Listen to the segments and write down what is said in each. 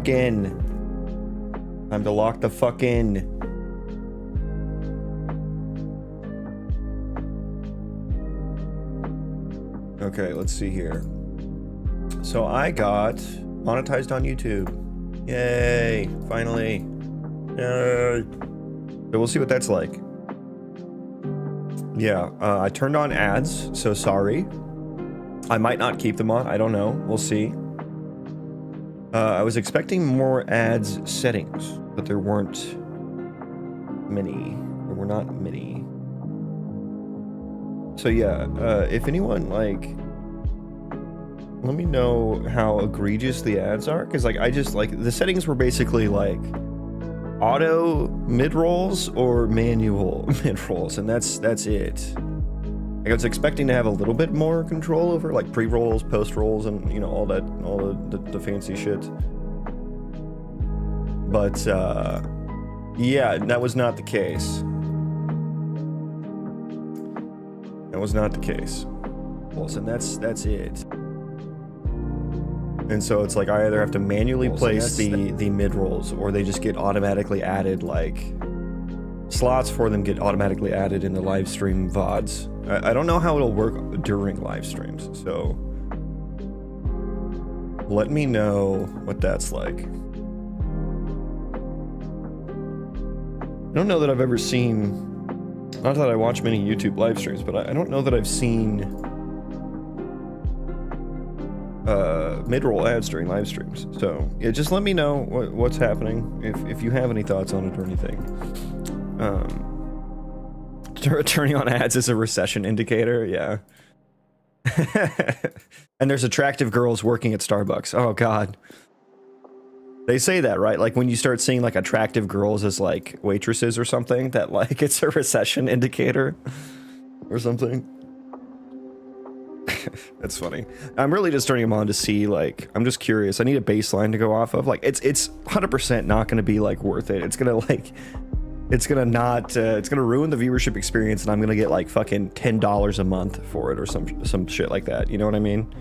fuck in. Time to lock the fuck in. Okay, let's see here. So I got monetized on YouTube. Yay, finally. Yay. So we'll see what that's like. Yeah, I turned on ads, so sorry. I might not keep them on, I don't know, we'll see. I was expecting more ads settings, but there weren't many. There were not many. So yeah, if anyone, like, let me know how egregious the ads are, because like I just like the settings were basically like auto mid-rolls or manual mid-rolls, and that's it. Like, I was expecting to have a little bit more control over like pre-rolls, post-rolls, and you know, all the fancy shit. But yeah, that was not the case. That was not the case. And that's it. And so it's like I either have to manually place the mid-rolls, or they just get automatically added, like slots for them get automatically added in the live stream VODs. I don't know how it'll work during live streams, so let me know what that's like. I don't know that I've ever seen, not that I watch many YouTube live streams, but I don't know that I've seen mid-roll ads during live streams. So yeah, just let me know what's happening, if you have any thoughts on it or anything. Turning on ads is a recession indicator, yeah. And there's attractive girls working at Starbucks. Oh god. They say that, right? Like when you start seeing like attractive girls as like waitresses or something, that like it's a recession indicator or something. That's funny. I'm really just turning them on to see, like, I'm just curious. I need a baseline to go off of. Like, it's 100% not going to be like worth it. It's gonna like, it's gonna not, it's gonna ruin the viewership experience, and I'm gonna get like fucking $10 a month for it or some shit like that. You know what I mean?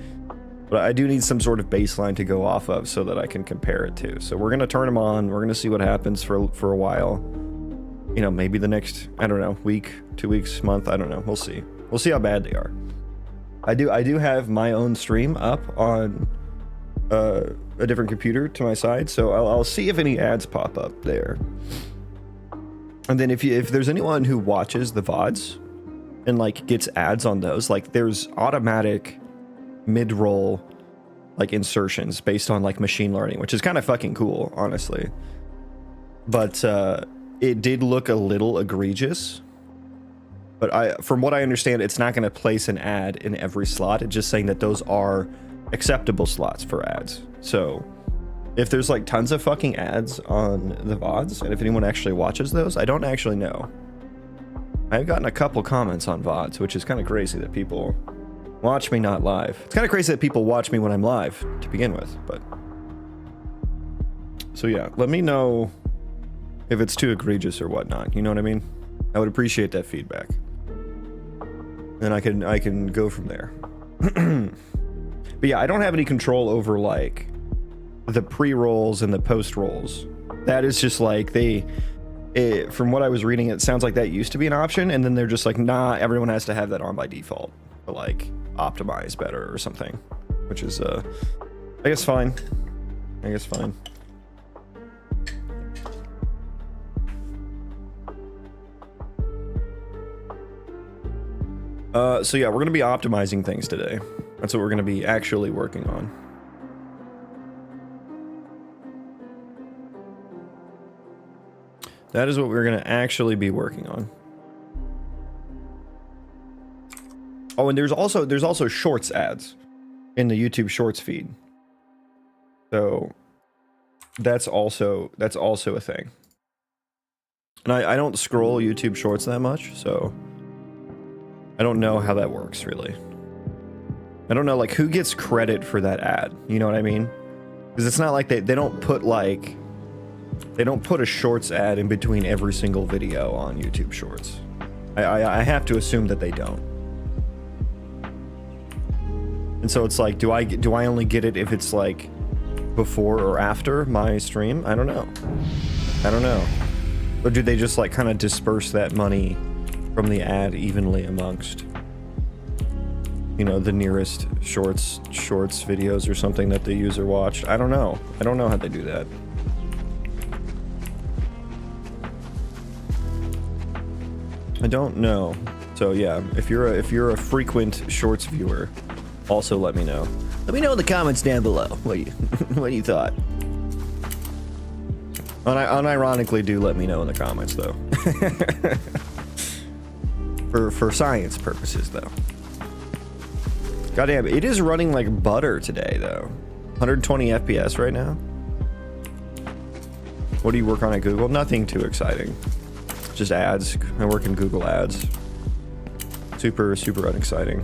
But I do need some sort of baseline to go off of so that I can compare it to. So we're gonna turn them on. We're gonna see what happens for a while. You know, maybe the next, I don't know, week, 2 weeks, month. I don't know. We'll see. We'll see how bad they are. I do have my own stream up on a different computer to my side, so I'll see if any ads pop up there. And then if there's anyone who watches the VODs and like gets ads on those, like there's automatic mid-roll like insertions based on like machine learning, which is kind of fucking cool, honestly. But it did look a little egregious. But from what I understand, it's not going to place an ad in every slot. It's just saying that those are acceptable slots for ads. So if there's like tons of fucking ads on the VODs, and if anyone actually watches those, I don't actually know. I've gotten a couple comments on VODs, which is kind of crazy that people watch me not live. It's kind of crazy that people watch me when I'm live to begin with, but... So yeah, let me know if it's too egregious or whatnot, you know what I mean? I would appreciate that feedback. And I can go from there. But yeah, I don't have any control over like the pre-rolls and the post-rolls. That is just like from what I was reading, it sounds like that used to be an option, and then they're just like, nah, everyone has to have that on by default to like optimize better or something, which is I guess fine. I guess fine. So yeah, we're going to be optimizing things today. That's what we're going to be actually working on. That is what we're going to actually be working on. Oh, and there's also shorts ads in the YouTube Shorts feed. So that's also a thing. And I don't scroll YouTube Shorts that much, so I don't know how that works, really. I don't know, like, who gets credit for that ad? You know what I mean? Because it's not like they don't put, like... They don't put a Shorts ad in between every single video on YouTube Shorts. I have to assume that they don't. And so it's like, do I only get it if it's, like, before or after my stream? I don't know. I don't know. Or do they just like kind of disperse that money from the ad evenly amongst, you know, the nearest shorts videos or something that the user watched? I don't know. I don't know how they do that. I don't know. So yeah, if you're a frequent shorts viewer, also let me know. Let me know in the comments down below what you thought. Unironically, do let me know in the comments though. for science purposes though. Goddamn, it is running like butter today though. 120 FPS right now. What do you work on at Google? Nothing too exciting. Just ads. I work in Google Ads. Super unexciting.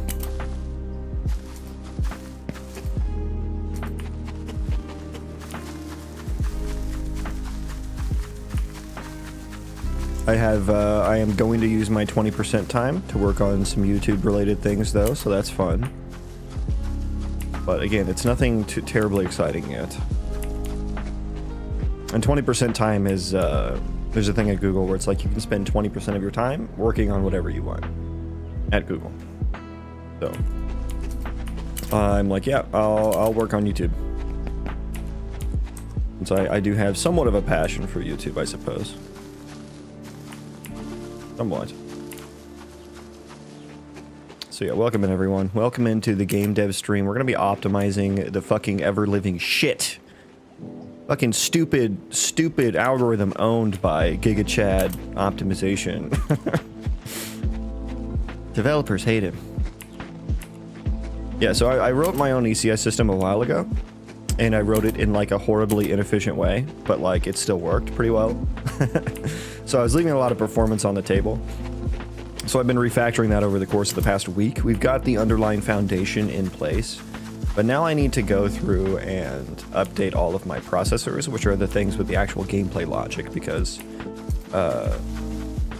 I am going to use my 20% time to work on some YouTube related things though, so that's fun. But again, it's nothing too terribly exciting yet. And 20% time is, there's a thing at Google where it's like you can spend 20% of your time working on whatever you want at Google. So I'm like, yeah, I'll work on YouTube. And so I do have somewhat of a passion for YouTube, I suppose. Somewhat. So yeah, welcome in everyone. Welcome into the game dev stream. We're gonna be optimizing the fucking ever-living shit. Fucking stupid algorithm owned by GigaChad optimization. Developers hate him. Yeah, so I wrote my own ECS system a while ago, and I wrote it in like a horribly inefficient way, but like it still worked pretty well. So I was leaving a lot of performance on the table. So I've been refactoring that over the course of the past week. We've got the underlying foundation in place, but now I need to go through and update all of my processors, which are the things with the actual gameplay logic, because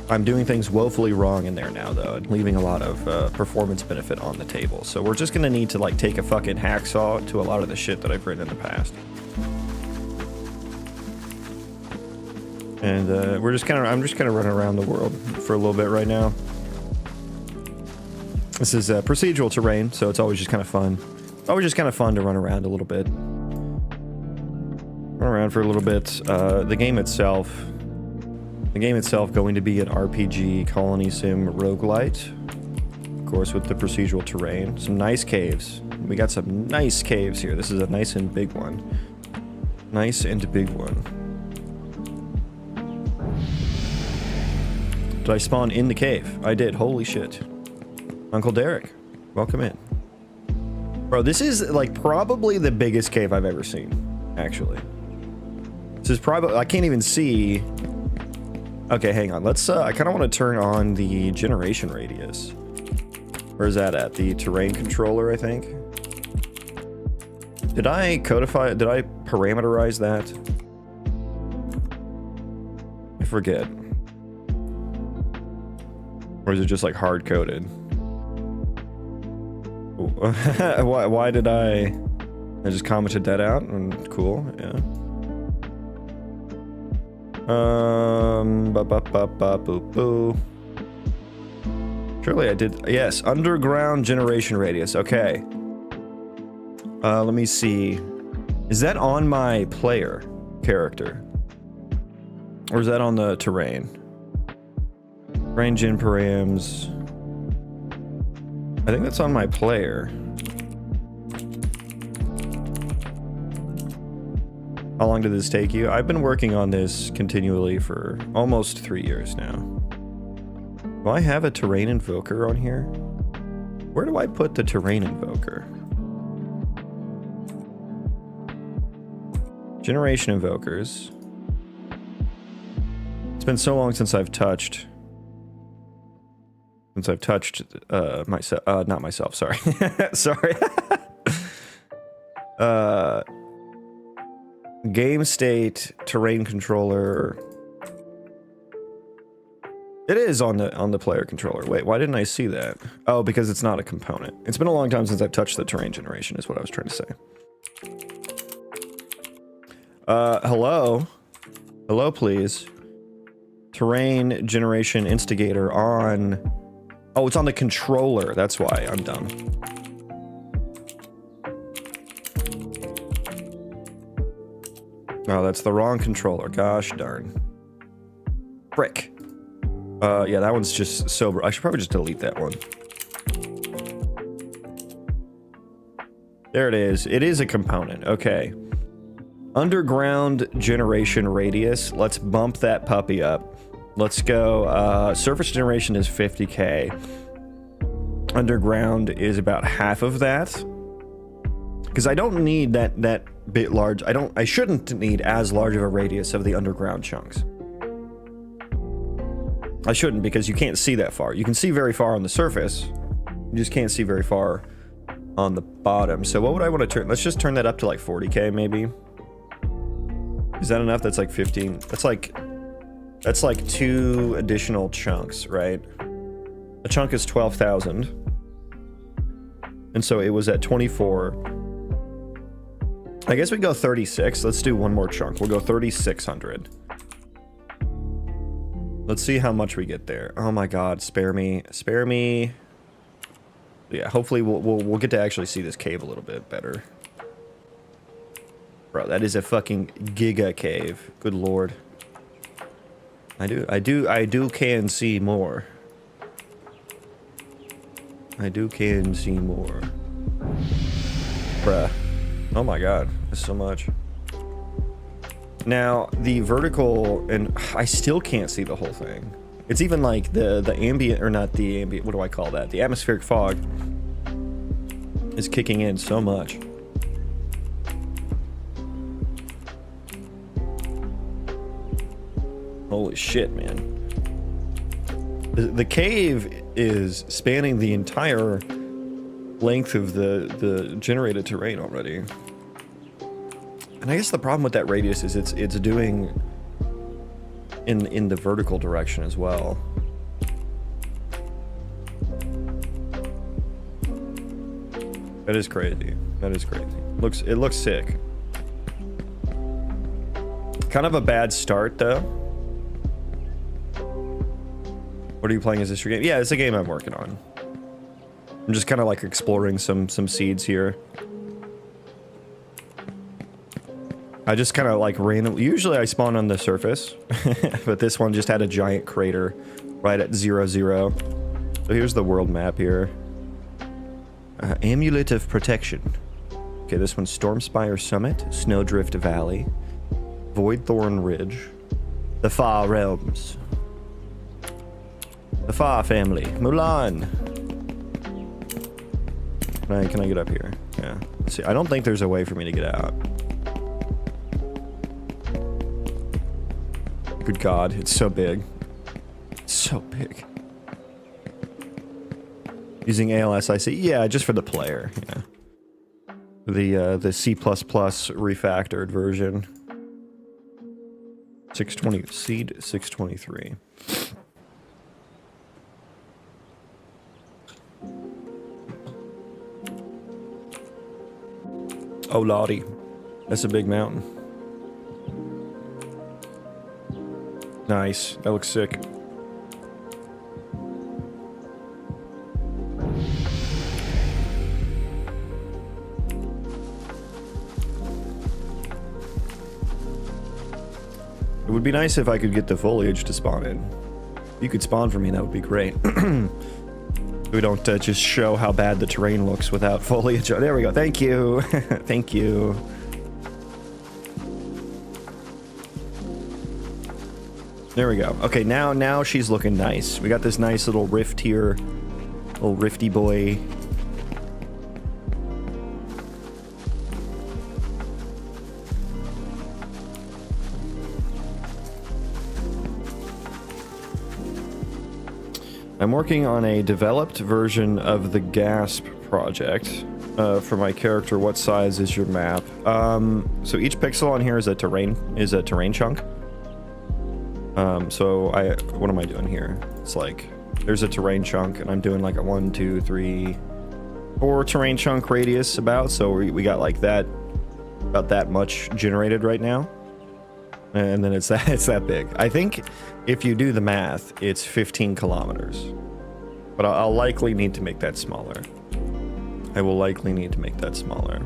I'm doing things woefully wrong in there now, though, and leaving a lot of performance benefit on the table. So we're just gonna need to like take a fucking hacksaw to a lot of the shit that I've written in the past. And I'm just kind of running around the world for a little bit right now. This is procedural terrain, so it's always just kind of fun. Always just kind of fun to run around a little bit. Run around for a little bit. The game itself going to be an RPG Colony Sim Roguelite. Of course, with the procedural terrain. Some nice caves. We got some nice caves here. This is a nice and big one. Nice and big one. Did I spawn in the cave? I did. Holy shit. Uncle Derek, welcome in. Bro, this is like probably the biggest cave I've ever seen, actually. This is probably, I can't even see. Okay, hang on. Let's, I kind of want to turn on the generation radius. Where is that at? The terrain controller, I think. Did I codify, did I parameterize that? I forget. Or is it just like hard coded? Why did I just commented that out? And cool, yeah. Boo. Surely I did. Yes, underground generation radius. Okay. Let me see. Is that on my player character? Or is that on the terrain? Terrain gen params. I think that's on my player. How long did this take you? I've been working on this continually for almost 3 years now. Do I have a terrain invoker on here? Where do I put the terrain invoker? Generation invokers. It's been so long since I've touched myself, not myself, sorry. Sorry. Game state, terrain controller. It is on the player controller. Wait, why didn't I see that? Oh, because it's not a component. It's been a long time since I've touched the terrain generation, is what I was trying to say. Hello? Hello, please. Terrain generation instigator on... Oh, it's on the controller. That's why I'm dumb. Oh, that's the wrong controller. Gosh darn. Frick. Yeah, that one's just so... I should probably just delete that one. There it is. It is a component. Okay. Underground generation radius. Let's bump that puppy up. Let's go. Surface generation is 50k. Underground is about half of that. Because I don't need that bit large. I shouldn't need as large of a radius of the underground chunks. I shouldn't, because you can't see that far. You can see very far on the surface. You just can't see very far on the bottom. So what would I want to turn? Let's just turn that up to like 40k maybe. Is that enough? That's like 15. That's like 2 additional chunks, right? A chunk is 12,000. And so it was at 24. I guess we go 36. Let's do one more chunk. We'll go 3,600. Let's see how much we get there. Oh my god, spare me. Spare me. Yeah, hopefully we'll get to actually see this cave a little bit better. Bro, that is a fucking giga cave. Good lord. I do can see more. I do can see more. Bruh. Oh my god, that's so much. Now, the vertical, and I still can't see the whole thing. It's even like the ambient, or not the ambient, what do I call that? The atmospheric fog is kicking in so much. Holy shit, man. The cave is spanning the entire length of the generated terrain already. And I guess the problem with that radius is it's doing in the vertical direction as well. That is crazy. That is crazy. It looks sick. Kind of a bad start though. What are you playing? Is this your game? Yeah, it's a game I'm working on. I'm just kind of like exploring some seeds here. I just kind of like randomly, usually I spawn on the surface, but this one just had a giant crater right at 0, 0. So here's the world map here. Amulet of Protection. Okay, this one's Stormspire Summit, Snowdrift Valley, Voidthorn Ridge, the Far Realms, the Far Family, Mulan. Can I get up here? Yeah. Let's see, I don't think there's a way for me to get out. Good God, it's so big. It's so big. Using ALSIC? Yeah, just for the player, yeah. The C++ refactored version. 620, seed 623. Oh lordy, that's a big mountain. Nice, that looks sick. It would be nice if I could get the foliage to spawn in. If you could spawn for me, that would be great. We don't just show how bad the terrain looks without foliage. There we go. Thank you. Thank you. There we go. Okay, now she's looking nice. We got this nice little rift here. Little rifty boy. I'm working on a developed version of the Gasp project for my character. What size is your map? So each pixel on here is a terrain chunk. So what am I doing here? It's like there's a terrain chunk, and I'm doing like a 1, 2, 3, 4 terrain chunk radius about. So we got like that, about that much generated right now. And then it's that big. I think if you do the math, it's 15 kilometers. But I'll likely need to make that smaller. I will likely need to make that smaller.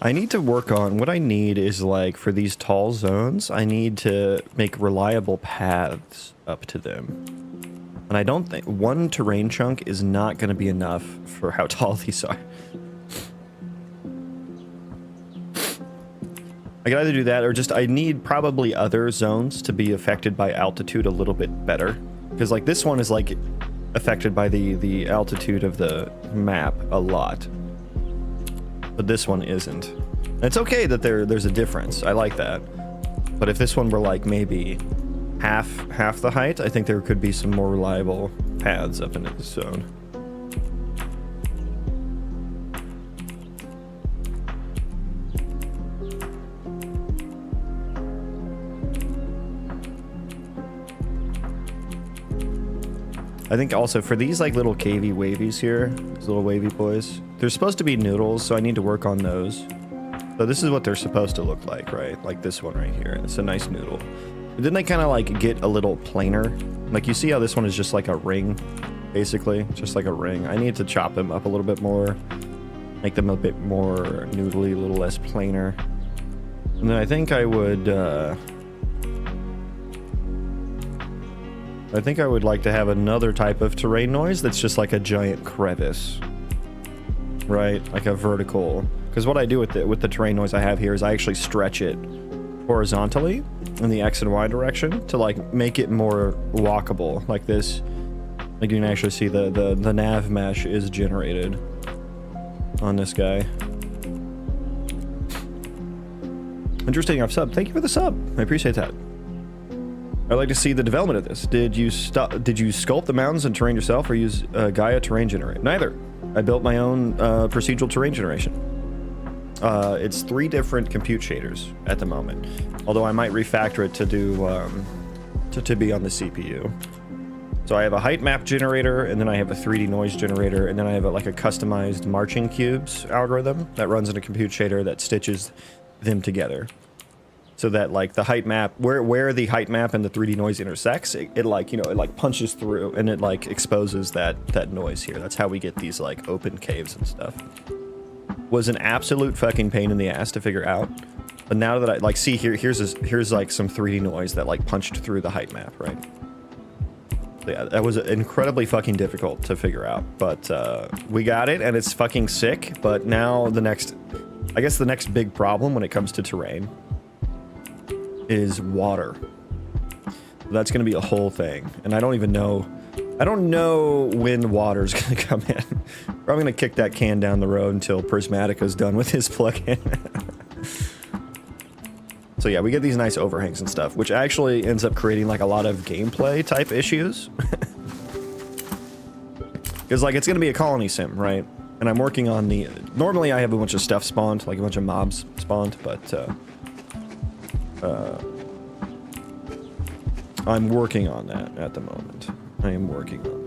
I need to work on, what I need is like for these tall zones, I need to make reliable paths up to them. And I don't think one terrain chunk is not going to be enough for how tall these are. I can either do that or just I need probably other zones to be affected by altitude a little bit better. Because like this one is like affected by the altitude of the map a lot. But this one isn't. And it's okay that there's a difference. I like that. But if this one were like maybe half the height, I think there could be some more reliable paths up into this zone. I think also for these like little cavey wavies here, these little wavy boys, they're supposed to be noodles, so I need to work on those. So this is what they're supposed to look like, right? Like this one right here. It's a nice noodle. But then they kind of like get a little plainer. Like you see how this one is just like a ring, basically, just like a ring. I need to chop them up a little bit more, make them a bit more noodly, a little less plainer. And then I think I would, like to have another type of terrain noise that's just like a giant crevice, right? Like a vertical. Because what I do with the terrain noise I have here is I actually stretch it horizontally in the X and Y direction to like make it more walkable, like this. Like you can actually see the nav mesh is generated on this guy. Interesting, I've subbed. Thank you for the sub. I appreciate that. I'd like to see the development of this. Did you sculpt the mountains and terrain yourself or use Gaia terrain generator? Neither. I built my own procedural terrain generation. It's 3 different compute shaders at the moment. Although I might refactor it to do to be on the CPU. So I have a height map generator, and then I have a 3D noise generator, and then I have like a customized marching cubes algorithm that runs in a compute shader that stitches them together. So that like the height map, where the height map and the 3D noise intersects, it like, you know, it like punches through and it like exposes that noise here. That's how we get these like open caves and stuff. Was an absolute fucking pain in the ass to figure out. But now that I like see here's like some 3D noise that like punched through the height map, right? So yeah, that was incredibly fucking difficult to figure out, but we got it and it's fucking sick. But now I guess the next big problem when it comes to terrain is water. That's going to be a whole thing, and I don't even know. I don't know when water's going to come in. Probably going to kick that can down the road until Prismatica's done with his plugin. So yeah, we get these nice overhangs and stuff, which actually ends up creating like a lot of gameplay type issues. Because like it's going to be a colony sim, right? And I'm working on the... Normally I have a bunch of stuff spawned, like a bunch of mobs spawned, but I'm working on that at the moment. I am working on it.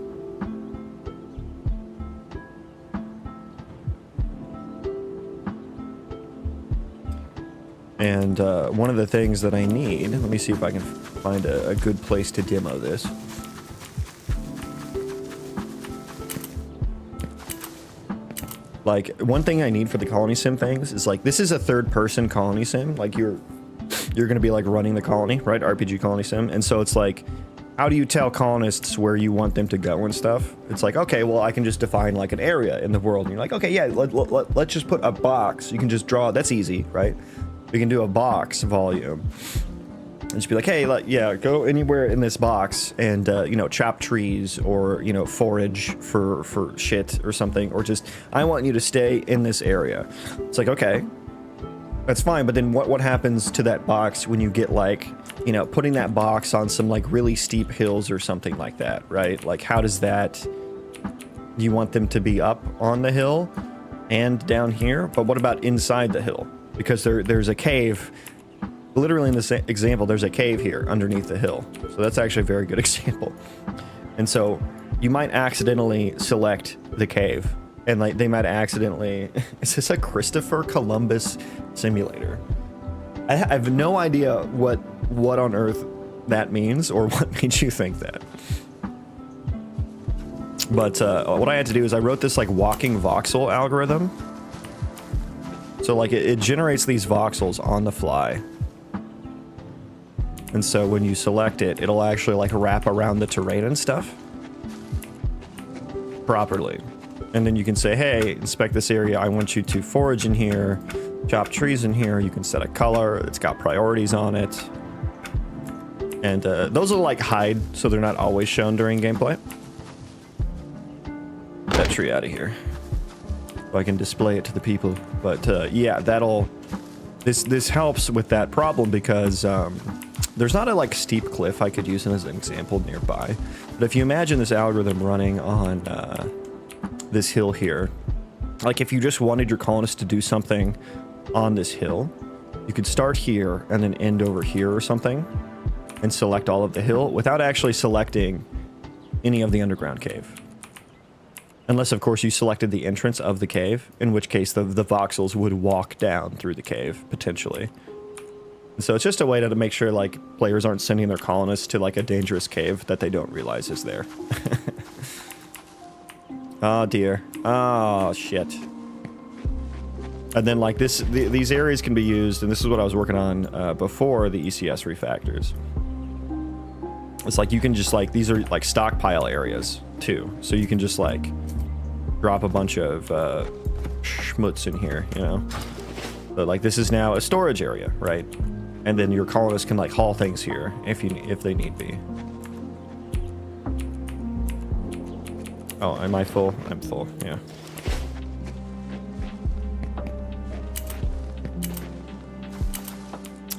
And one of the things that I need, let me see if I can find a good place to demo this. Like, one thing I need for the colony sim things is like, this is a third-person colony sim. Like, you're going to be like running the colony, right? RPG colony sim. And so it's like, how do you tell colonists where you want them to go and stuff? It's like, okay, well, I can just define like an area in the world. And you're like, okay, yeah, let's just put a box. You can just draw. That's easy, right? We can do a box volume. And just be like, hey, yeah, go anywhere in this box and, you know, chop trees or, you know, forage for shit or something. Or just, I want you to stay in this area. It's like, okay, that's fine. But then what happens to that box when you get like, you know, putting that box on some like really steep hills or something like that, right? Like, how does that you want them to be up on the hill and down here, but what about inside the hill? Because there's a cave, literally in this example, there's a cave here underneath the hill. So that's actually a very good example. And so you might accidentally select the cave, and like they might accidentally, is this a Christopher Columbus simulator? I have no idea what on earth that means or what made you think that. But what I had to do is I wrote this like walking voxel algorithm. So like it generates these voxels on the fly. And so when you select it, it'll actually like wrap around the terrain and stuff properly. And then you can say, hey, inspect this area. I want you to forage in here, chop trees in here. You can set a color. It's got priorities on it. And those will like hide, so they're not always shown during gameplay. That tree out of here. So I can display it to the people. But yeah, this helps with that problem because there's not a like steep cliff I could use as an example nearby. But if you imagine this algorithm running on this hill here, like if you just wanted your colonists to do something on this hill, you could start here and then end over here or something and select all of the hill without actually selecting any of the underground cave. Unless, of course, you selected the entrance of the cave, in which case the voxels would walk down through the cave, potentially. And so it's just a way to make sure, like, players aren't sending their colonists to, like, a dangerous cave that they don't realize is there. Oh, dear. Oh, shit. And then, like, these areas can be used, and this is what I was working on before the ECS refactors. It's like you can just, like, these are, like, stockpile areas, too. So you can just, like, drop a bunch of schmutz in here, you know? But, like, this is now a storage area, right? And then your colonists can, like, haul things here if they need be. Oh, am I full? I'm full, yeah.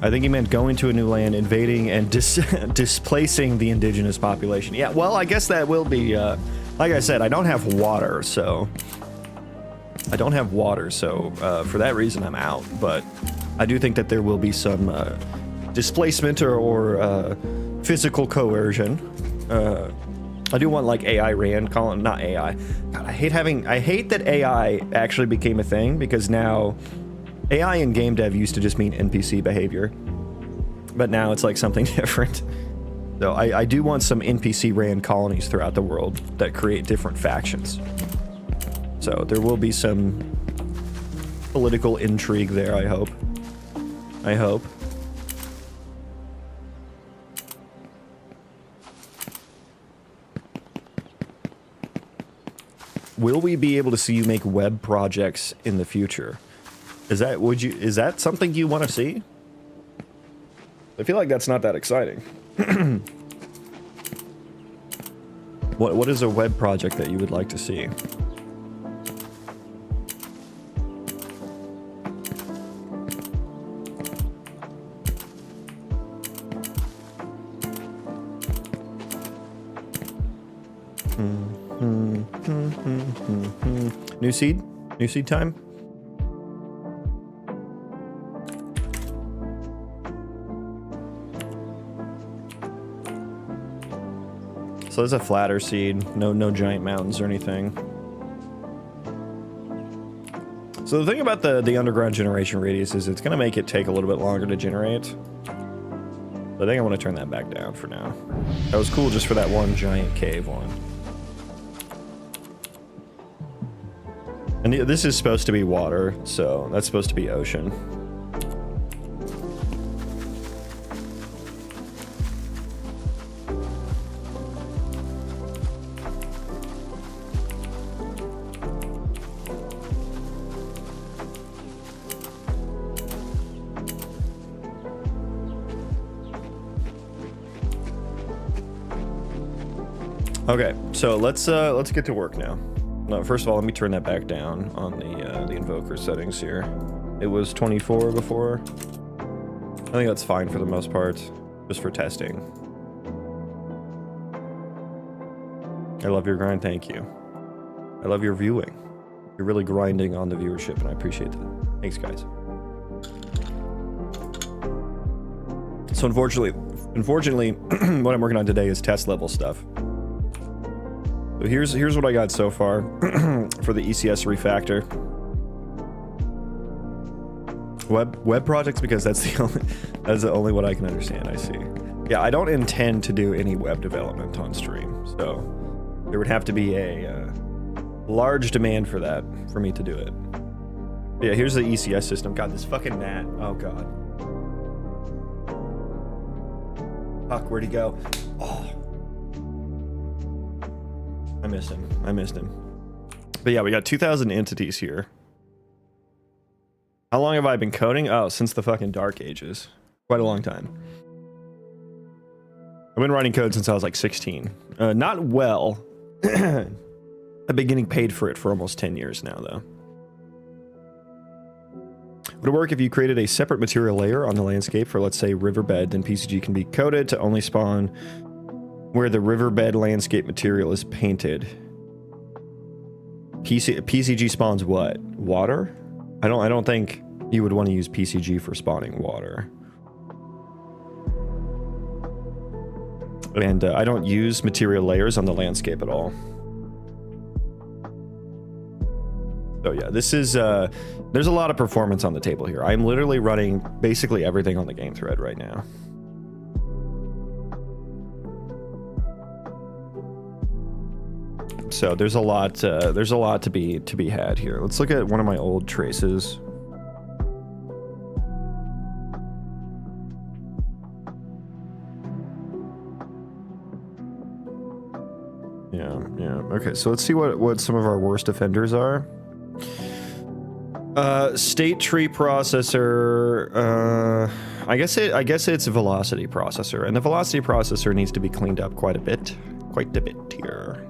I think he meant going to a new land, invading, and displacing the indigenous population. Yeah, well, I guess that will be, like I said, I don't have water, so... for that reason I'm out, but I do think that there will be some displacement or physical coercion. I do want, like, AI Rand, not AI. God, I hate that AI actually became a thing, because now... AI in game dev used to just mean NPC behavior, but now it's like something different. So I do want some NPC ran colonies throughout the world that create different factions. So there will be some political intrigue there, I hope. I hope. Will we be able to see you make web projects in the future? Is that something you want to see? I feel like that's not that exciting. What is a web project that you would like to see? New seed? New seed time? So there's a flatter seed, no giant mountains or anything. So the thing about the underground generation radius is it's gonna make it take a little bit longer to generate. So I think I want to turn that back down for now. That was cool just for that one giant cave one. And this is supposed to be water, so that's supposed to be ocean. Okay, so let's get to work now. No, first of all, let me turn that back down on the invoker settings here. It was 24 before. I think that's fine for the most part, just for testing. I love your grind, thank you. I love your viewing. You're really grinding on the viewership, and I appreciate that. Thanks, guys. So unfortunately, what I'm working on today is test level stuff. So here's what I got so far for the ECS refactor. Web projects, because that's the only what I can understand. I see. Yeah, I don't intend to do any web development on stream, so there would have to be a large demand for that for me to do it. But yeah, here's the ECS system. God, this fucking gnat. Oh god. Fuck, where'd he go? Oh. I missed him. But yeah, we got 2,000 entities here. How long have I been coding? Oh, since the fucking dark ages. Quite a long time. I've been writing code since I was like 16. Not well. I've been getting paid for it for almost 10 years now, though. Would it work if you created a separate material layer on the landscape for, let's say, riverbed, then PCG can be coded to only spawn where the riverbed landscape material is painted? PCG spawns what? Water? I don't think you would want to use PCG for spawning water. And I don't use material layers on the landscape at all. So yeah, this is, there's a lot of performance on the table here. I'm literally running basically everything on the game thread right now. So there's a lot to be had here. Let's look at one of my old traces. Yeah. Okay, so let's see what some of our worst offenders are. State tree processor. I guess it's a velocity processor, and the velocity processor needs to be cleaned up quite a bit here.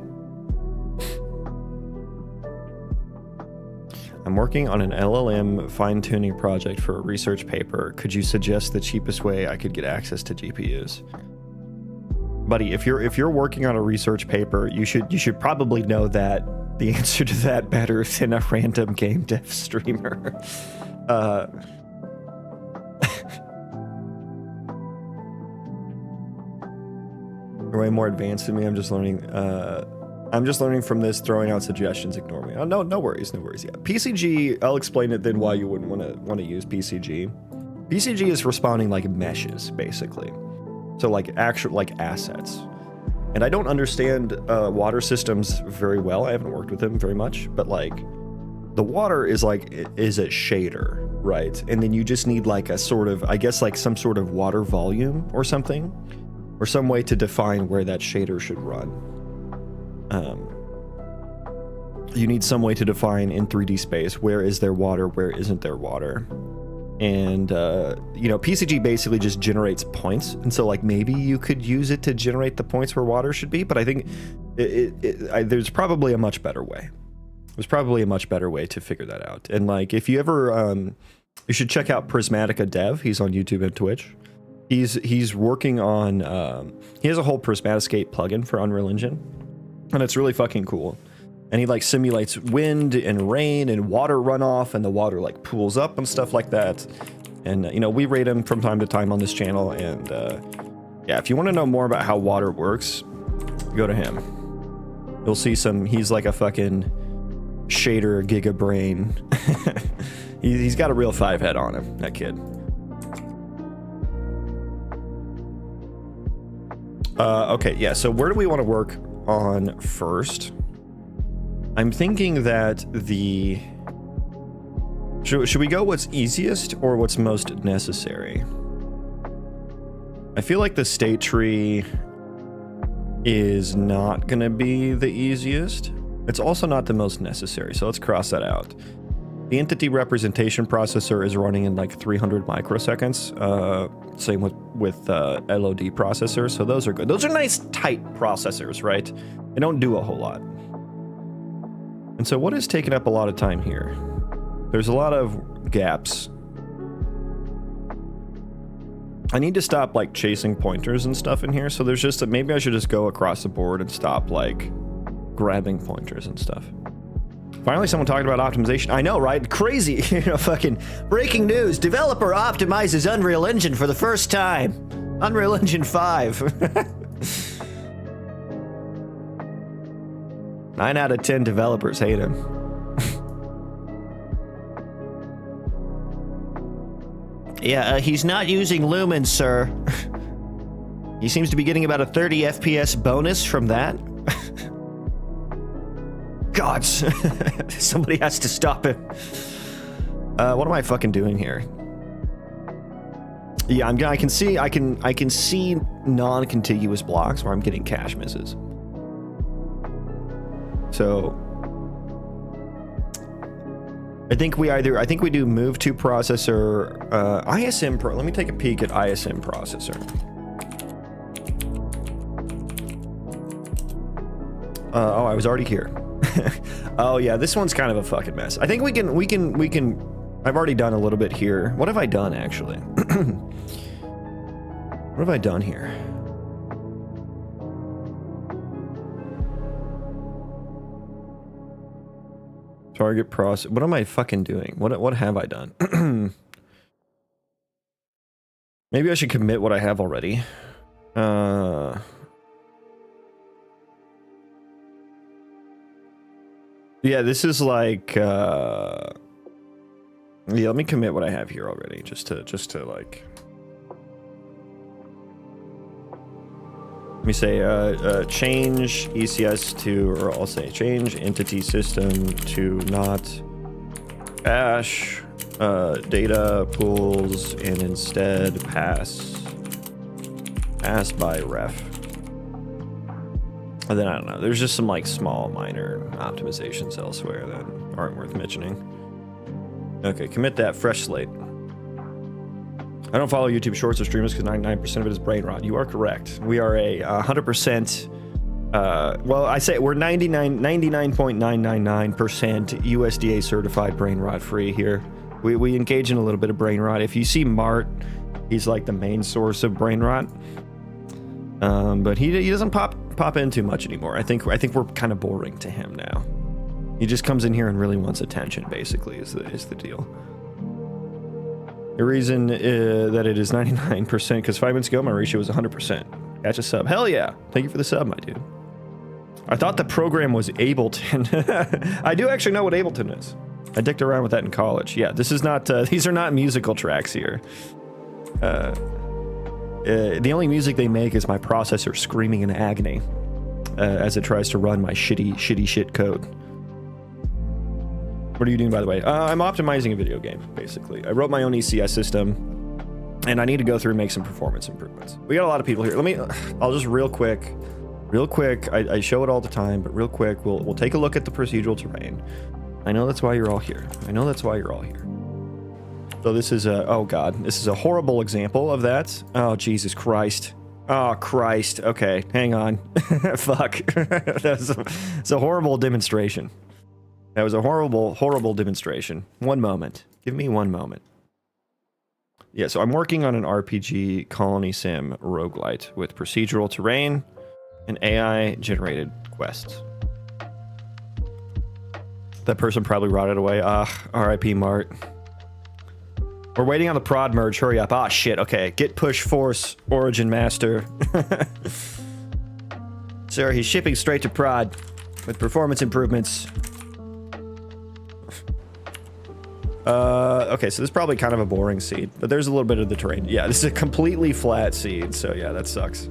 I'm working on an LLM fine-tuning project for a research paper. Could you suggest the cheapest way I could get access to GPUs? Buddy, if you're working on a research paper, you should probably know that the answer to that better than a random game dev streamer. You're way more advanced than me. I'm just learning. I'm just learning from this, throwing out suggestions, ignore me. Oh, no worries. Yeah, PCG, I'll explain it then why you wouldn't want to use PCG. PCG is responding like meshes, basically. So like actual assets. And I don't understand water systems very well. I haven't worked with them very much, but like the water is a shader, right? And then you just need like a sort of, I guess like some sort of water volume or something, or some way to define where that shader should run. You need some way to define in 3D space, where is there water, where isn't there water. And, PCG basically just generates points. And so like maybe you could use it to generate the points where water should be, but I think there's probably a much better way. There's probably a much better way to figure that out. And like, if you ever, you should check out Prismatica Dev. He's on YouTube and Twitch. He's working on, he has a whole Prismatiscape plugin for Unreal Engine, and it's really fucking cool. And he like simulates wind and rain and water runoff, and the water like pools up and stuff like that. And we rate him from time to time on this channel. And yeah, if you want to know more about how water works, go to him. You'll see he's like a fucking shader giga brain. He's got a real 5 head on him, that kid. Okay, yeah, so where do we want to work on first? I'm thinking that should we go what's easiest or what's most necessary? I feel like the state tree is not going to be the easiest. It's also not the most necessary, so let's cross that out. The entity representation processor is running in like 300 microseconds. Same with LOD processor, so those are good. Those are nice, tight processors, right? They don't do a whole lot. And so what is taking up a lot of time here? There's a lot of gaps. I need to stop like chasing pointers and stuff in here, so there's just maybe I should just go across the board and stop like grabbing pointers and stuff. Finally, someone talking about optimization. I know, right? Crazy. You know, fucking breaking news. Developer optimizes Unreal Engine for the first time. Unreal Engine 5. 9 out of 10 developers hate him. Yeah, he's not using lumens, sir. He seems to be getting about a 30 FPS bonus from that. Gods. Somebody has to stop him. What am I fucking doing here? Yeah, I can see non-contiguous blocks where I'm getting cache misses. So I think we do move to processor, ISM pro. Let me take a peek at ISM processor. Oh, I was already here. Oh yeah, this one's kind of a fucking mess. I think we can. I've already done a little bit here. What have I done actually? What have I done here? Target process. What am I fucking doing? What have I done? Maybe I should commit what I have already. Yeah, this is like yeah, let me commit what I have here already just to like, let me say change ECS to, or I'll say change entity system to not cache data pools and instead pass by ref. And then I don't know, there's just some like small minor optimizations elsewhere that aren't worth mentioning. Okay, commit that, fresh slate. I don't follow YouTube Shorts or streamers because 99% of it is brain rot. You are correct. We are a 100%, well, I say we're 99.999% USDA certified brain rot free here. We engage in a little bit of brain rot. If you see Mart, he's like the main source of brain rot. But he doesn't pop in too much anymore. I think we're kind of boring to him now. He just comes in here and really wants attention, basically, is the deal. The reason that it is 99%, because 5 minutes ago my ratio was 100%. Catch a sub. Hell yeah. Thank you for the sub, my dude. I thought the program was Ableton. I do actually know what Ableton is. I dicked around with that in college. Yeah, this is not, these are not musical tracks here. The only music they make is my processor screaming in agony as it tries to run my shit code. What are you doing, by the way? I'm optimizing a video game, basically. I wrote my own ECS system, and I need to go through and make some performance improvements. We got a lot of people here. I'll just real quick, I show it all the time, but real quick, we'll take a look at the procedural terrain. I know that's why you're all here. So this is a, oh god, this is a horrible example of that. Oh, Jesus Christ. Oh, Christ. Okay, hang on. Fuck. It's a horrible demonstration. That was a horrible demonstration. One moment. Give me one moment. Yeah, so I'm working on an RPG Colony Sim Roguelite with procedural terrain and AI-generated quests. That person probably rotted away. RIP Mart. We're waiting on the prod merge. Hurry up. Ah, shit. Okay. Git push force origin master. Sir, he's shipping straight to prod with performance improvements. Okay, so this is probably kind of a boring seed, but there's a little bit of the terrain. Yeah, this is a completely flat seed, so yeah, that sucks.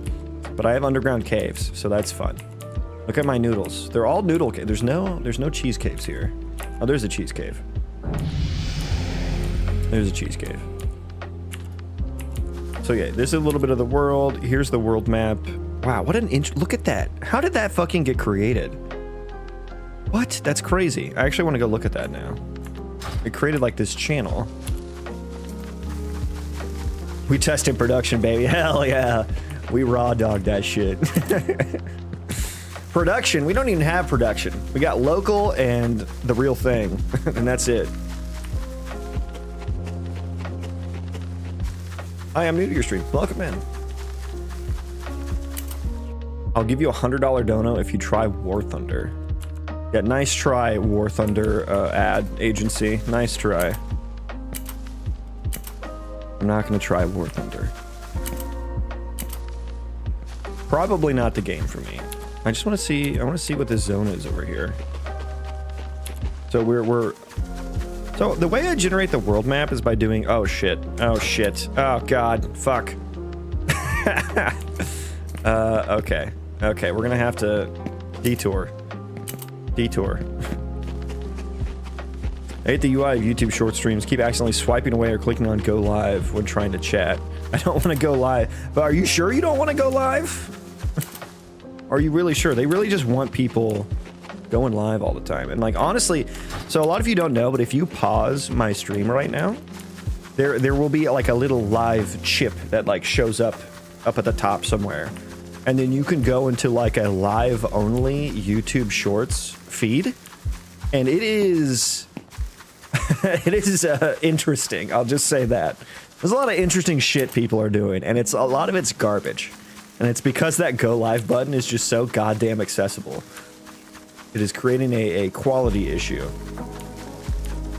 But I have underground caves, so that's fun. Look at my noodles. They're all noodle caves. There's no cheese caves here. Oh, there's a cheese cave. There's a cheese cave. So yeah, this is a little bit of the world. Here's the world map. Wow, what an inch. Look at that. How did that fucking get created? What? That's crazy. I actually want to go look at that now. It created like this channel. We test in production, baby. Hell yeah. We raw dogged that shit. Production? We don't even have production. We got local and the real thing. And that's it. Hi, I'm new to your stream. Welcome in. I'll give you $100 dono if you try War Thunder. Yeah, nice try, War Thunder ad agency. Nice try. I'm not gonna try War Thunder. Probably not the game for me. I just want to see. I want to see what this zone is over here. So So the way I generate the world map is by doing. Oh shit. Oh shit. Oh god. Fuck. Okay. Okay. We're gonna have to detour. Detour. I hate the UI of YouTube short streams. Keep accidentally swiping away or clicking on go live when trying to chat. I don't want to go live. But are you sure you don't want to go live? Are you really sure? They really just want people going live all the time. And like, honestly, so a lot of you don't know, but if you pause my stream right now, there will be like a little live chip that like shows up at the top somewhere. And then you can go into like a live only YouTube Shorts feed. And it is, it is interesting. I'll just say that. There's a lot of interesting shit people are doing, and a lot of it's garbage. And it's because that go live button is just so goddamn accessible. It is creating a quality issue.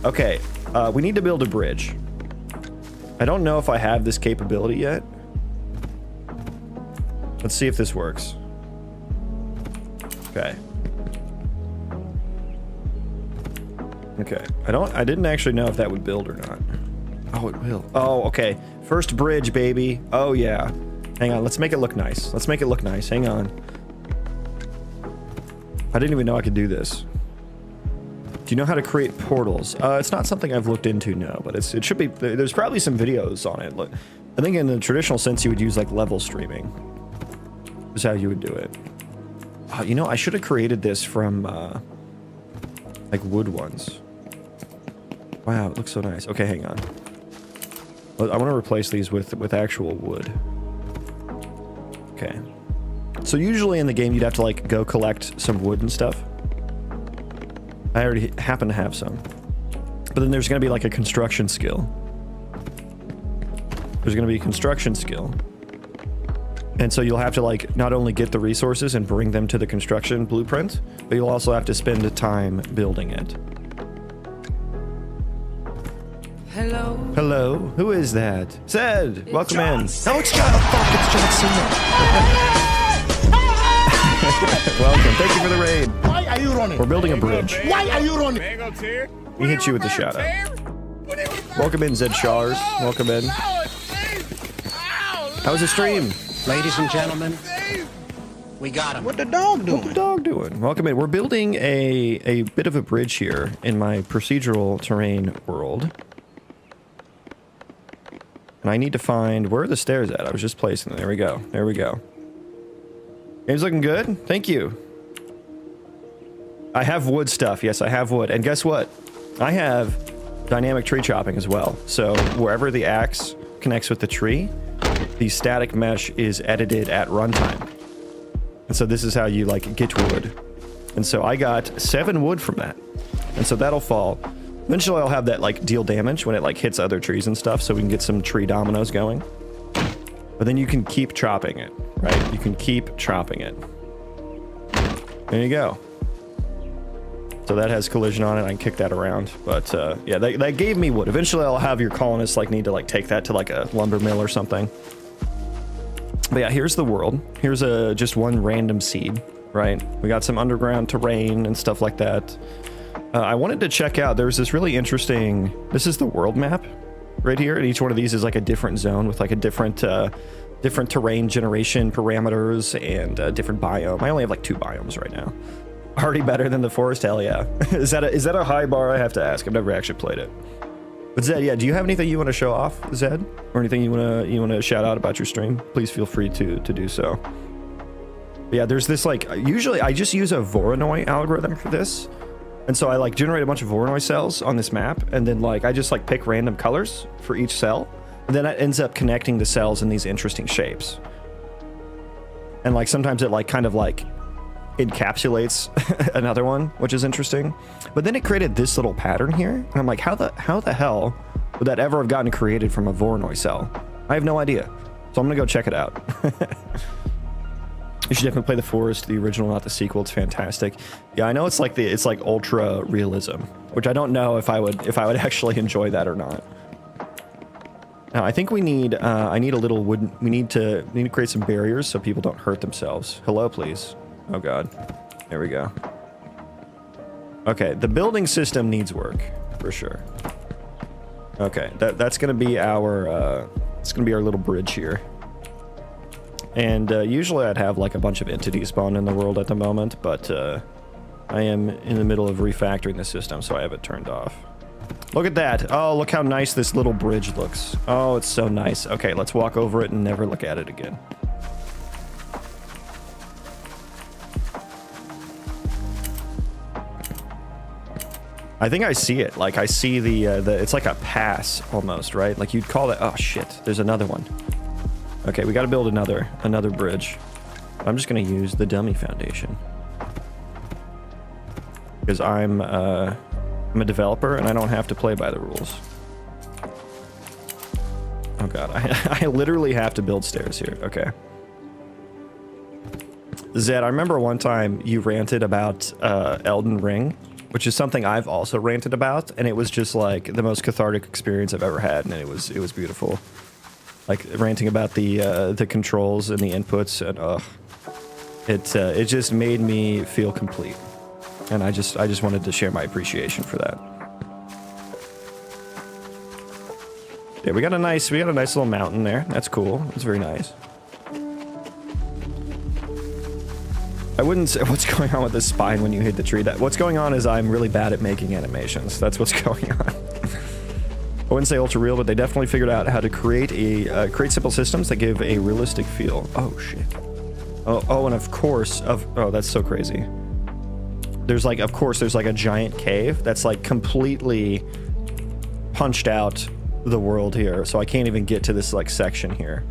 Okay, we need to build a bridge. I don't know if I have this capability yet. Let's see if this works. Okay. Okay, I didn't actually know if that would build or not. Oh, it will. Oh, okay. First bridge, baby. Oh, yeah. Hang on, let's make it look nice. Let's make it look nice. Hang on. I didn't even know I could do this. Do you know how to create portals? It's not something I've looked into, no, but it should be. There's probably some videos on it. Look, I think in the traditional sense, you would use like level streaming. Is how you would do it. Oh, you know, I should have created this from like wood ones. Wow, it looks so nice. Okay, hang on. I want to replace these with actual wood. Okay. So usually in the game, you'd have to like go collect some wood and stuff. I already happen to have some. But then there's going to be like a construction skill. There's going to be a construction skill. And so you'll have to like not only get the resources and bring them to the construction blueprint, but you'll also have to spend the time building it. Hello. Hello. Who is that? Zed. Welcome in. No, it's John. Oh, fuck, it's John Cena. Welcome. Thank you for the raid. Why are you running? We're building a bridge. Why are you running? We hit you with the shout out. Welcome in, Zed Shars. Welcome in. How was the stream? Ladies and gentlemen, we got him. What the dog doing? What's the dog doing? Welcome in. We're building a bit of a bridge here in my procedural terrain world. And I need to find, where are the stairs at? I was just placing them. There we go. There we go. Game's looking good. Thank you. I have wood stuff. Yes, I have wood. And guess what? I have dynamic tree chopping as well. So wherever the axe connects with the tree, the static mesh is edited at runtime. And so this is how you like get wood. And so I got 7 wood from that. And so that'll fall. Eventually I'll have that like deal damage when it like hits other trees and stuff, so we can get some tree dominoes going. But then you can keep chopping it, right? You can keep chopping it. There you go. So that has collision on it. I can kick that around. But yeah, that gave me wood. Eventually I'll have your colonists like need to like take that to like a lumber mill or something. But yeah, here's the world. Here's just one random seed, right? We got some underground terrain and stuff like that. I wanted to check out, there's this really interesting, this is the world map right here, and each one of these is like a different zone with like a different terrain generation parameters and different biome. I only have like 2 biomes right now. Already better than the forest, hell yeah. Is that a high bar? I have to ask. I've never actually played it. But Zed, yeah, do you have anything you want to show off, Zed? Or anything you want to shout out about your stream? Please feel free to do so. But yeah, there's this like, usually I just use a Voronoi algorithm for this. And so I like generate a bunch of Voronoi cells on this map, and then like I just like pick random colors for each cell, and then it ends up connecting the cells in these interesting shapes. And like sometimes it like kind of like encapsulates another one, which is interesting. But then it created this little pattern here, and I'm like, how the hell would that ever have gotten created from a Voronoi cell? I have no idea. So I'm gonna go check it out. You should definitely play the Forest, the original, not the sequel. It's fantastic. Yeah, I know it's like ultra realism, which I don't know if I would actually enjoy that or not. Now, I think we need I need a little wooden. We need to create some barriers so people don't hurt themselves. Hello, please. Oh God. There we go. Okay, the building system needs work for sure. Okay, that's gonna be our it's gonna be our little bridge here. And usually I'd have like a bunch of entities spawned in the world at the moment, but I am in the middle of refactoring the system, so I have it turned off. Look at that. Oh, look how nice this little bridge looks. Oh, it's so nice. Okay, let's walk over it and never look at it again. I think I see it. Like I see the it's like a pass almost, right? Like you'd call it. Oh shit, there's another one. Okay, we got to build another bridge. I'm just going to use the dummy foundation because I'm a developer and I don't have to play by the rules. Oh God, I literally have to build stairs here. Okay. Zed, I remember one time you ranted about Elden Ring, which is something I've also ranted about, and it was just like the most cathartic experience I've ever had, and it was beautiful. Like ranting about the controls and the inputs, and it just made me feel complete, and I just wanted to share my appreciation for that. Yeah, we got a nice little mountain there. That's cool. It's very nice. I wouldn't say what's going on with the spine when you hit the tree. What's going on is I'm really bad at making animations. That's what's going on. I wouldn't say ultra real, but they definitely figured out how to create simple systems that give a realistic feel. Oh shit. Oh, and of course, oh, that's so crazy. There's like, of course, there's like a giant cave that's like completely punched out the world here, so I can't even get to this like section here.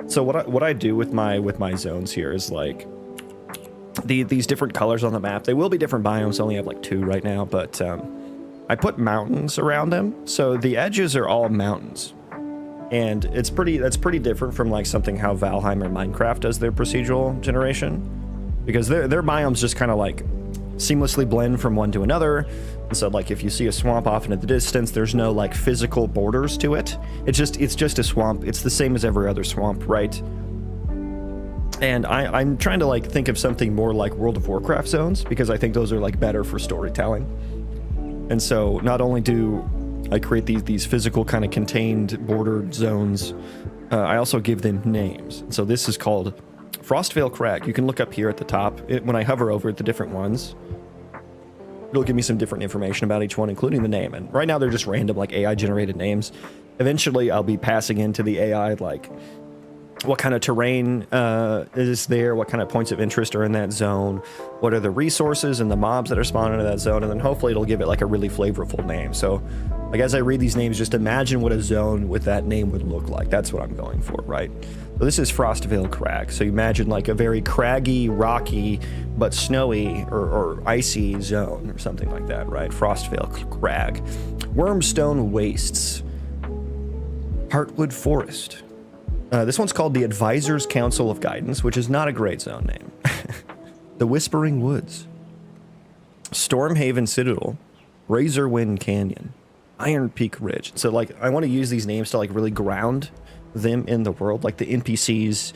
So what I do with my zones here is like these different colors on the map. They will be different biomes. I only have like 2 right now, but I put mountains around them, so the edges are all mountains, and that's pretty different from like something how Valheim or Minecraft does their procedural generation, because their biomes just kind of like seamlessly blend from one to another. And so like if you see a swamp off into the distance, there's no like physical borders to it. It's just a swamp. It's the same as every other swamp, right? And I'm trying to like think of something more like World of Warcraft zones, because I think those are like better for storytelling. And so not only do I create these physical kind of contained bordered zones, I also give them names. So this is called Frostvale Crag. You can look up here at the top. When I hover over the different ones, it'll give me some different information about each one, including the name. And right now they're just random like AI generated names. Eventually I'll be passing into the AI like what kind of terrain is there, what kind of points of interest are in that zone, what are the resources and the mobs that are spawning in that zone, and then hopefully it'll give it like a really flavorful name. So like as I read these names, just imagine what a zone with that name would look like. That's what I'm going for, right? So this is Frostvale Crag. So you imagine like a very craggy, rocky, but snowy or icy zone or something like that, right? Frostvale Crag. Wormstone Wastes. Heartwood Forest. This one's called the Advisors Council of Guidance, which is not a great zone name. The Whispering Woods. Stormhaven Citadel. Razorwind Canyon. Iron Peak Ridge. So like I want to use these names to like really ground them in the world. Like the NPCs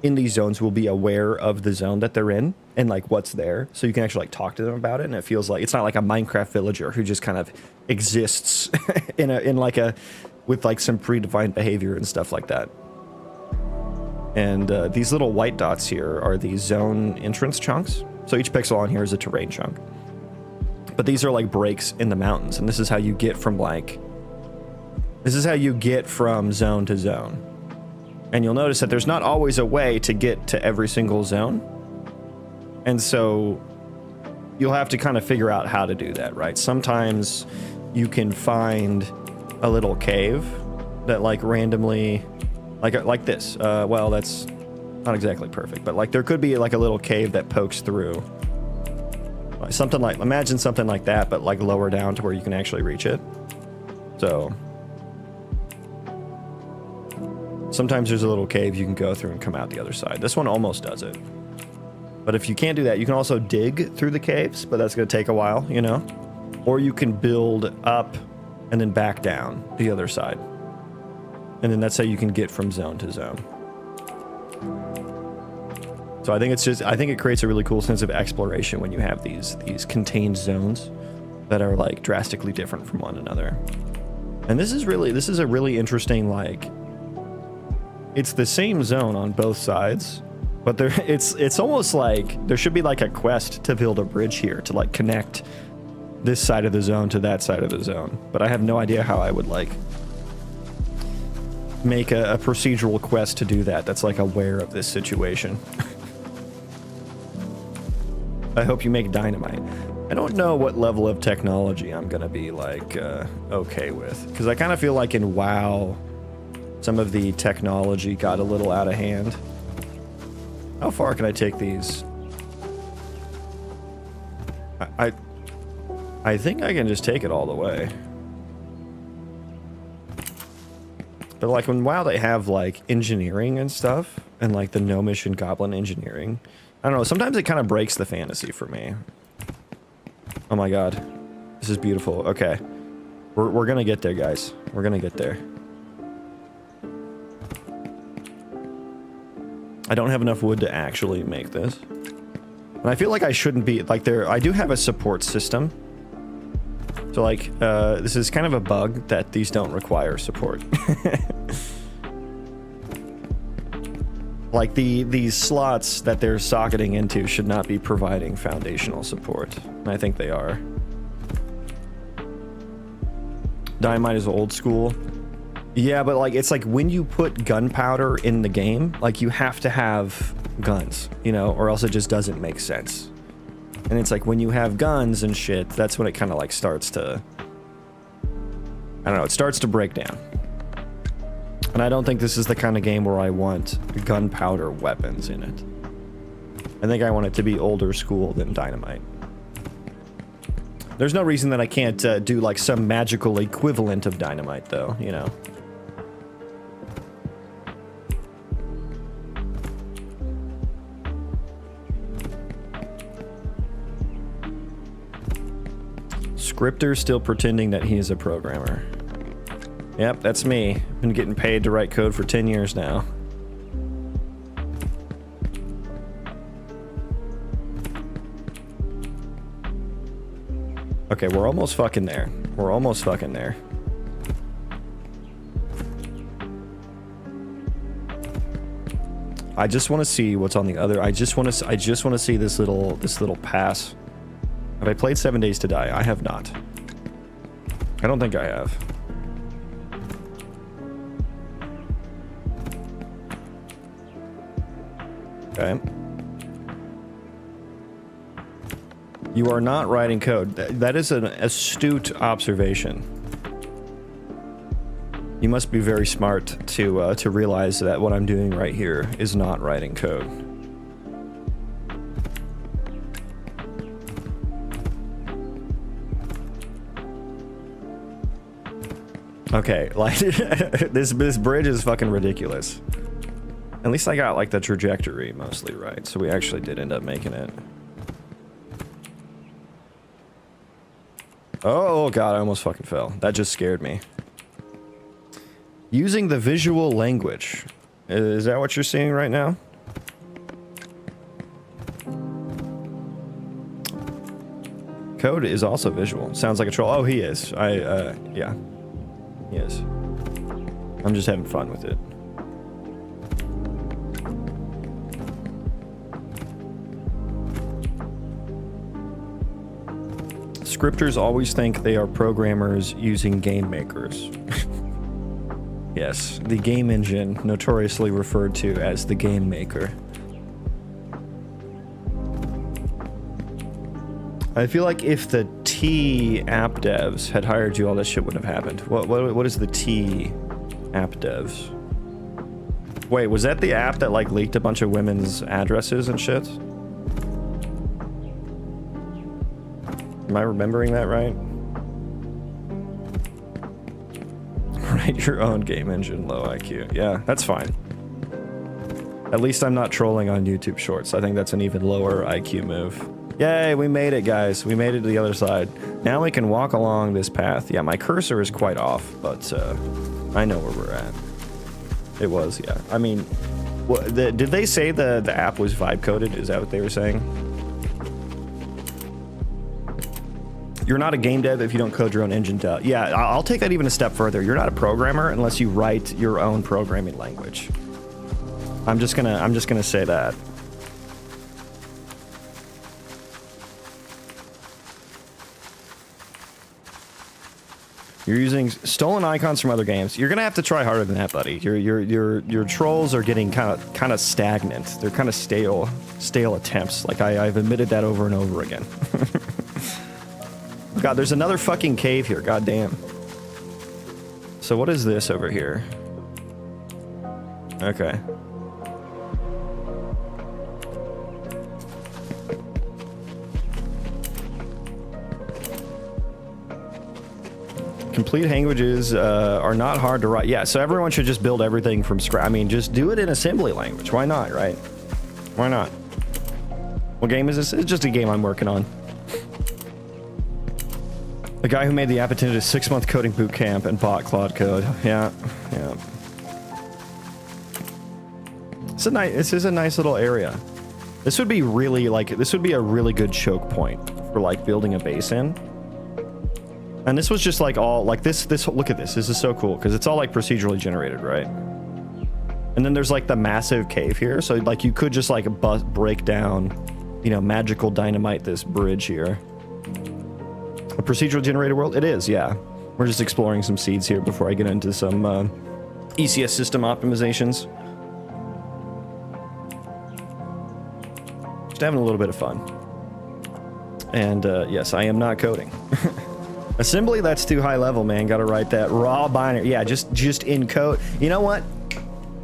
in these zones will be aware of the zone that they're in and like what's there, so you can actually like talk to them about it, and it feels like it's not like a Minecraft villager who just kind of exists with like some predefined behavior and stuff like that. And these little white dots here are the zone entrance chunks. So each pixel on here is a terrain chunk. But these are like breaks in the mountains, and this is how you get from zone to zone. And you'll notice that there's not always a way to get to every single zone. And so you'll have to kind of figure out how to do that, right? Sometimes you can find a little cave that like randomly, like this. Well, that's not exactly perfect, but like there could be like a little cave that pokes through. Something like, imagine something like that, but like lower down to where you can actually reach it. So Sometimes there's a little cave you can go through and come out the other side. This one almost does it. But if you can't do that, you can also dig through the caves, but that's going to take a while, you know? Or you can build up and then back down the other side. And then that's how you can get from zone to zone. So I think it creates a really cool sense of exploration when you have these contained zones that are like drastically different from one another. And this is a really interesting, like, it's the same zone on both sides, but it's almost like there should be like a quest to build a bridge here to like connect this side of the zone to that side of the zone. But I have no idea how I would like make a procedural quest to do that that's like aware of this situation. I hope you make dynamite. I don't know what level of technology I'm gonna be like okay with, because I kind of feel like in WoW some of the technology got a little out of hand. How far can I take these? I think I can just take it all the way. But like when WoW they have like engineering and stuff, and like the gnomish and goblin engineering, I don't know, sometimes it kind of breaks the fantasy for me. Oh my god. This is beautiful. Okay. We're gonna get there, guys. We're gonna get there. I don't have enough wood to actually make this. And I feel like I shouldn't be like there. I do have a support system. So like, this is kind of a bug that these don't require support. Like these slots that they're socketing into should not be providing foundational support. And I think they are. Dynamite is old school. Yeah, but like it's like when you put gunpowder in the game, like you have to have guns, you know, or else it just doesn't make sense. And it's like when you have guns and shit, that's when it kind of like starts to, I don't know, it starts to break down. And I don't think this is the kind of game where I want gunpowder weapons in it. I think I want it to be older school than Dynamite. There's no reason that I can't do like some magical equivalent of Dynamite though, you know. Scripter still pretending that he is a programmer. Yep, that's me. Been getting paid to write code for 10 years now. Okay, we're almost fucking there. We're almost fucking there. I just want to see what's on the other. I just want to see this little pass. Have I played 7 Days to Die? I have not. I don't think I have. Okay. You are not writing code. That is an astute observation. You must be very smart to realize that what I'm doing right here is not writing code. Okay, like this bridge is fucking ridiculous. At least I got like the trajectory mostly right, so we actually did end up making it. Oh god, I almost fucking fell. That just scared me. Using the visual language. Is that what you're seeing right now? Code is also visual. Sounds like a troll. Oh, he is. Yeah. He is. I'm just having fun with it. Scripters always think they are programmers using game makers. Yes, the game engine, notoriously referred to as the game maker. I feel like if the T app devs had hired you, all this shit wouldn't have happened. What is the T app devs? Wait, was that the app that like leaked a bunch of women's addresses and shit? Am I remembering that right? Write your own game engine, low IQ. Yeah, that's fine. At least I'm not trolling on YouTube Shorts. I think that's an even lower IQ move. Yay, we made it, guys. We made it to the other side. Now we can walk along this path. Yeah, my cursor is quite off, but I know where we're at. It was, yeah. I mean, did they say the app was vibe coded? Is that what they were saying? You're not a game dev if you don't code your own engine. Yeah, I'll take that even a step further. You're not a programmer unless you write your own programming language. I'm just gonna say that. You're using stolen icons from other games. You're gonna have to try harder than that, buddy. Your trolls are getting kind of stagnant. They're kind of stale attempts. Like I've admitted that over and over again. God, there's another fucking cave here. God damn. So what is this over here? Okay. Complete languages are not hard to write. Yeah, so everyone should just build everything from scratch. I mean, just do it in assembly language. Why not, right? Why not? What game is this? It's just a game I'm working on. The guy who made the app attended a 6-month coding boot camp and bought Claude Code. Yeah, yeah. This is a nice little area. This would be really this would be a really good choke point for like building a base in. And this was just like all like this look at this. This is so cool because it's all like procedurally generated, right? And then there's like the massive cave here. So like you could just like break down, you know, magical dynamite this bridge here. A procedural generated world? It is, yeah. We're just exploring some seeds here before I get into some ECS system optimizations. Just having a little bit of fun. And yes, I am not coding. Assembly, that's too high level, man. Gotta write that raw binary. Yeah, just encode. You know what?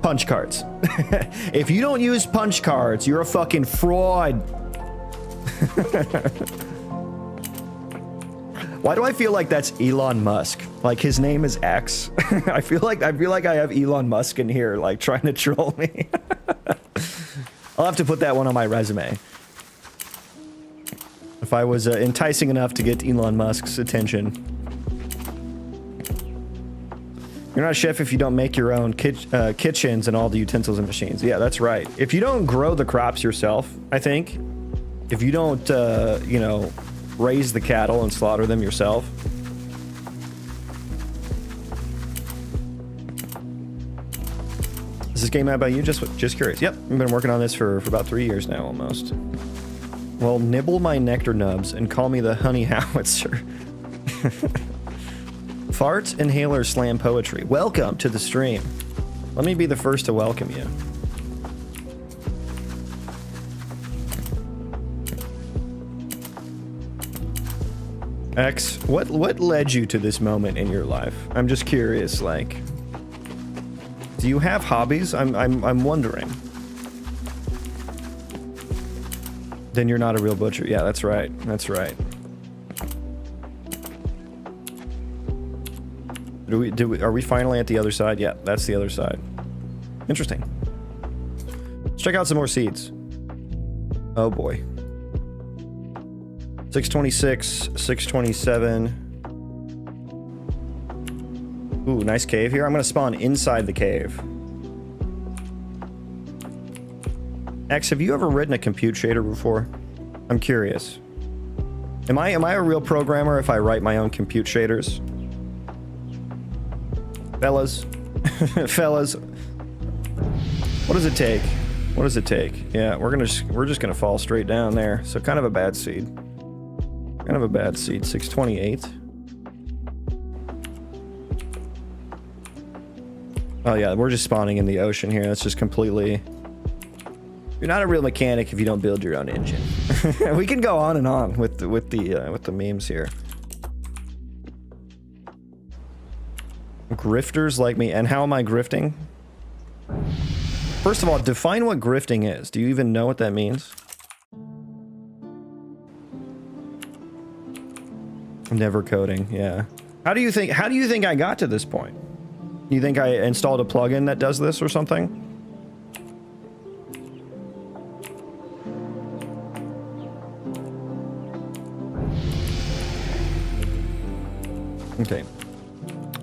Punch cards. If you don't use punch cards, you're a fucking fraud. Why do I feel like that's Elon Musk? Like his name is X. I feel like I have Elon Musk in here, like trying to troll me. I'll have to put that one on my resume. If I was enticing enough to get Elon Musk's attention. You're not a chef if you don't make your own kitchens and all the utensils and machines. Yeah, that's right. If you don't grow the crops yourself, I think. If you don't, you know, raise the cattle and slaughter them yourself. Is this game out about you? Just curious. Yep, I've been working on this for about 3 years now, almost. Well, nibble my nectar nubs and call me the honey howitzer. Fart inhaler slam poetry. Welcome to the stream. Let me be the first to welcome you. X, what led you to this moment in your life? I'm just curious, like, do you have hobbies? I'm wondering. Then you're not a real butcher. Yeah, that's right. That's right. Are we finally at the other side? Yeah, that's the other side. Interesting. Let's check out some more seeds. Oh boy. 626, 627. Ooh, nice cave here. I'm gonna spawn inside the cave. X, have you ever written a compute shader before? I'm curious. Am I a real programmer if I write my own compute shaders? Fellas. Fellas. What does it take? What does it take? Yeah, we're just gonna fall straight down there. So kind of a bad seed. Kind of a bad seed. 628. Oh yeah, we're just spawning in the ocean here. That's just completely... You're not a real mechanic if you don't build your own engine. We can go on and on with the memes here. Grifters like me, and how am I grifting? First of all, define what grifting is. Do you even know what that means? Never coding, yeah. How do you think I got to this point? You think I installed a plugin that does this or something? Okay.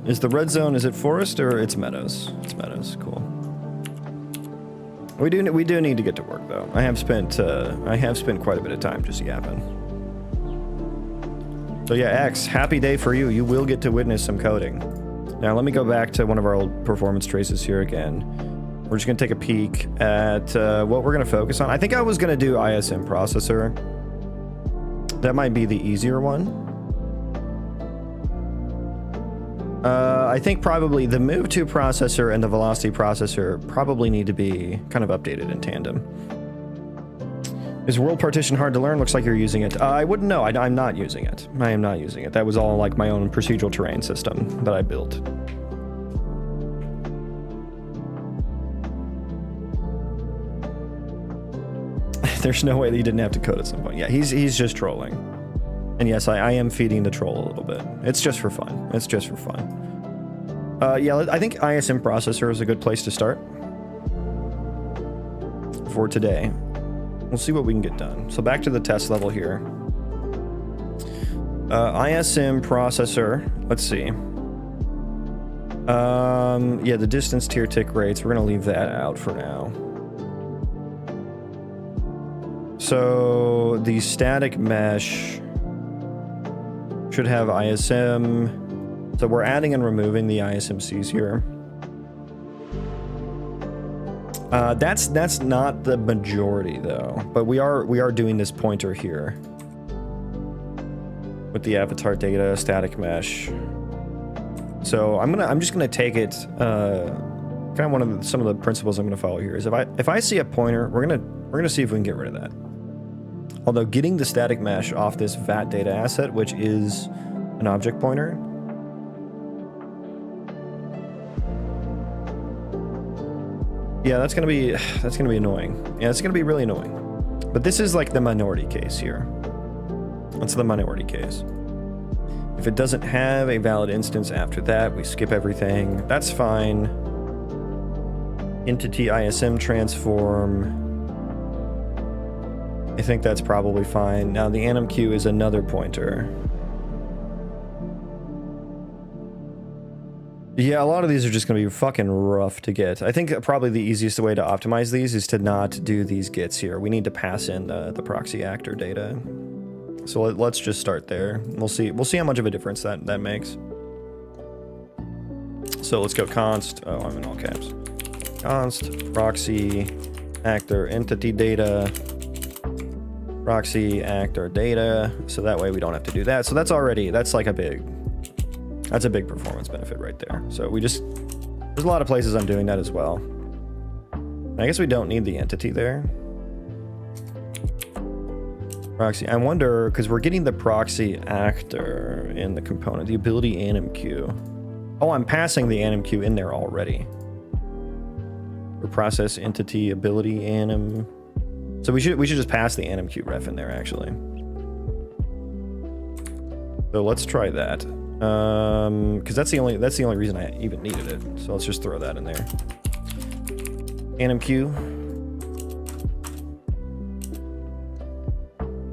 Is the red zone, is it forest or it's meadows? It's meadows, cool. We do need to get to work though. I have spent quite a bit of time just yapping. So yeah, X, happy day for you. You will get to witness some coding. Now let me go back to one of our old performance traces here again. We're just gonna take a peek at what we're gonna focus on. I think I was gonna do ISM processor. That might be the easier one. I think probably the move to processor and the velocity processor probably need to be kind of updated in tandem. Is world partition hard to learn? Looks like you're using it. I wouldn't know. I'm not using it. I am not using it. That was all like my own procedural terrain system that I built. There's no way that he didn't have to code at some point. Yeah, he's just trolling. And yes, I am feeding the troll a little bit. It's just for fun. It's just for fun. Yeah, I think ISM processor is a good place to start for today. We'll see what we can get done. So back to the test level here. ISM processor. Let's see. Yeah, the distance tier tick rates. We're gonna leave that out for now. So the static mesh should have ISM. So we're adding and removing the ISMCs here. That's not the majority though, but we are doing this pointer here with the avatar data static mesh. So I'm just gonna take it. Kind of some of the principles I'm gonna follow here is if I see a pointer, we're gonna see if we can get rid of that. Although getting the static mesh off this VAT data asset, which is an object pointer, yeah, that's gonna be annoying. Yeah, it's gonna be really annoying. But this is like the minority case here. That's the minority case. If it doesn't have a valid instance after that, we skip everything. That's fine. Entity ISM transform. I think that's probably fine. Now the animq is another pointer. Yeah, a lot of these are just going to be fucking rough to get. I think probably the easiest way to optimize these is to not do these gets here. We need to pass in the proxy actor data. So let's just start there. We'll see how much of a difference that makes. So let's go const. Oh, I'm in all caps. Const proxy actor entity data. Proxy actor data. So that way we don't have to do that. So that's like a big performance benefit right there. So there's a lot of places I'm doing that as well. I guess we don't need the entity there. Proxy, I wonder, because we're getting the proxy actor in the component, the ability animq. Oh, I'm passing the animq in there already. For process entity ability anim. So we should just pass the animq ref in there actually. So let's try that. Because that's the only reason I even needed it. So let's just throw that in there. animq.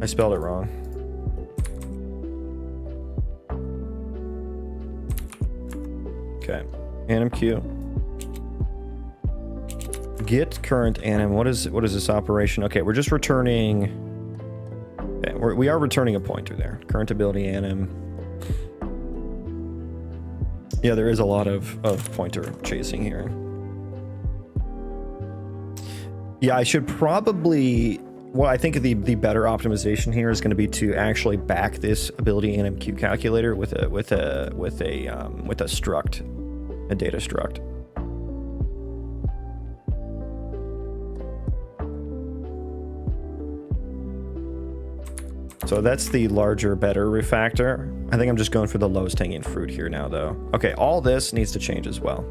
I spelled it wrong. Okay, animq. Get current anim. What is this operation? Okay, we're just returning. Okay, we are returning a pointer there. Current ability anim. Yeah, there is a lot of pointer chasing here. Yeah, I should probably. Well, I think the better optimization here is going to be to actually back this ability animq calculator with a struct, a data struct. So that's the larger, better refactor. I think I'm just going for the lowest hanging fruit here now, though. Okay, all this needs to change as well.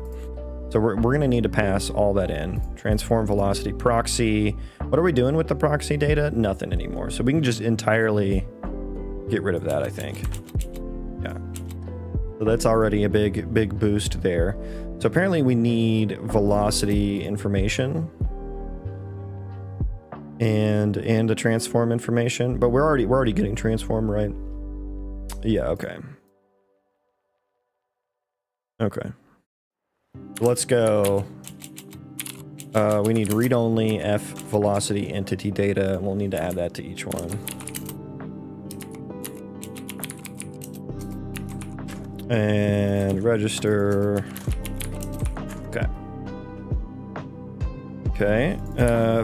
So we're going to need to pass all that in. Transform velocity proxy. What are we doing with the proxy data? Nothing anymore. So we can just entirely get rid of that, I think. Yeah. So that's already a big boost there. So apparently we need velocity information and a transform information, but we're already getting transform, right? Yeah, okay. Okay. Let's go. We need read-only F velocity entity data. We'll need to add that to each one. And register. Okay. Okay.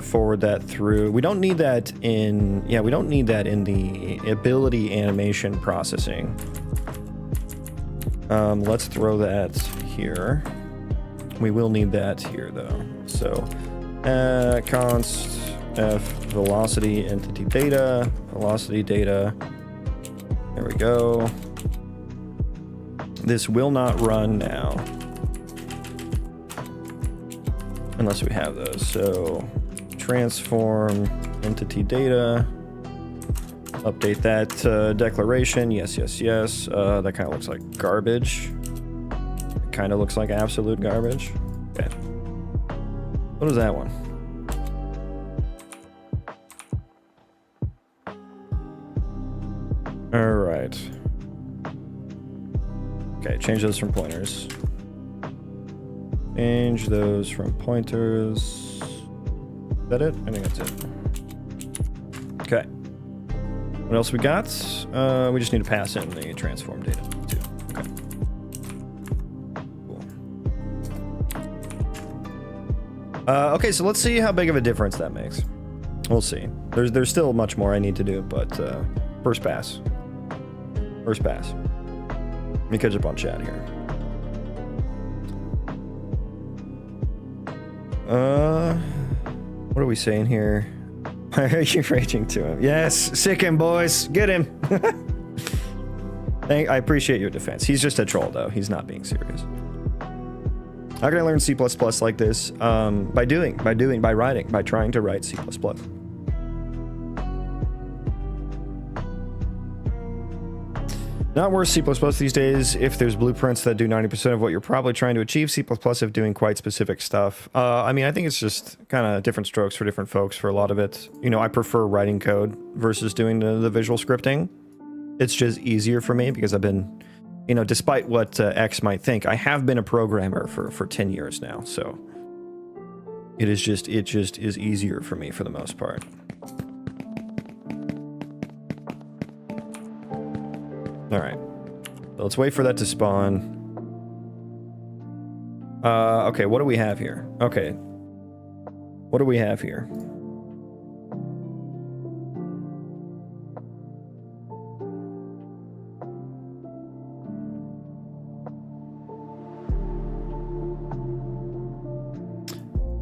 Forward that through. We don't need that in... Yeah, we don't need that in the ability animation processing. Let's throw that here. We will need that here, though. So, const F velocity entity data. Velocity data. There we go. This will not run now. Unless we have those. So, transform entity data. Update that declaration. Yes, yes, yes. That kind of looks like garbage. It kind of looks like absolute garbage. Okay. What is that one? All right. Okay, change those from pointers. Change those from pointers. Is that it? I think that's it. Okay. What else we got? We just need to pass in the transform data too. Okay. Cool. Okay, so let's see how big of a difference that makes. We'll see. There's still much more I need to do, but first pass. First pass. Let me catch up on chat here. What are we saying here? Why are you raging to him? Yes, sick him, boys. Get him. I appreciate your defense. He's just a troll, though. He's not being serious. How can I learn C++ like this? By writing, by trying to write C++. Not worth C++ these days if there's blueprints that do 90% of what you're probably trying to achieve. C++ of doing quite specific stuff. I mean, I think it's just kind of different strokes for different folks for a lot of it. You know, I prefer writing code versus doing the visual scripting. It's just easier for me because I've been, you know, despite what X might think, I have been a programmer for 10 years now. So it just is easier for me for the most part. All right, so let's wait for that to spawn. Okay, what do we have here? Okay, what do we have here?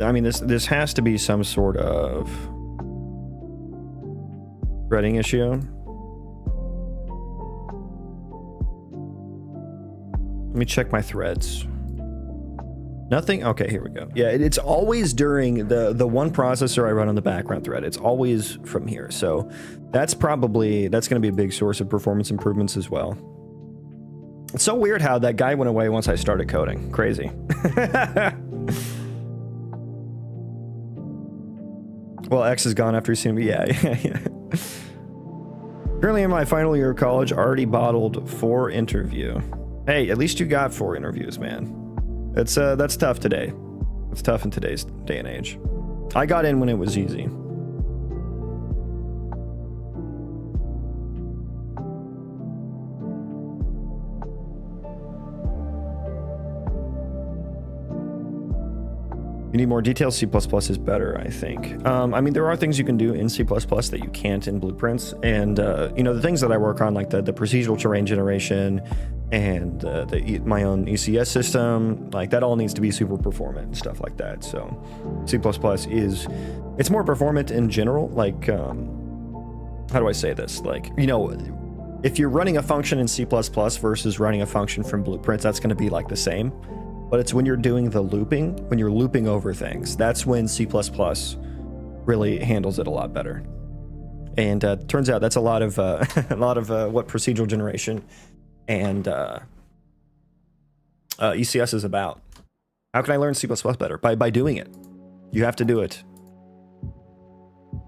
I mean, this has to be some sort of threading issue. Let me check my threads. Nothing? Okay, here we go. Yeah, it's always during the one processor I run on the background thread. It's always from here. So that's going to be a big source of performance improvements as well. It's so weird how that guy went away once I started coding. Crazy. Well, X is gone after he's seen me. Yeah. Currently in my final year of college, already bottled 4 interview. Hey, at least you got 4 interviews, man. That's tough today. It's tough in today's day and age. I got in when it was easy. You need more details. C++ is better, I think. I mean, there are things you can do in C++ that you can't in blueprints. And, you know, the things that I work on, like the procedural terrain generation and my own ECS system, like that all needs to be super performant and stuff like that. So C++ it's more performant in general. Like, how do I say this? Like, you know, if you're running a function in C++ versus running a function from blueprints, that's going to be like the same. But it's when you're doing the looping, when you're looping over things, that's when C++ really handles it a lot better. And turns out that's a lot of what procedural generation and ECS is about. How can I learn C++ better? By doing it. You have to do it.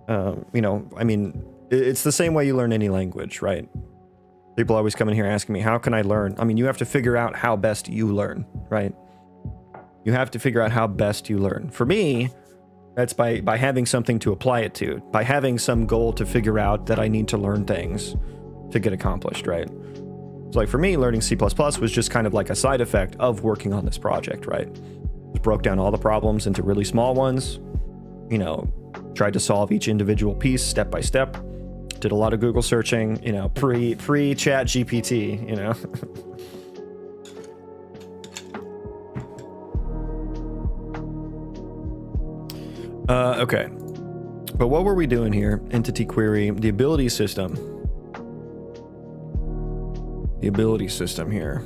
You know, I mean, it's the same way you learn any language, right? People always come in here asking me, how can I learn? I mean, you have to figure out how best you learn, right? You have to figure out how best you learn. For me, that's by having something to apply it to, by having some goal to figure out that I need to learn things to get accomplished, right? So like for me, learning C++ was just kind of like a side effect of working on this project, right? Just broke down all the problems into really small ones, you know, tried to solve each individual piece step by step, did a lot of Google searching, you know, pre-chat GPT, you know. Okay. But what were we doing here? Entity query, the ability system. The ability system here.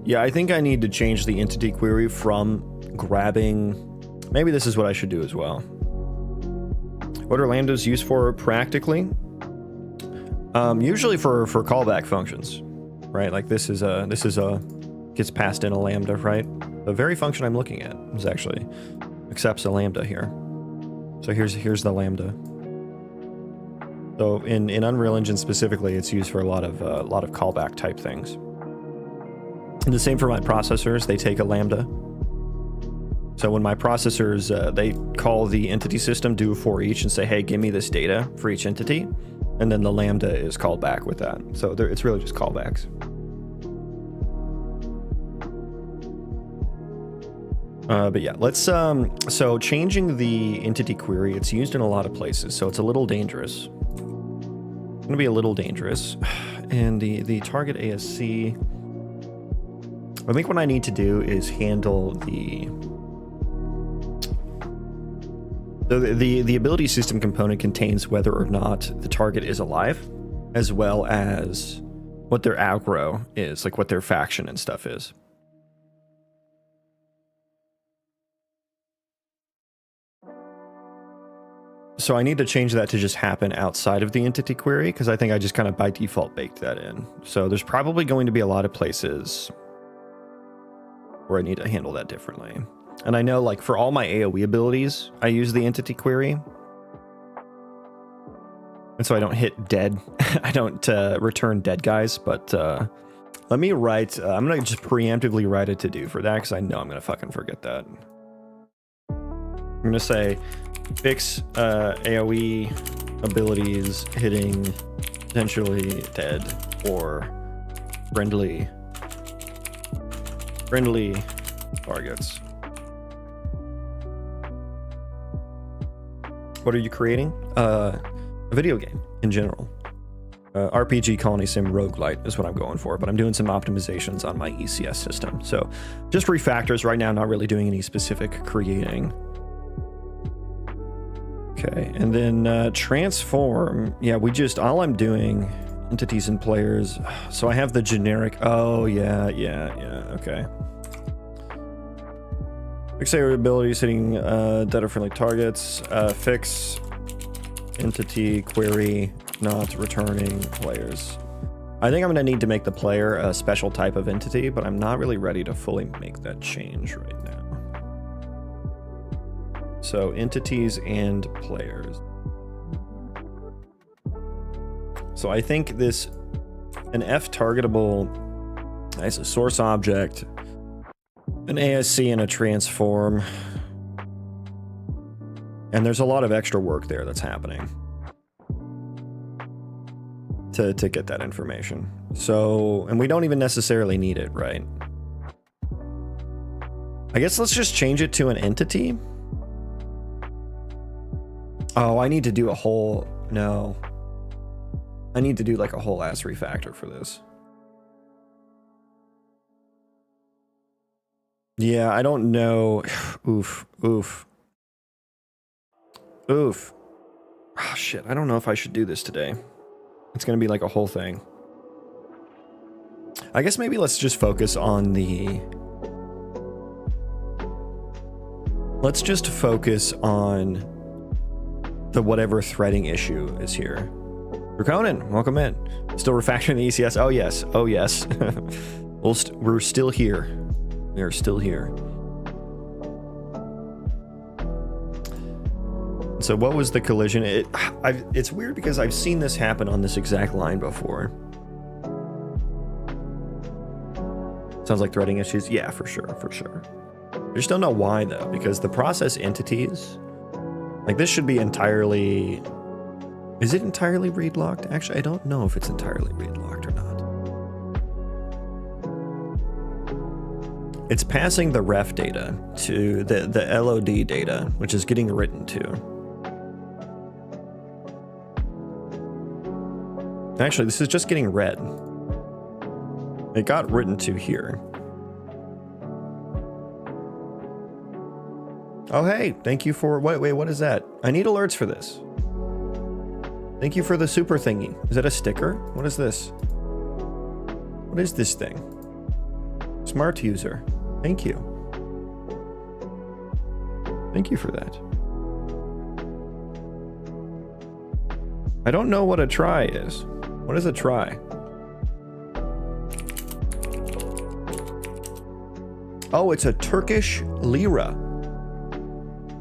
Yeah, I think I need to change the entity query from grabbing. Maybe this is what I should do as well. What are lambdas used for practically? Usually for callback functions, right? Like this is a gets passed in a lambda, right? The very function I'm looking at is actually accepts a lambda here. So here's the lambda. So in Unreal Engine specifically, it's used for a lot of callback type things. And the same for my processors, they take a lambda. So when my processors, they call the entity system, do for each, and say, hey, give me this data for each entity. And then the lambda is called back with that. So it's really just callbacks. But yeah, let's, so changing the entity query, it's used in a lot of places, so it's a little dangerous. It's gonna be a little dangerous. And the target ASC, I think what I need to do is handle the ability system component contains whether or not the target is alive, as well as what their aggro is, like what their faction and stuff is. So I need to change that to just happen outside of the entity query, because I think I just kind of by default baked that in. So there's probably going to be a lot of places where I need to handle that differently. And I know, like, for all my AoE abilities, I use the entity query. And so I don't hit dead. I don't return dead guys, but let me write, I'm going to just preemptively write a to-do for that, because I know I'm going to fucking forget that. I'm going to say, fix AoE abilities hitting potentially dead or friendly targets. What are you creating? A video game in general. RPG Colony Sim Roguelite is what I'm going for, but I'm doing some optimizations on my ECS system. So just refactors right now, not really doing any specific creating. Okay, and then transform. Yeah, all I'm doing, entities and players. So I have the generic, oh yeah, okay. Fix area abilities hitting data-friendly targets. Fix entity query not returning players. I think I'm gonna need to make the player a special type of entity, but I'm not really ready to fully make that change right now. So entities and players. So I think an F targetable as a source object, an ASC and a transform. And there's a lot of extra work there that's happening to get that information. So, and we don't even necessarily need it, right? I guess let's just change it to an entity. Oh, I need to do no. I need to do like a whole ass refactor for this. Yeah, I don't know. Oof. Oh shit, I don't know if I should do this today. It's gonna be like a whole thing. I guess maybe let's just focus on let's just focus on the whatever threading issue is here. Draconin, welcome in. Still refactoring the ECS. Oh yes. We're still here. We are still here. So what was the collision? It's weird because I've seen this happen on this exact line before. Sounds like threading issues. Yeah, for sure, for sure. I just don't know why though, because the process entities, like this should be entirely, is it entirely read locked? Actually, I don't know if it's entirely read locked or not. It's passing the ref data to the LOD data, which is getting written to. Actually, this is just getting read. It got written to here. Oh, hey, thank you for, wait, what is that? I need alerts for this. Thank you for the super thingy. Is that a sticker? What is this? What is this thing? Smart user. Thank you. Thank you for that. I don't know what a try is. What is a try? Oh, it's a Turkish lira.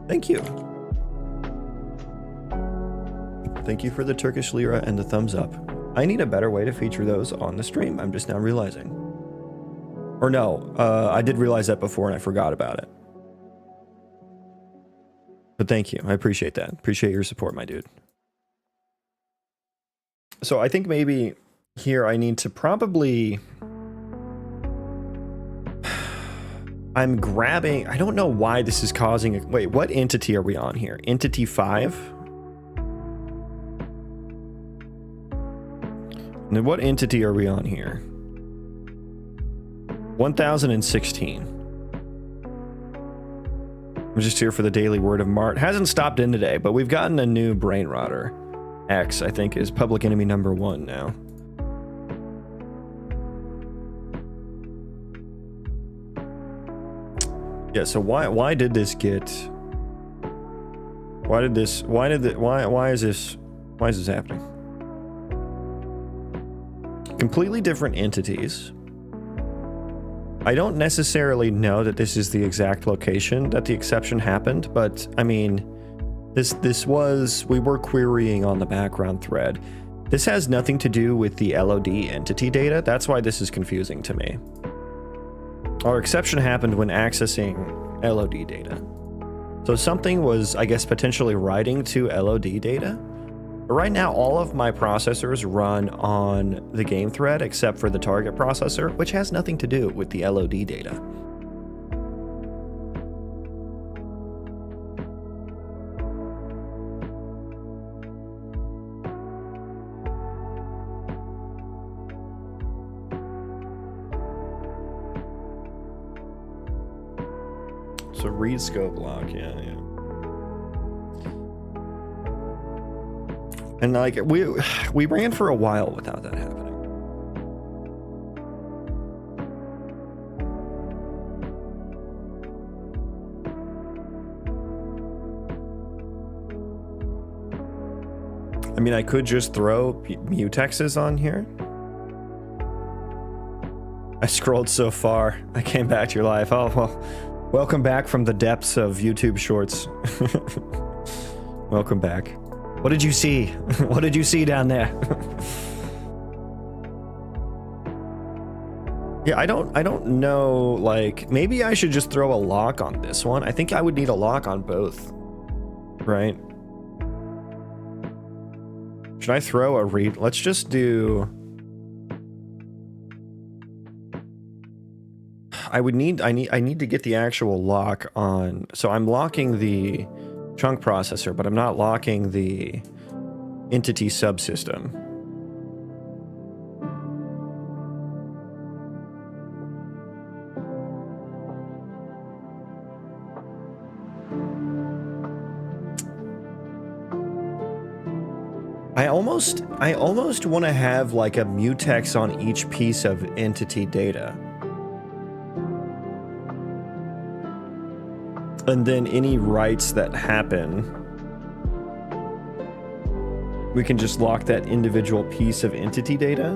Thank you. Thank you for the Turkish lira and the thumbs up. I need a better way to feature those on the stream. I'm just now realizing. Or no, I did realize that before and I forgot about it. But thank you. I appreciate that. Appreciate your support, my dude. So I think maybe here I need to probably... I'm grabbing... I don't know why this is causing... Wait, what entity are we on here? Entity 5? And then what entity are we on here? 1016. I'm just here for the daily word of Mart. Hasn't stopped in today, but we've gotten a new brain rotter. X, I think, is public enemy number 1 now. Yeah, so why did this get... Why is this happening? Completely different entities. I don't necessarily know that this is the exact location that the exception happened, but I mean, we were querying on the background thread. This has nothing to do with the LOD entity data. That's why this is confusing to me. Our exception happened when accessing LOD data. So something was, I guess, potentially writing to LOD data. But right now, all of my processors run on the game thread except for the target processor, which has nothing to do with the LOD data. So read scope lock, yeah. And like we ran for a while without that happening. I mean, I could just throw mutexes on here. I scrolled so far. I came back to your life. Oh, well, welcome back from the depths of YouTube Shorts. Welcome back. What did you see? What did you see down there? Yeah, I don't know, like, maybe I should just throw a lock on this one. I think I would need a lock on both, right? Should I throw a read? Let's just do... I need to get the actual lock on. So I'm locking the chunk processor, but I'm not locking the entity subsystem. I almost want to have like a mutex on each piece of entity data. And then any writes that happen, we can just lock that individual piece of entity data.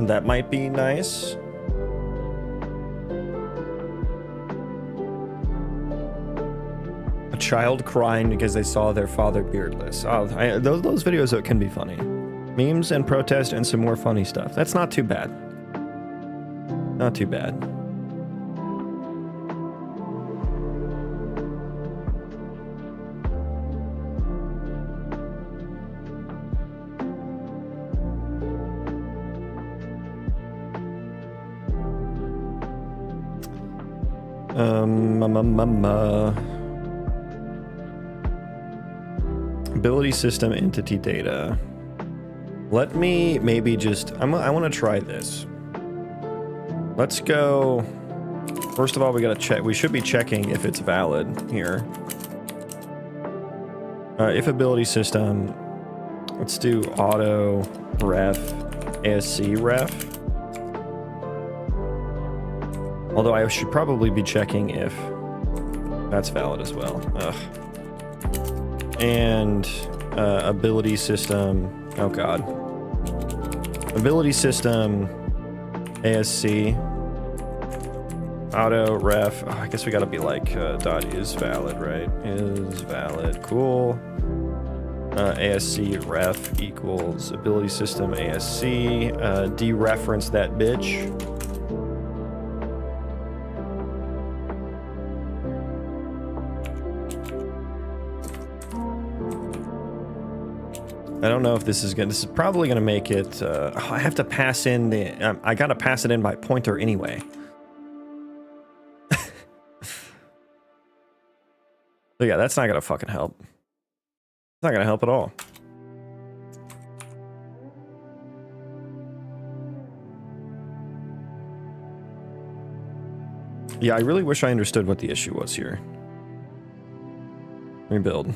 And that might be nice. A child crying because they saw their father beardless. Oh, those videos can be funny. Memes and protest and some more funny stuff. That's not too bad. Not too bad. Ability system entity data. Let me maybe just, I want to try this. Let's go. First of all, we got to check. We should be checking if it's valid here. If ability system, let's do auto ref, ASC ref. Although I should probably be checking if that's valid as well. Ugh. And ability system, oh god. Ability system, ASC, auto ref, oh, I guess we gotta be like dot is valid, right? Is valid, cool. ASC ref equals ability system ASC, dereference that bitch. I don't know if this is good. This is probably going to make it... oh, I have to pass in the... I got to pass it in by pointer anyway. So yeah, that's not going to fucking help. It's not going to help at all. Yeah, I really wish I understood what the issue was here. Rebuild.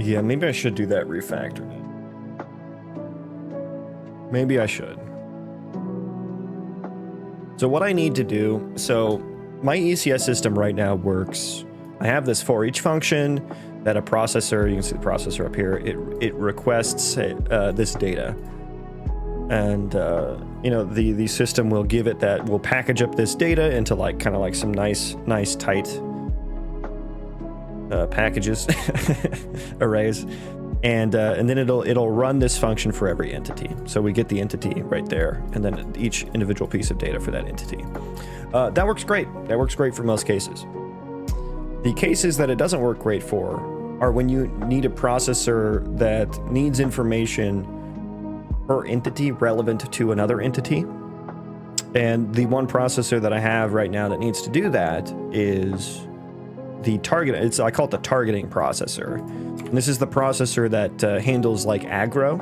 Yeah, maybe I should do that refactoring. Maybe I should. So what I need to do, so my ECS system right now works. I have this for each function that a processor, you can see the processor up here, it requests this data. And, you know, the system will give it that, will package up this data into like, kind of like some nice tight packages, arrays, and then it'll run this function for every entity. So we get the entity right there, and then each individual piece of data for that entity. That works great. That works great for most cases. The cases that it doesn't work great for are when you need a processor that needs information per entity relevant to another entity. And the one processor that I have right now that needs to do that is the target. I call it the targeting processor. And this is the processor that handles like aggro.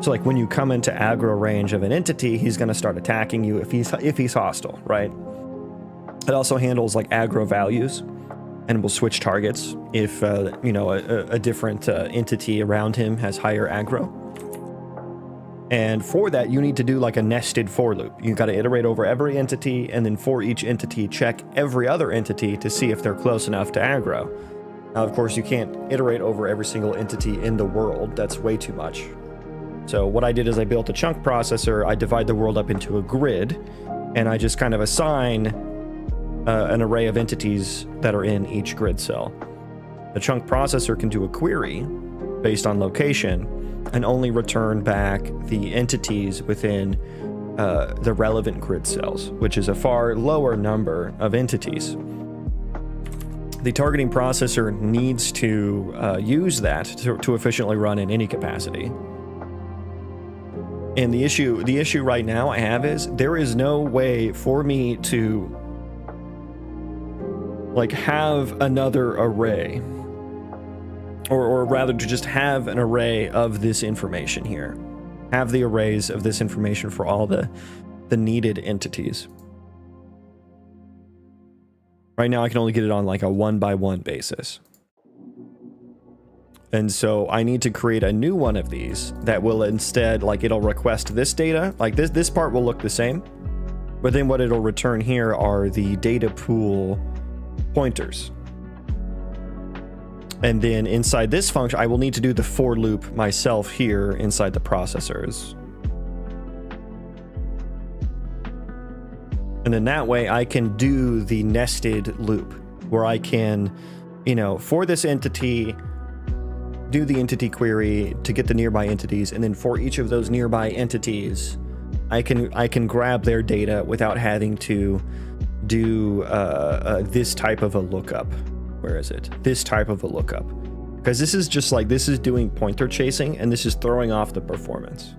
So like when you come into aggro range of an entity, he's going to start attacking you if he's hostile, right? It also handles like aggro values and will switch targets if you know, a different entity around him has higher aggro. And for that, you need to do like a nested for loop. You got to iterate over every entity, and then for each entity, check every other entity to see if they're close enough to aggro. Now, of course, you can't iterate over every single entity in the world. That's way too much. So what I did is I built a chunk processor. I divide the world up into a grid, and I just kind of assign an array of entities that are in each grid cell. The chunk processor can do a query based on location and only return back the entities within the relevant grid cells, which is a far lower number of entities. The targeting processor needs to use that to efficiently run in any capacity. And the issue right now I have is there is no way for me to like have another array, or rather to just have an array of this information here. Have the arrays of this information for all the needed entities. Right now I can only get it on like a 1-by-1 basis. And so I need to create a new one of these that will instead, like, it'll request this data. Like this part will look the same, but then what it'll return here are the data pool pointers. And then inside this function, I will need to do the for loop myself here inside the processors. And then that way I can do the nested loop where I can, you know, for this entity, do the entity query to get the nearby entities. And then for each of those nearby entities, I can grab their data without having to do this type of a lookup. Where is it? This type of a lookup. Because this is just like, this is doing pointer chasing and this is throwing off the performance.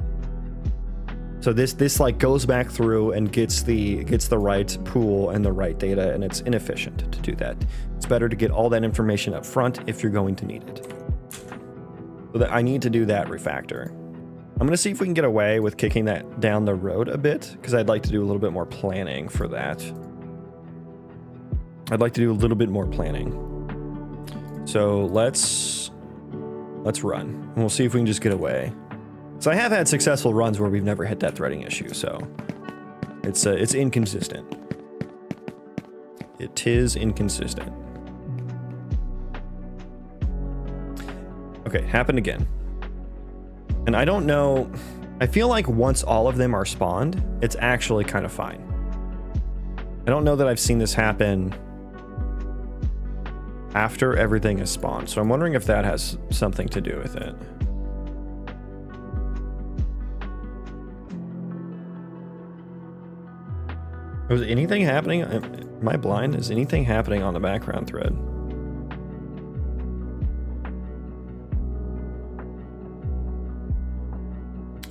So this like goes back through and gets the right pool and the right data, and it's inefficient to do that. It's better to get all that information up front if you're going to need it. So that I need to do that refactor. I'm gonna see if we can get away with kicking that down the road a bit, because I'd like to do a little bit more planning for that. I'd like to do a little bit more planning. So let's run, and we'll see if we can just get away. So I have had successful runs where we've never hit that threading issue, so it's inconsistent. It is inconsistent. Okay, happened again. And I don't know, I feel like once all of them are spawned, it's actually kind of fine. I don't know that I've seen this happen after everything is spawned, so I'm wondering if that has something to do with it. Was anything happening? Am I blind? Is anything happening on the background thread?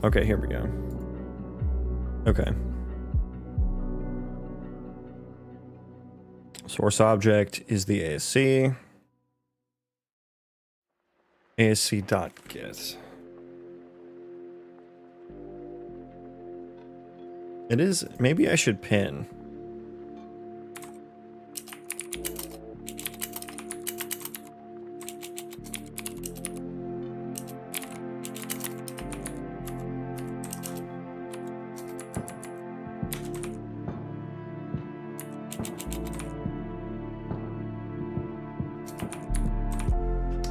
Okay, here we go. Okay. Source object is the ASC. ASC.get. It is, maybe I should pin.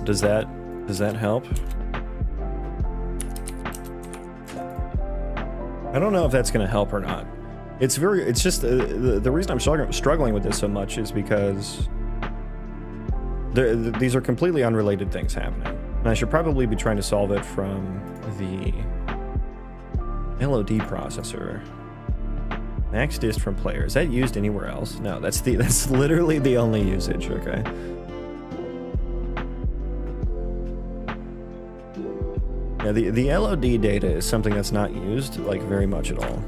Does that help? I don't know if that's going to help or not. It's just the reason I'm struggling with this so much is because these are completely unrelated things happening. And I should probably be trying to solve it from the LOD processor. Max dist from player. Is that used anywhere else? No, that's literally the only usage, okay? Yeah, the LOD data is something that's not used like very much at all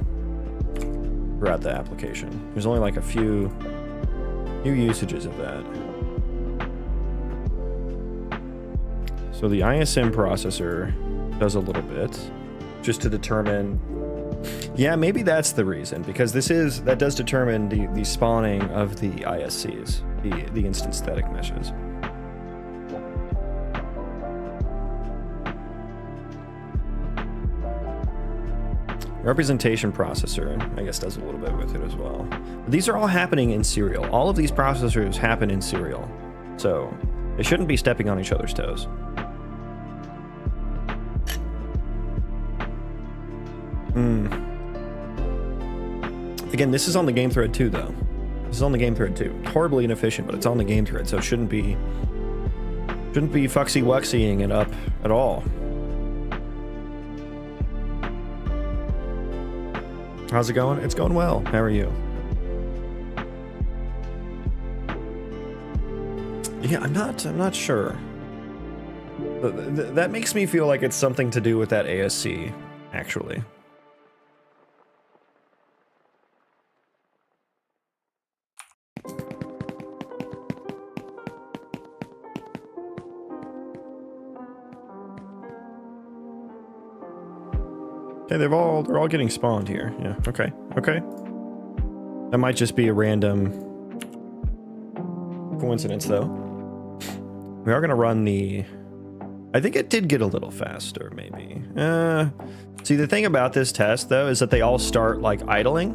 throughout the application. There's only like a few usages of that. So the ISM processor does a little bit just to determine. Yeah, maybe that's the reason, because that does determine the spawning of the ISCs, the instance static meshes. Representation processor, I guess, does a little bit with it as well. But these are all happening in serial. All of these processors happen in serial, so they shouldn't be stepping on each other's toes. Again, this is on the game thread too, though. This is on the game thread too. Horribly inefficient, but it's on the game thread, so it shouldn't be fuxy-wuxying it up at all. How's it going? It's going well. How are you? Yeah, I'm not sure. That makes me feel like it's something to do with that ASC, actually. Okay, they're all getting spawned here. Yeah, okay. That might just be a random coincidence though. We are gonna run the. I think it did get a little faster, maybe. See, the thing about this test though is that they all start like idling,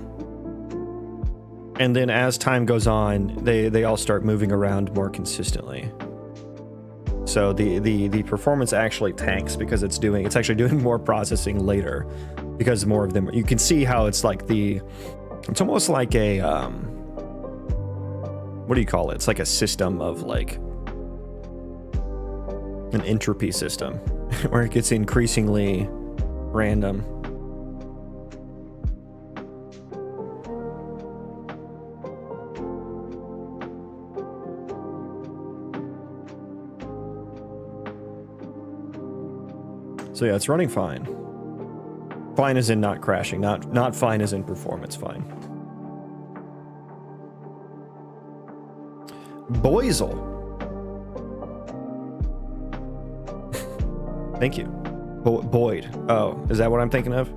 and then as time goes on, they all start moving around more consistently. So the performance actually tanks because it's actually doing more processing later, because more of them. You can see how it's like it's almost like a what do you call it? It's like a system of like an entropy system where it gets increasingly random. So yeah, it's running fine. Fine as in not crashing, not fine as in performance fine. Boisel. Thank you. Boyd. Oh, is that what I'm thinking of?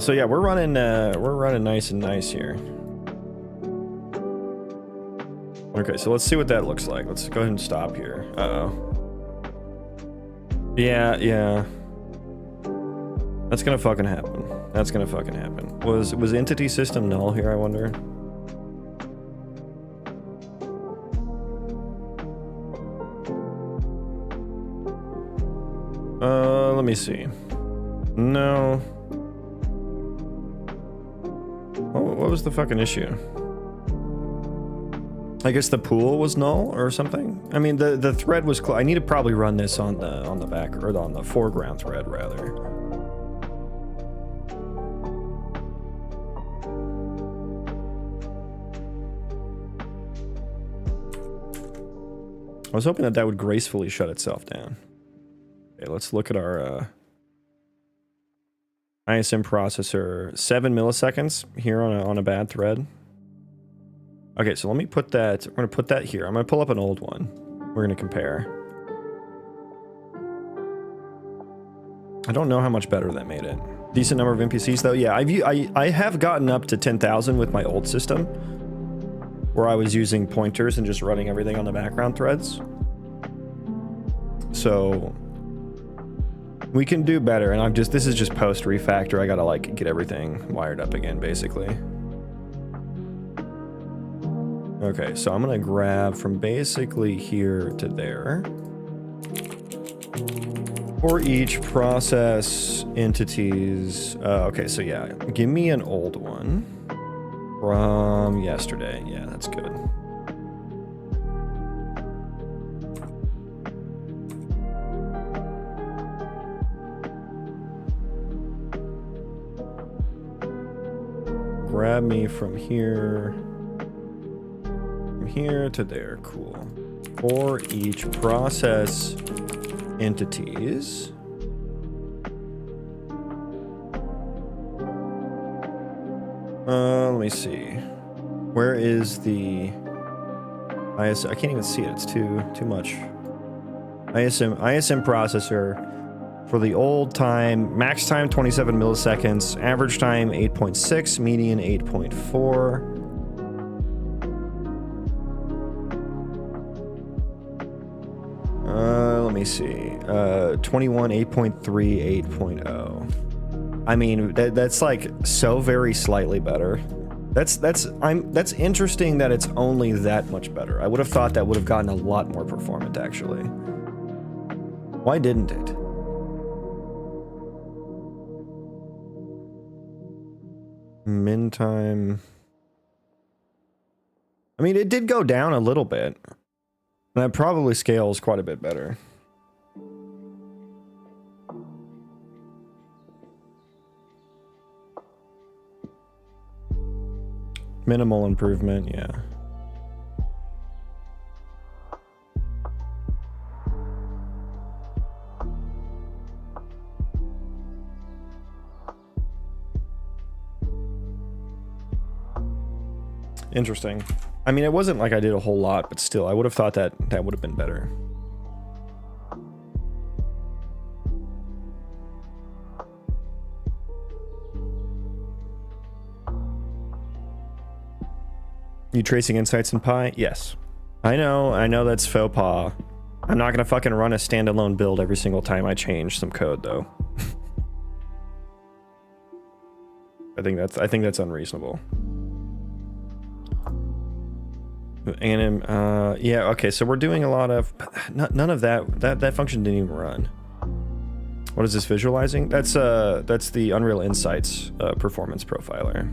So yeah, we're running nice and nice here. Okay, so let's see what that looks like. Let's go ahead and stop here. Uh-oh. Yeah. That's gonna fucking happen. That's gonna fucking happen. Was entity system null here, I wonder? Let me see. No. What was the fucking issue? I guess the pool was null or something. I mean, the thread was. I need to probably run this on the back or on the foreground thread rather. I was hoping that would gracefully shut itself down. Okay, let's look at our ISM processor. 7 milliseconds here on a bad thread. Okay, so let me put that. We're gonna put that here. I'm gonna pull up an old one. We're gonna compare. I don't know how much better that made it. Decent number of NPCs though. Yeah, I have gotten up to 10,000 with my old system, where I was using pointers and just running everything on the background threads. So we can do better, and this is just post refactor. I gotta like get everything wired up again, basically. Okay, so I'm gonna grab from basically here to there. For each process entities, okay, so yeah, give me an old one from yesterday. Yeah, that's good. Grab me from here to there. Cool. For each process entities, let me see. Where is the ISM? I can't even see it. It's too much. ISM processor for the old time. Max time 27 milliseconds. Average time 8.6. Median 8.4. Let me see. 21, 8.3, 8.0. I mean, that's like so very slightly better. That's interesting that it's only that much better. I would have thought that would have gotten a lot more performant actually. Why didn't it? Min time. I mean, it did go down a little bit. And that probably scales quite a bit better. Minimal improvement, yeah. Interesting. I mean, it wasn't like I did a whole lot, but still, I would have thought that that would have been better. You tracing insights in Pi? Yes. I know that's faux pas. I'm not gonna fucking run a standalone build every single time I change some code, though. I think that's unreasonable. Yeah, okay, so we're doing a lot of none of that function didn't even run. What is this visualizing? That's the Unreal Insights performance profiler.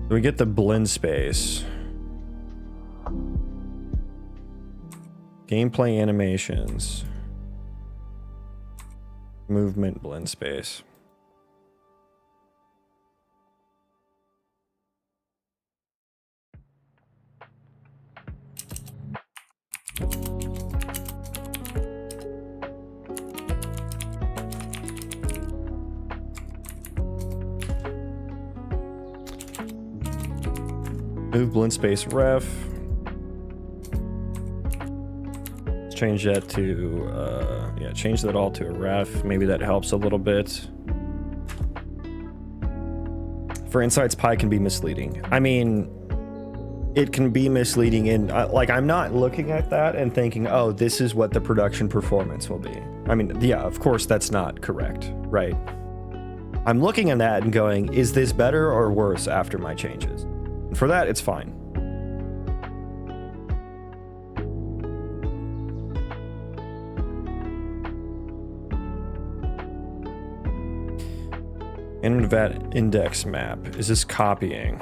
We get the blend space. Gameplay animations. Movement blend space. Move blend space ref. Let's change that to, yeah, change that all to a ref. Maybe that helps a little bit. For Insights, Pi can be misleading. I mean, it can be misleading in, like, I'm not looking at that and thinking, oh, this is what the production performance will be. I mean, yeah, of course that's not correct, right? I'm looking at that and going, is this better or worse after my changes? For that, it's fine. Animated index map. Is this copying?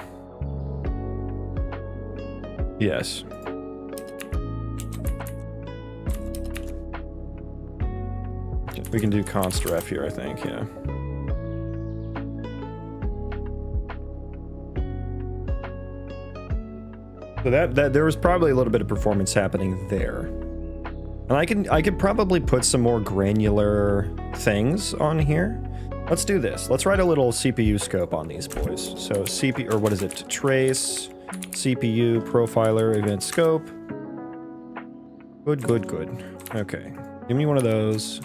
Yes. We can do const ref here, I think, yeah. So that there was probably a little bit of performance happening there. And I could probably put some more granular things on here. Let's do this. Let's write a little CPU scope on these boys. So CPU, or what is it? Trace, CPU, profiler, event scope. Good, good, good. Okay. Give me one of those.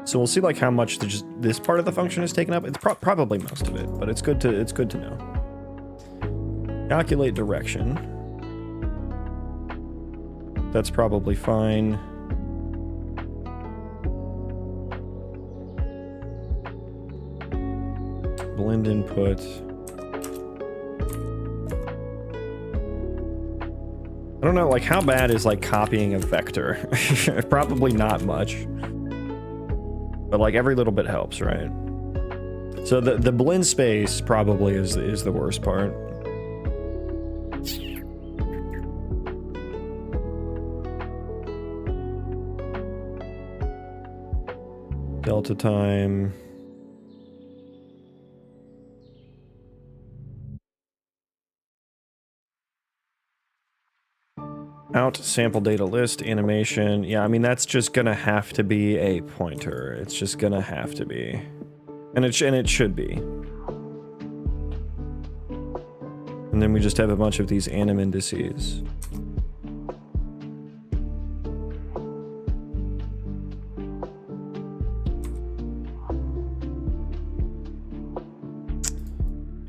So we'll see like how much this part of the function is taken up. It's probably most of it, but it's good to know. Calculate direction. That's probably fine. Blend input. I don't know, like how bad is like copying a vector? Probably not much. But like every little bit helps, right? So the blend space probably is the worst part. Delta time. Out sample data list animation. Yeah, I mean that's just gonna have to be a pointer. It's just gonna have to be, and it should be. And then we just have a bunch of these anim indices.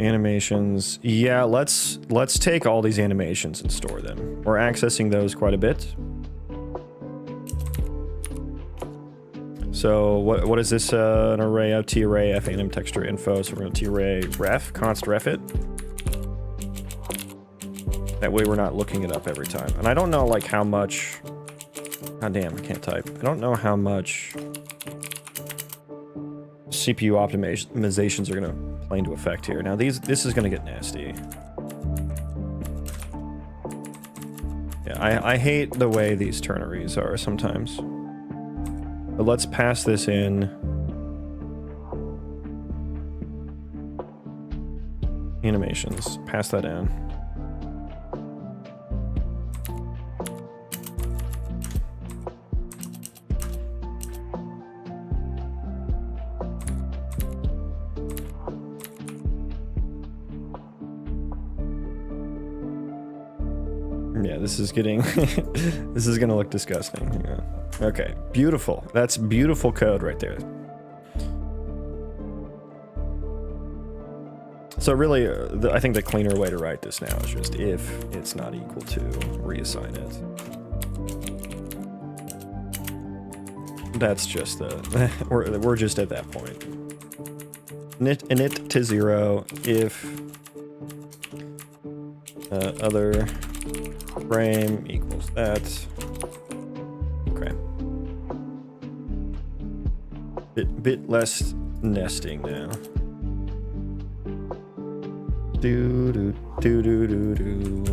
Animations. Yeah, let's take all these animations and store them. We're accessing those quite a bit. So what is this? An array of t-array f anim texture info. So we're going to t-array ref, const ref it. That way we're not looking it up every time. And I don't know like how much. God damn, I can't type. I don't know how much CPU optimizations are going to play into effect here. Now this is going to get nasty. Yeah, I hate the way these ternaries are sometimes. But let's pass this in. Animations. Pass that in. Yeah, this is getting this is gonna look disgusting. Yeah. Okay, beautiful. That's beautiful code right there. So really, I think the cleaner way to write this now is just if it's not equal to, reassign it. That's just the we're just at that point. Init to 0 if other frame equals that. Okay. Bit less nesting now. Do do do do do do.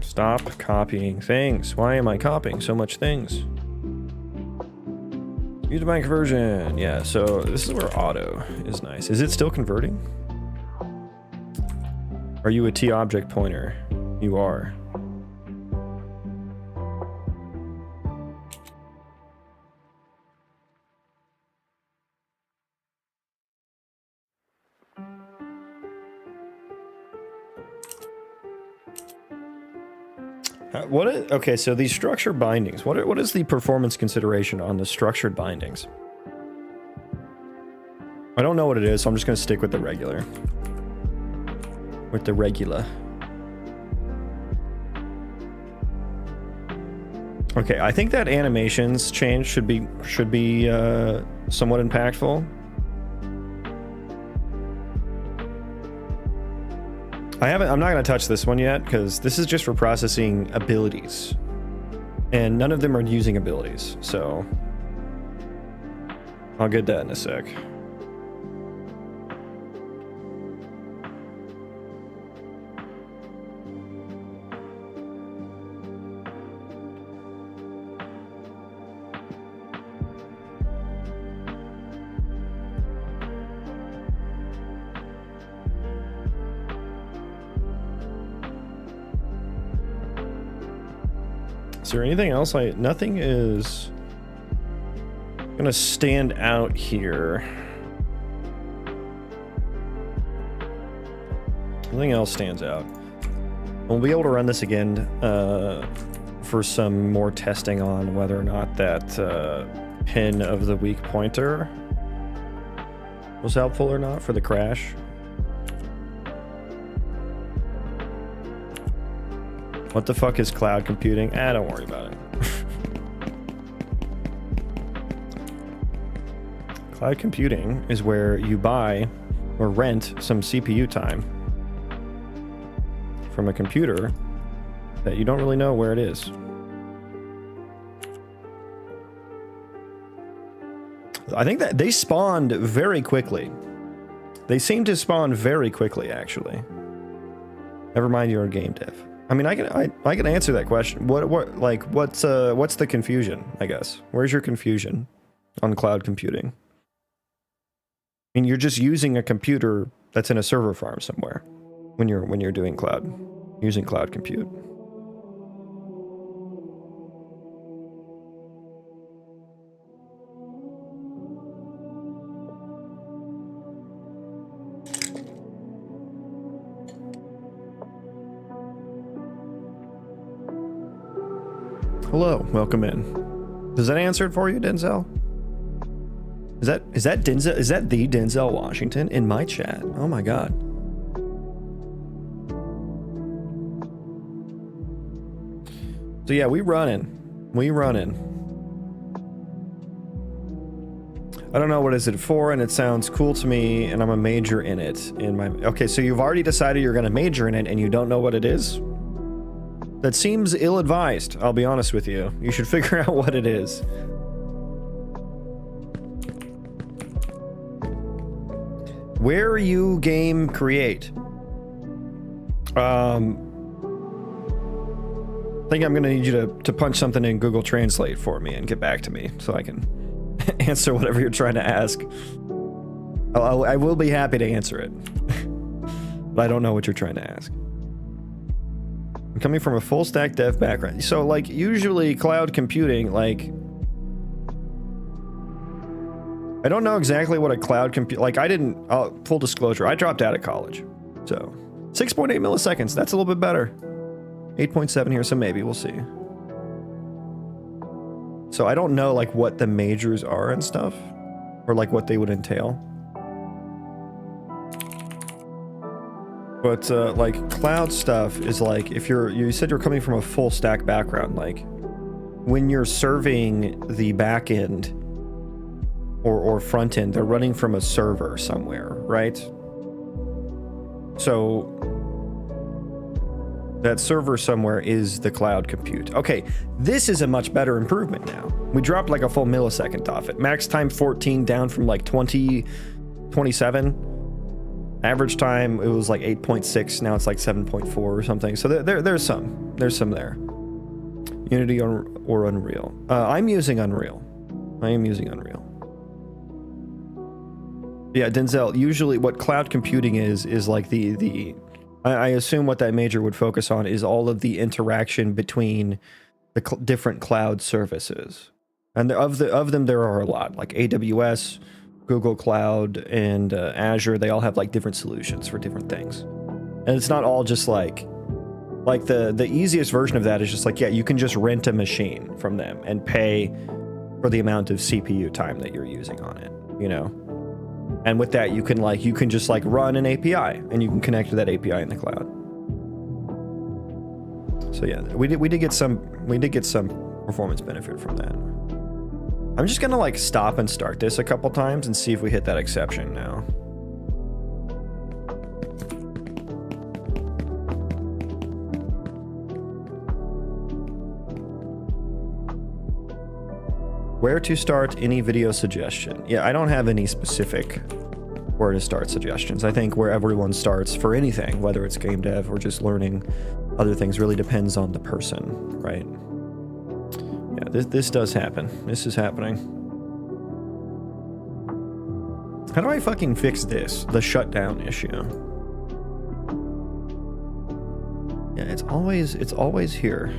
Stop copying things. Why am I copying so much things? Use by conversion. Yeah, so this is where auto is nice. Is it still converting? Are you a T object pointer? You are. Okay, so these structured bindings, what is the performance consideration on the structured bindings? I don't know what it is, so I'm just going to stick with the regular. With the regular. Okay, I think that animations change should be somewhat impactful. I'm not going to touch this one yet because this is just for processing abilities, and none of them are using abilities, so I'll get that in a sec. Is there anything else? Nothing is gonna stand out here. Nothing else stands out. We'll be able to run this again for some more testing on whether or not that pin of the weak pointer was helpful or not for the crash. What the fuck is cloud computing? Don't worry about it. Cloud computing is where you buy or rent some CPU time from a computer that you don't really know where it is. I think that they spawned very quickly. They seem to spawn very quickly, actually. Never mind, you're a game dev. I mean, I can answer that question. What's the confusion, I guess? Where's your confusion on cloud computing? I mean, you're just using a computer that's in a server farm somewhere when you're doing using cloud compute. Hello, welcome in. Does that answer it for you, Denzel? Is that Denzel? Is that the Denzel Washington in my chat? Oh my god. So yeah, we running. I don't know what is it for, and it sounds cool to me, and I'm a major in it. Okay, so you've already decided you're gonna major in it, and you don't know what it is? That seems ill-advised, I'll be honest with you. You should figure out what it is. Where you game create? I think I'm gonna need you to punch something in Google Translate for me and get back to me so I can answer whatever you're trying to ask. I will be happy to answer it. But I don't know what you're trying to ask. I'm coming from a full stack dev background. So like usually cloud computing, like I don't know exactly what a cloud compute, like I didn't, full disclosure, I dropped out of college. So 6.8 milliseconds, that's a little bit better. 8.7 here, so maybe we'll see. So I don't know like what the majors are and stuff, or like what they would entail. But like cloud stuff is like, if you said you're coming from a full stack background, like when you're serving the back end or front end, they're running from a server somewhere, right? So that server somewhere is the cloud compute. Okay, this is a much better improvement now. We dropped like a full millisecond off it. Max time 14 down from like 27. Average time, it was like 8.6. Now it's like 7.4 or something. So there's some there. Unity or Unreal. I'm using Unreal. I am using Unreal. Yeah, Denzel, usually what cloud computing is like I assume what that major would focus on is all of the interaction between the different cloud services. And of them, there are a lot, like AWS, Google Cloud, and Azure. They all have like different solutions for different things. And it's not all just like the easiest version of that is just like, yeah, you can just rent a machine from them and pay for the amount of CPU time that you're using on it, you know? And with that, you can just like run an API and you can connect to that API in the cloud. So yeah, we did get some performance benefit from that. I'm just gonna like stop and start this a couple times and see if we hit that exception now. Where to start any video suggestion? Yeah, I don't have any specific where to start suggestions. I think where everyone starts for anything, whether it's game dev or just learning other things, really depends on the person, right? Yeah, this does happen. This is happening. How do I fucking fix this? The shutdown issue. Yeah, it's always here.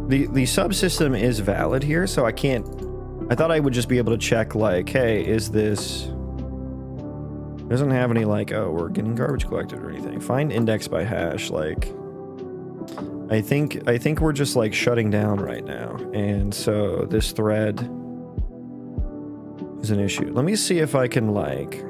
The subsystem is valid here, so I thought I would just be able to check like, hey, is this... Doesn't have any like, oh, we're getting garbage collected or anything. Find index by hash, like... I think we're just like shutting down right now, and so this thread is an issue. Let me see if I can like...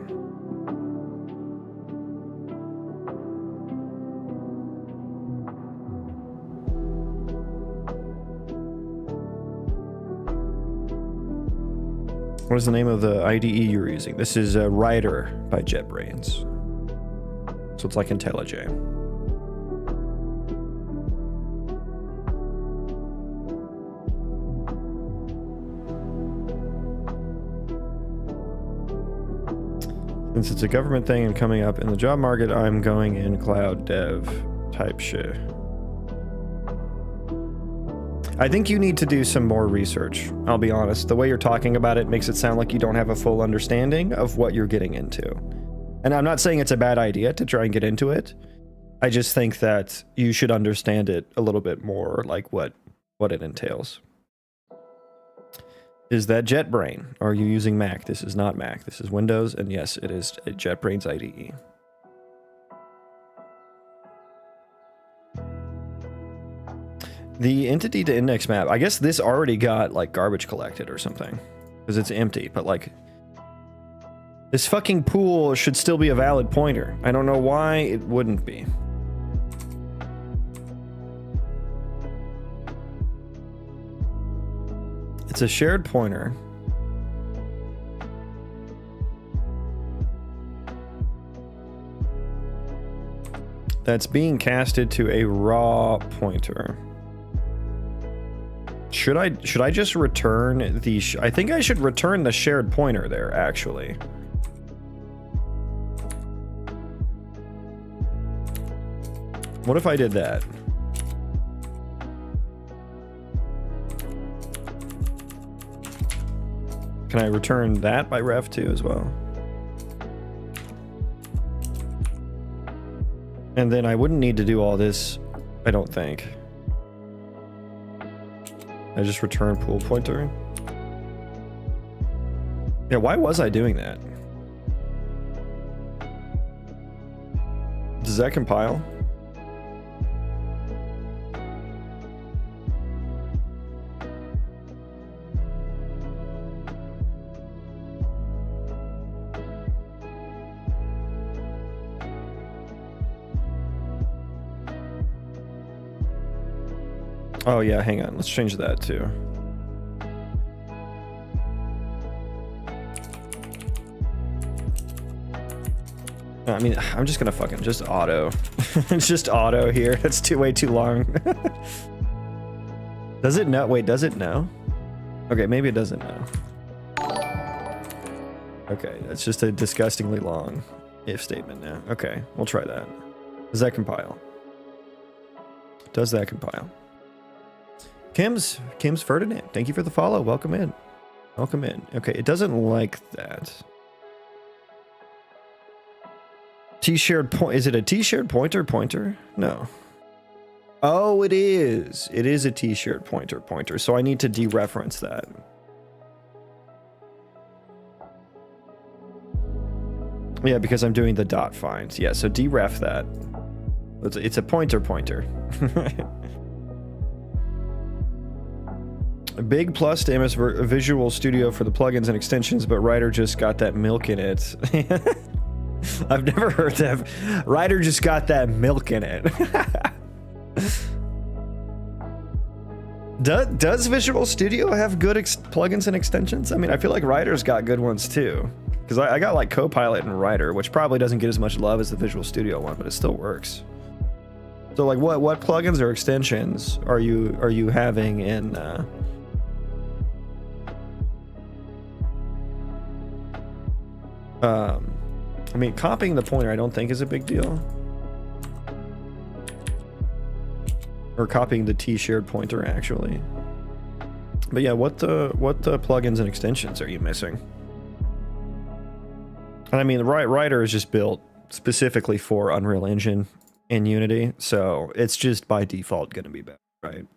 What is the name of the IDE you're using? This is Rider by JetBrains. So it's like IntelliJ. Since it's a government thing and coming up in the job market, I'm going in cloud dev type shit. I think you need to do some more research. I'll be honest. The way you're talking about it makes it sound like you don't have a full understanding of what you're getting into. And I'm not saying it's a bad idea to try and get into it. I just think that you should understand it a little bit more, like what it entails. Is that JetBrain? Are you using Mac? This is not Mac. This is Windows, and yes, it is a JetBrains IDE. The entity to index map, I guess this already got like garbage collected or something because it's empty, but like this fucking pool should still be a valid pointer. I don't know why it wouldn't be. It's a shared pointer. That's being casted to a raw pointer. Should I just return the... I think I should return the shared pointer there, actually. What if I did that? Can I return that by ref too as well? And then I wouldn't need to do all this, I don't think. I just return pool pointer. Yeah, why was I doing that? Does that compile? Oh yeah, hang on. Let's change that too. I mean, I'm just gonna fucking just auto. It's just auto here. That's way too long. Does it know? Wait, does it know? Okay, maybe it doesn't know. Okay, that's just a disgustingly long if statement now. Okay, we'll try that. Does that compile? Does that compile? Kim's Ferdinand, thank you for the follow. Welcome in. Welcome in. Okay, it doesn't like that. T-shared point. Is it a T-shared pointer? No. Oh, it is. It is a T-shared pointer. So I need to dereference that. Yeah, because I'm doing the dot finds. Yeah, so deref that. It's a pointer. A big plus to MS Visual Studio for the plugins and extensions, but Ryder just got that milk in it. I've never heard that. Ryder just got that milk in it. Does Visual Studio have good plugins and extensions? I mean, I feel like Ryder's got good ones too. Because I got like Copilot and Ryder, which probably doesn't get as much love as the Visual Studio one, but it still works. So like what plugins or extensions are you having in I mean, copying the pointer I don't think is a big deal. Or copying the T-shared pointer actually. But yeah, what the plugins and extensions are you missing? And I mean, the Ryder is just built specifically for Unreal Engine and Unity, so it's just by default going to be better, right?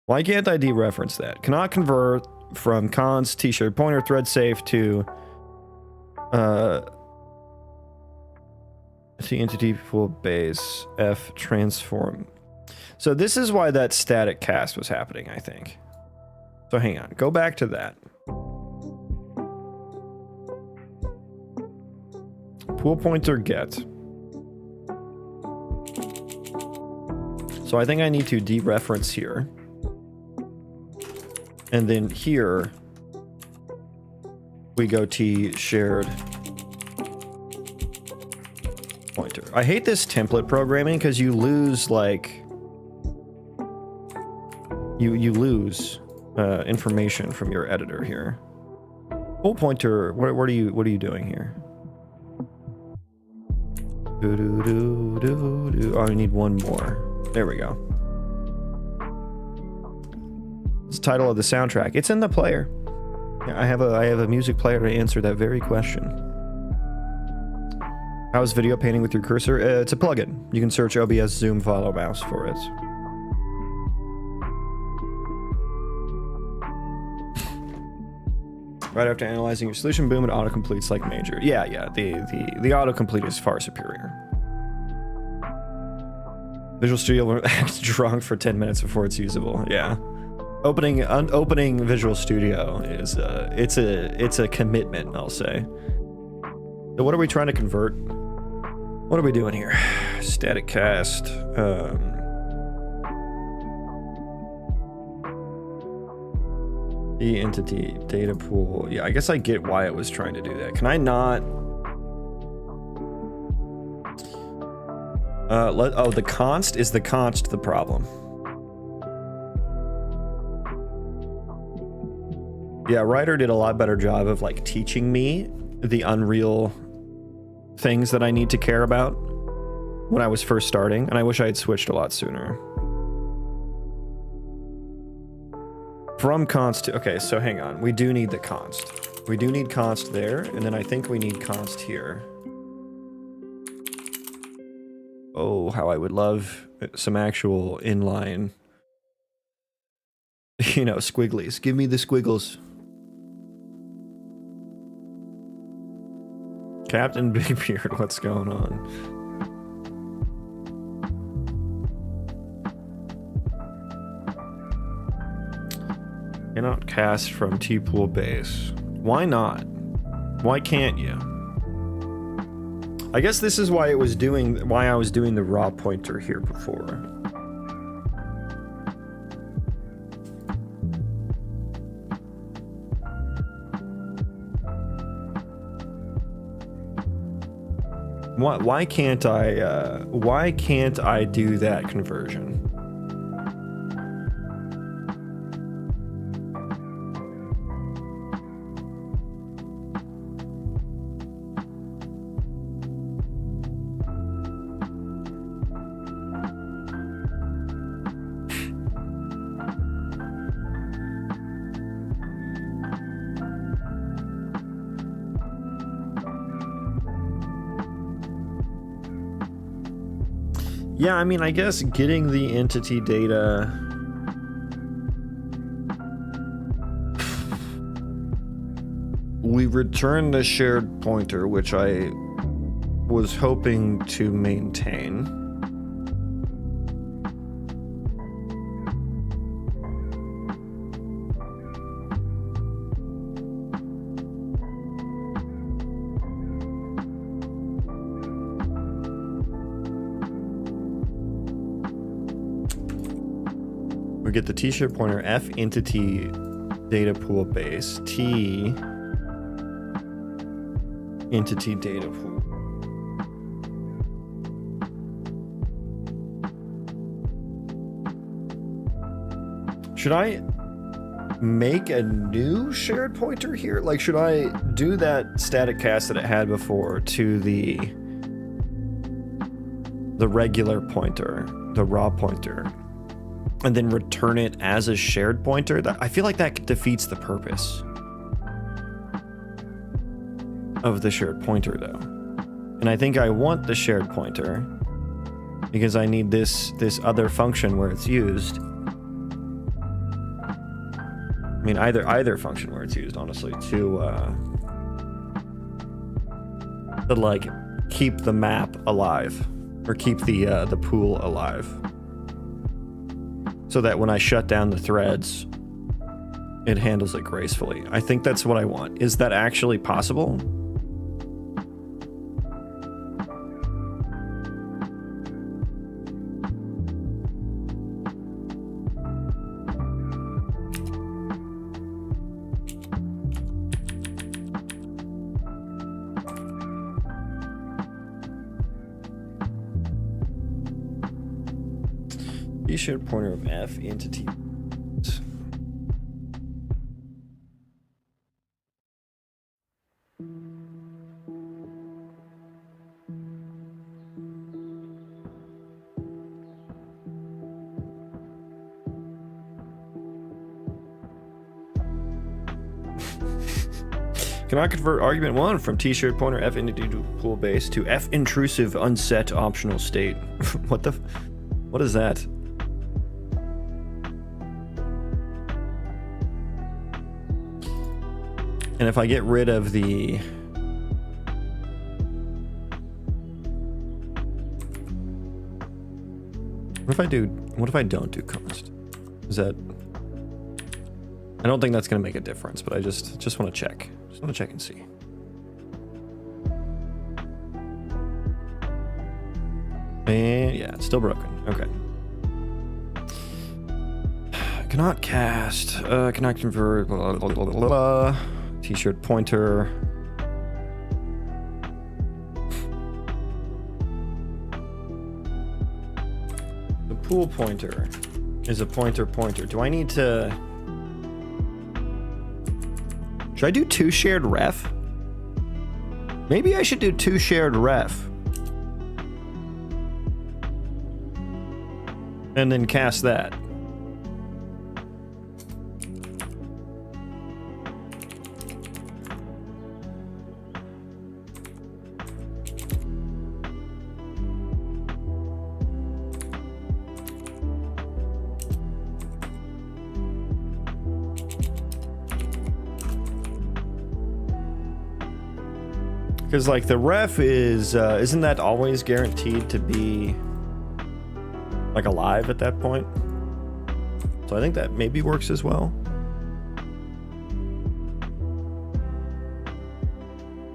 Why can't I dereference that? Cannot convert from const T-shared pointer thread safe to T entity pool base F transform. So this is why that static cast was happening, I think. So hang on, go back to that. Pool pointer get. So I think I need to dereference here. And then here we go T shared pointer. I hate this template programming because you lose like you lose information from your editor here. Pool pointer, what are you doing here? Oh, I need one more. There we go. It's the title of the soundtrack. It's in the player. Yeah, I have a music player to answer that very question. How's video painting with your cursor? It's a plugin. You can search OBS Zoom follow mouse for it. Right after analyzing your solution, boom, it autocompletes like major. Yeah, the autocomplete is far superior. Visual Studio acts drunk for 10 minutes before it's usable. Yeah. Opening Visual Studio is it's a commitment, I'll say. So what are we trying to convert? What are we doing here? Static cast. The entity data pool. Yeah, I guess I get why it was trying to do that. Can I not? Oh, the const is the problem. Yeah, Ryder did a lot better job of like teaching me the Unreal things that I need to care about when I was first starting, and I wish I had switched a lot sooner. From const to, okay, so hang on. We do need the const. We do need const there, and then I think we need const here. Oh, how I would love some actual inline, you know, squigglies. Give me the squiggles. Captain Big Beard, what's going on? Cannot cast from T-Pool base. Why not? Why can't you? I guess this is why I was doing the raw pointer here before. Why can't I do that conversion? Yeah, I mean, I guess getting the entity data... We returned the shared pointer, which I was hoping to maintain. We get the t-shirt pointer F entity data pool base T entity data pool. Should I make a new shared pointer here? Like, should I do that static cast that it had before to the regular pointer, the raw pointer, and then return it as a shared pointer? I feel like that defeats the purpose of the shared pointer, though. And I think I want the shared pointer because I need this other function where it's used. I mean, either function where it's used, honestly, to like keep the map alive or keep the pool alive, so that when I shut down the threads, it handles it gracefully. I think that's what I want. Is that actually possible? Shared pointer of F entity. Cannot convert argument 1 from t-shirt pointer F entity pool base to F intrusive unset optional state. What is that? And if I get rid of the... What if I don't do cost? Is that... I don't think that's going to make a difference, but I just want to check. Just want to check and see. And yeah, it's still broken. Okay. Cannot cast. Cannot convert. Blah, blah, blah, blah, blah. T-shirt pointer. The pool pointer is a pointer. Do I need to... Should I do 2 shared ref? Maybe I should do 2 shared ref. And then cast that. Because like the ref is, isn't that always guaranteed to be like alive at that point? So I think that maybe works as well.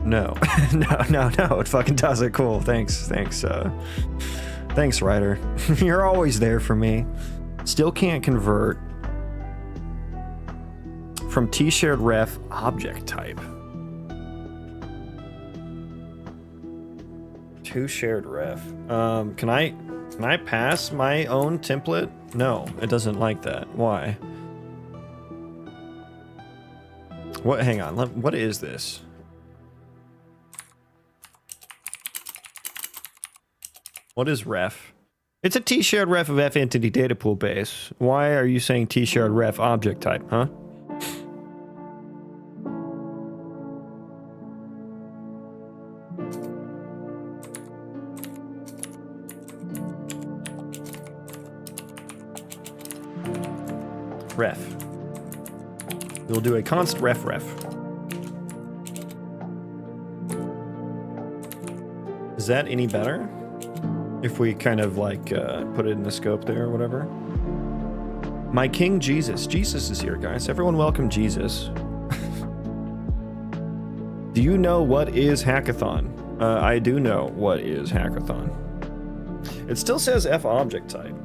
No, no, it fucking doesn't. Cool, thanks, thanks, Ryder. You're always there for me. Still can't convert from T-shared ref object type to shared ref. Can I pass my own template? No, it doesn't like that. Why? What? Hang on. What is this? What is ref? It's a T-shared ref of F entity data pool base. Why are you saying T-shared ref object type, huh? Ref. We'll do a const ref. Is that any better? If we kind of like put it in the scope there or whatever. My King Jesus. Jesus is here, guys. Everyone welcome Jesus. Do you know what is Hackathon? I do know what is Hackathon. It still says F object type.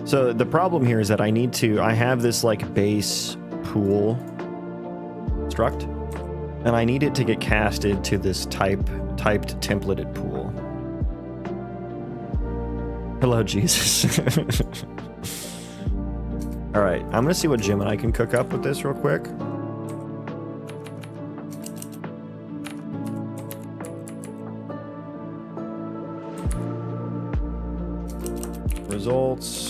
So the problem here is that I have this like base pool struct, and I need it to get casted to this typed templated pool. Hello, Jesus. All right, I'm gonna see what Gemini can cook up with this real quick. Results.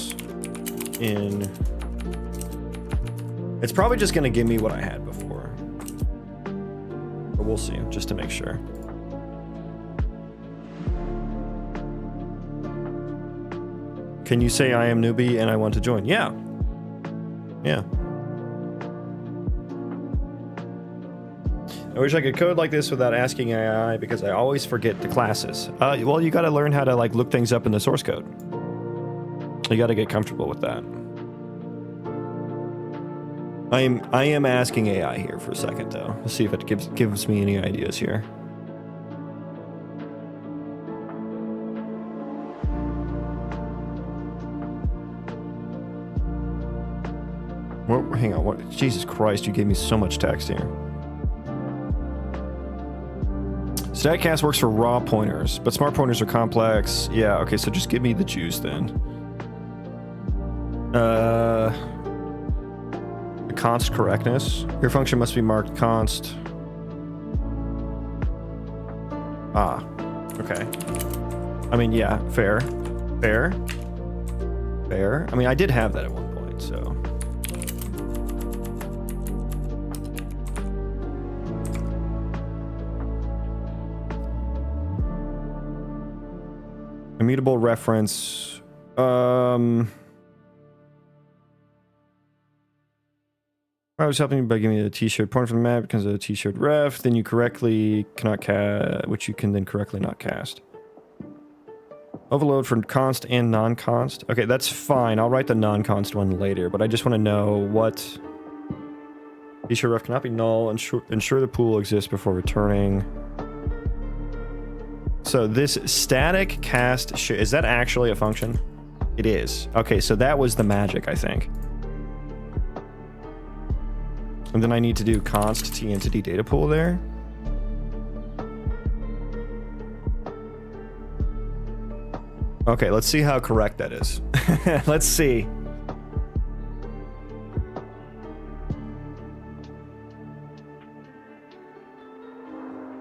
It's probably just gonna give me what I had before, but we'll see, just to make sure. Can you say I am newbie and I want to join? Yeah. I wish I could code like this without asking AI because I always forget the classes. Well, you gotta learn how to like look things up in the source code. You got to get comfortable with that. I am asking AI here for a second though. Let's see if it gives me any ideas here. What? Hang on. What? Jesus Christ! You gave me so much text here. Statcast works for raw pointers, but smart pointers are complex. Yeah. Okay. So just give me the juice then. The const correctness. Your function must be marked const. Ah, okay. I mean, yeah, fair. I mean, I did have that at one point, so. Immutable reference. I was helping you by giving you a t-shirt point from the map because of a t-shirt ref, then you correctly cannot cast, which you can then correctly not cast. Overload for const and non-const. Okay, that's fine. I'll write the non-const one later, but I just want to know what t-shirt ref cannot be null. Ensure the pool exists before returning. So this static cast, is that actually a function? It is. Okay, so that was the magic, I think. And then I need to do const t entity data pool there. Okay, let's see how correct that is. Let's see.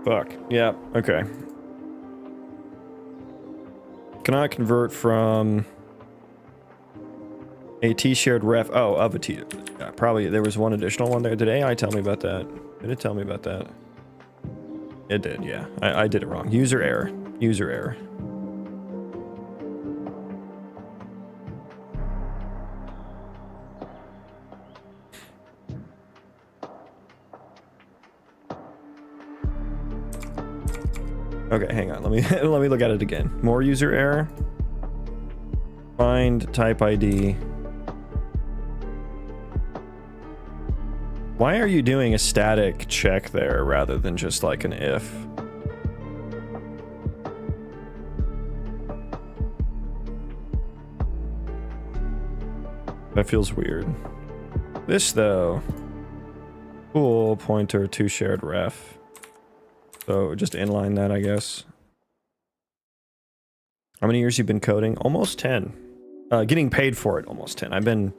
Fuck. Yeah, okay. Cannot convert from a t-shared ref. Oh, of a t. Probably there was one additional one there. Did AI tell me about that? Did it tell me about that? It did, yeah. I did it wrong. User error. User error. Okay, hang on. Let me let me look at it again. More user error. Find type ID. Why are you doing a static check there rather than just like an if? That feels weird. This though. Pool pointer to shared ref. So just inline that, I guess. How many years you've been coding? Almost 10. Getting paid for it, almost 10. I've been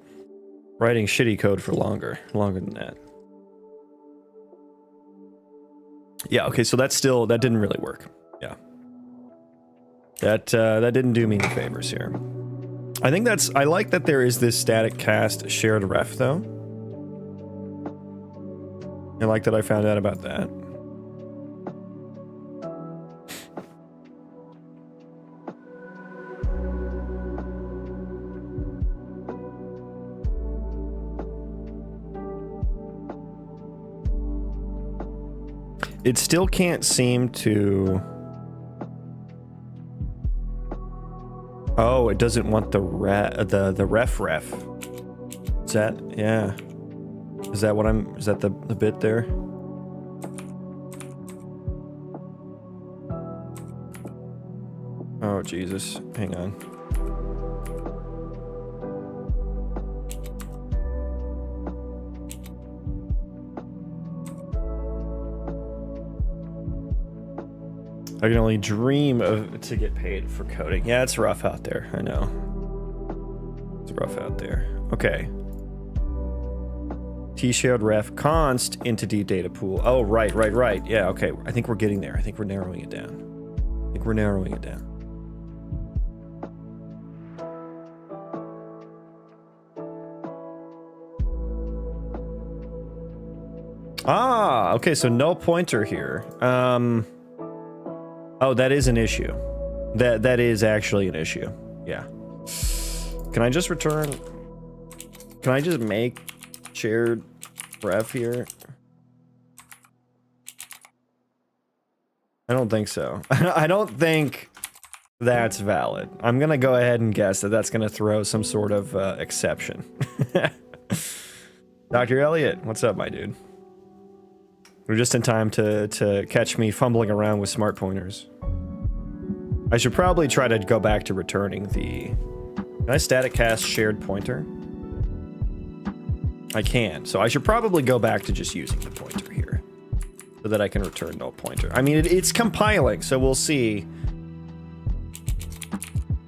writing shitty code for longer than that. Yeah, okay, so that didn't really work. Yeah. That didn't do me any favors here. I think I like that there is this static cast shared ref though. I like that I found out about that. It still can't seem to... Oh, it doesn't want the ref. Is that... Yeah. Is that what I'm... Is that the bit there? Oh, Jesus. Hang on. I can only dream to get paid for coding. Yeah, it's rough out there. I know. It's rough out there. Okay. T-shared ref const entity data pool. Oh, right. Yeah, okay. I think we're getting there. I think we're narrowing it down. Ah, okay, so no pointer here. Oh, that is an issue. That is actually an issue. Yeah. Can I just return... Can I just make shared ref here? I don't think so. I don't think that's valid. I'm gonna go ahead and guess that that's gonna throw some sort of exception. Dr. Elliot, what's up, my dude? We're just in time to catch me fumbling around with smart pointers. I should probably try to go back to returning the... Can I static cast shared pointer? I can, so I should probably go back to just using the pointer here. So that I can return null pointer. I mean, it's compiling, so we'll see.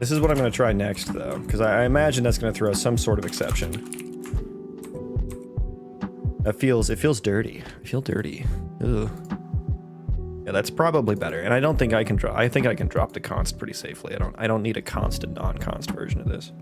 This is what I'm going to try next, though, because I imagine that's going to throw some sort of exception. It feels dirty. I feel dirty. Ugh. Yeah, that's probably better. And I don't think I can drop. I think I can drop the const pretty safely. I don't need a const and non-const version of this.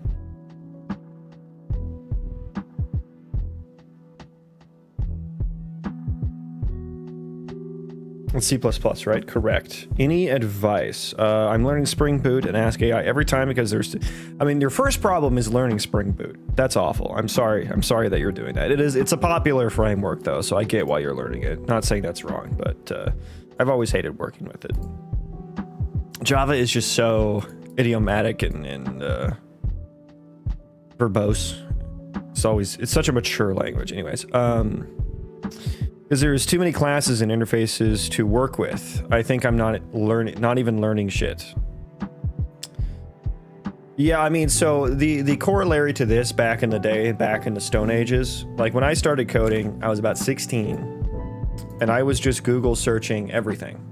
It's C++, right? Correct. Any advice? I'm learning Spring Boot and Ask AI every time because there's... I mean, your first problem is learning Spring Boot. That's awful. I'm sorry that you're doing that. It's a popular framework, though, so I get why you're learning it. Not saying that's wrong, but I've always hated working with it. Java is just so idiomatic and verbose. It's such a mature language. Anyways, because there's too many classes and interfaces to work with. I think I'm not even learning shit. Yeah, I mean, so the corollary to this back in the day, back in the Stone Ages, like when I started coding, I was about 16, and I was just Google searching everything.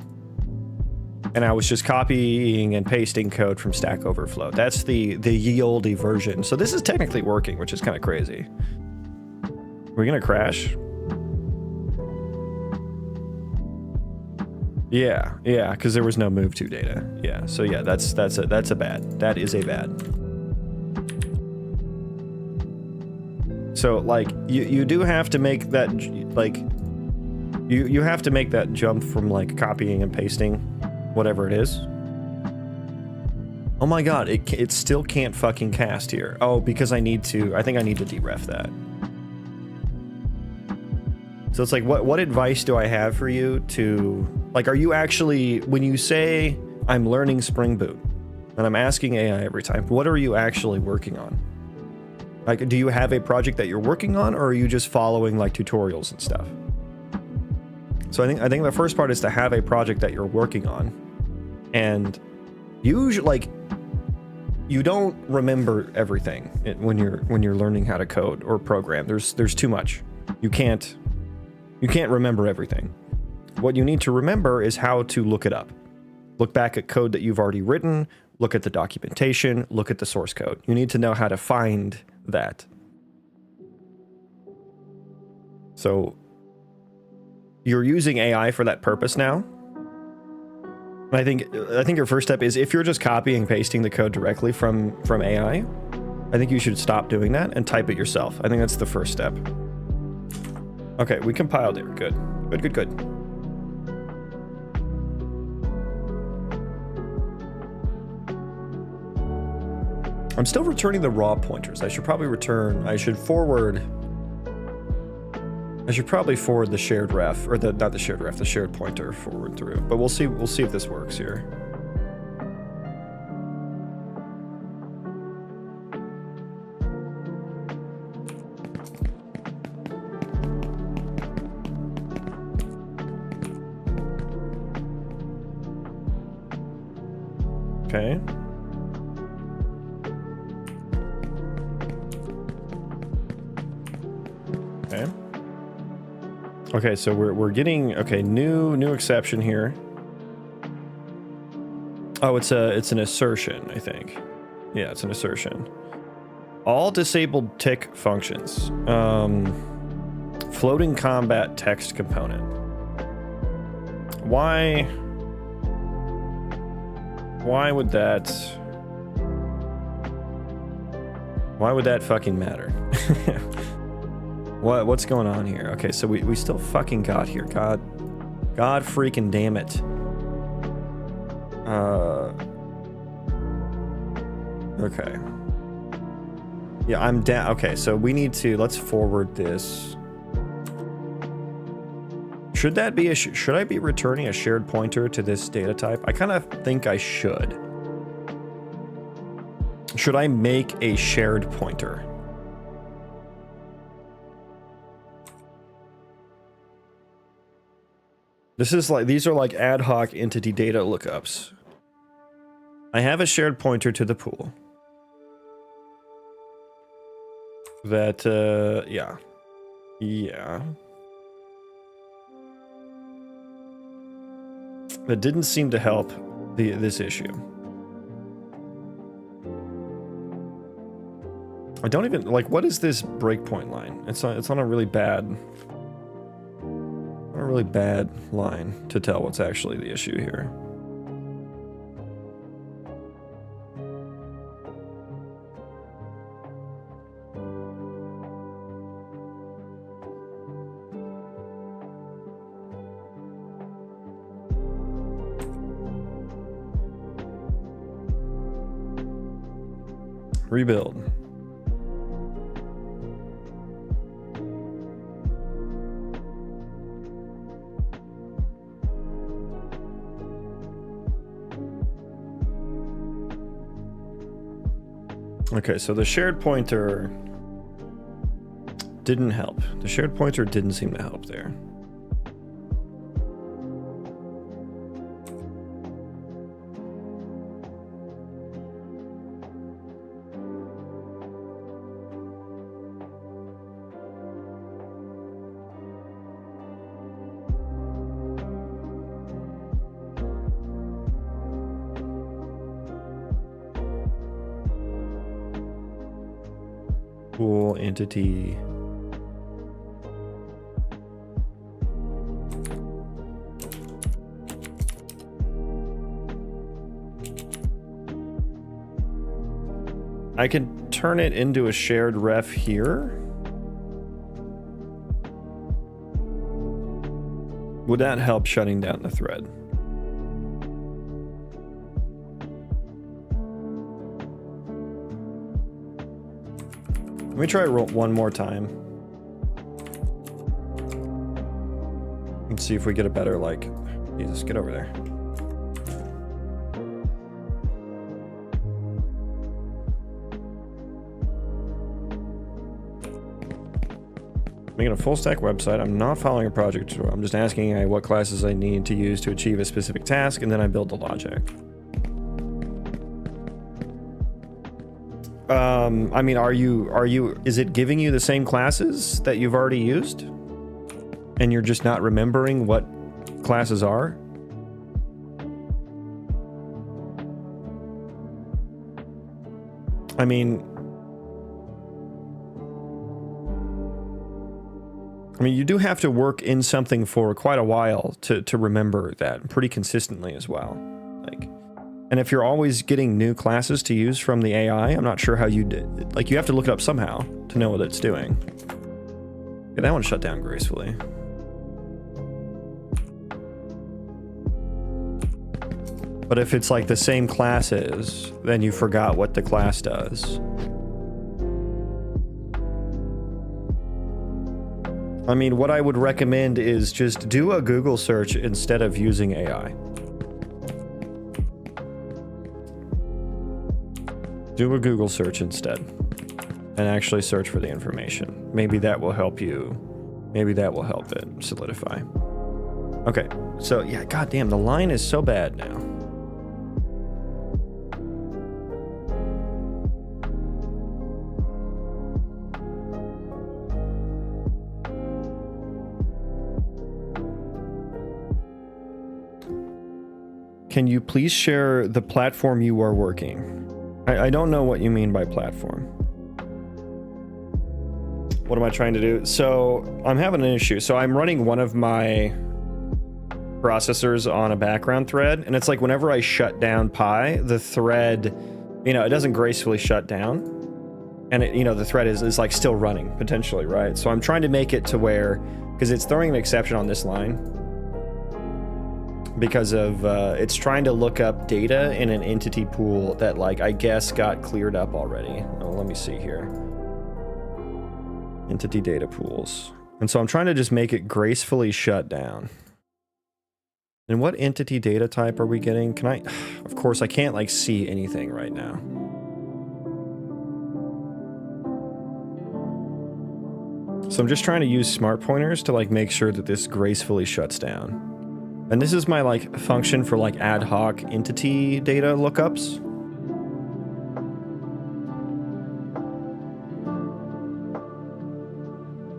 And I was just copying and pasting code from Stack Overflow. That's the ye olde version. So this is technically working, which is kind of crazy. We're gonna crash. Yeah, because there was no move to data. Yeah, so yeah, that is a bad. So like you do have to make that, like, You have to make that jump from like copying and pasting, whatever it is. Oh my god, it still can't fucking cast here. Oh, because I think I need to deref that. So it's like, what advice do I have for you to, like, are you actually, when you say I'm learning Spring Boot, and I'm asking AI every time, what are you actually working on? Like, do you have a project that you're working on, or are you just following like tutorials and stuff? So I think the first part is to have a project that you're working on, and usually, like, you don't remember everything when you're learning how to code or program. There's too much. You can't remember everything. What you need to remember is how to look it up. Look back at code that you've already written, look at the documentation, look at the source code. You need to know how to find that. So you're using AI for that purpose now. And I think your first step is, if you're just copying and pasting the code directly from AI, I think you should stop doing that and type it yourself. I think that's the first step. Okay, we compiled it. Good. I'm still returning the raw pointers. I should probably forward the shared ref, or not the shared ref, the shared pointer forward through. But we'll see if this works here. Okay. Okay, so we're getting new exception here. Oh, it's an assertion, I think. Yeah, it's an assertion. All disabled tick functions. Floating combat text component. Why would that fucking matter? What's going on here? Okay, so we still fucking got here. God freaking damn it. Okay. Yeah, I'm down. Okay, so we need to, let's forward this. Should that be should I be returning a shared pointer to this data type? I kind of think I should. Should I make a shared pointer? These are like ad hoc entity data lookups. I have a shared pointer to the pool. That, yeah. That didn't seem to help this issue. I don't even, like, what is this breakpoint line? It's on a really bad line to tell what's actually the issue here. Rebuild. Okay, so the shared pointer didn't help. The shared pointer didn't seem to help there. Pool entity. I can turn it into a shared ref here. Would that help shutting down the thread? Let me try one more time. And see if we get a better, like... Jesus, get over there. Making a full stack website. I'm not following a project tutorial. I'm just asking AI what classes I need to use to achieve a specific task, and then I build the logic. I mean, is it giving you the same classes that you've already used? And you're just not remembering what classes are? I mean, you do have to work in something for quite a while to remember that pretty consistently as well. Like, and if you're always getting new classes to use from the AI, I'm not sure how you did. Like, you have to look it up somehow to know what it's doing. Okay, that one shut down gracefully. But if it's like the same classes, then you forgot what the class does. I mean, what I would recommend is just do a Google search instead of using AI. Do a Google search instead and actually search for the information. Maybe that will help you. Maybe that will help it solidify. Okay, so yeah, goddamn, the line is so bad now. Can you please share the platform you are working? I don't know what you mean by platform. What am I trying to do? So I'm having an issue. So I'm running one of my processors on a background thread, and it's like whenever I shut down Pi, the thread, you know, it doesn't gracefully shut down, and it, you know, the thread is like still running potentially, right? So I'm trying to make it to where, because it's throwing an exception on this line because of it's trying to look up data in an entity pool that, like, I guess got cleared up already. Oh, let me see here. Entity data pools. And so I'm trying to just make it gracefully shut down. And what entity data type are we getting? Can I... Of course, I can't, like, see anything right now. So I'm just trying to use smart pointers to, like, make sure that this gracefully shuts down. And this is my, like, function for, like, ad hoc entity data lookups.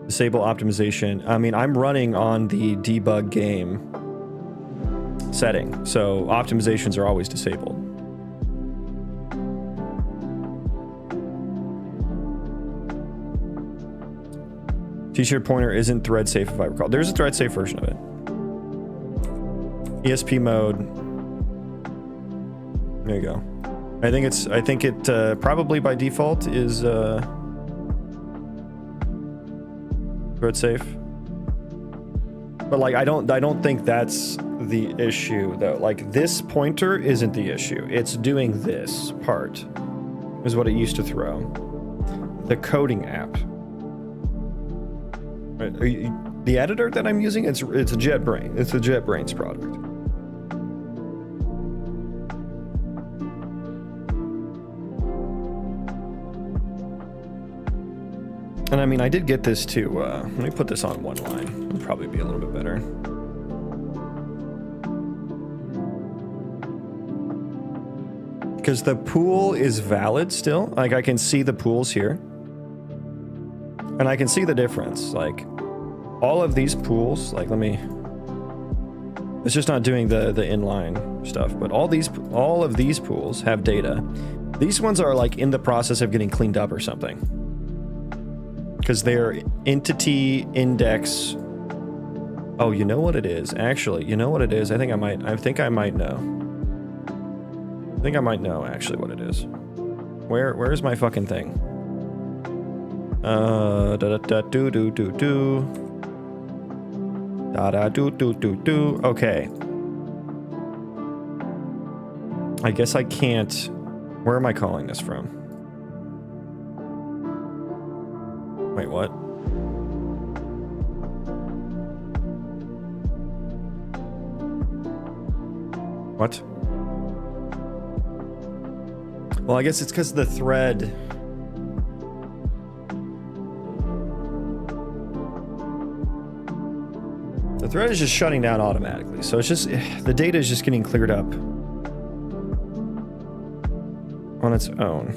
Disable optimization. I mean, I'm running on the debug game setting, so optimizations are always disabled. T-shirt pointer isn't thread safe if I recall. There's a thread safe version of it. ESP mode. There you go. I think it probably by default is thread safe. But like I don't think that's the issue though. Like this pointer isn't the issue. It's doing this part is what it used to throw. The coding app. Right. The editor that I'm using, it's a JetBrains. It's a JetBrains product. And I mean, I did get this too. Let me put this on one line. It'll probably be a little bit better. Because the pool is valid still. Like, I can see the pools here. And I can see the difference. Like, all of these pools, like, let me... It's just not doing the inline stuff. But all of these pools have data. These ones are, like, in the process of getting cleaned up or something. Because they're entity index. Oh, you know what it is? Actually, you know what it is? I think I might know. I think I might know actually what it is. Where is my fucking thing? Da da do do do do. Okay. I guess I can't. Where am I calling this from? Wait, what? What? Well, I guess it's because the thread. The thread is just shutting down automatically. So it's just, the data is just getting cleared up on its own.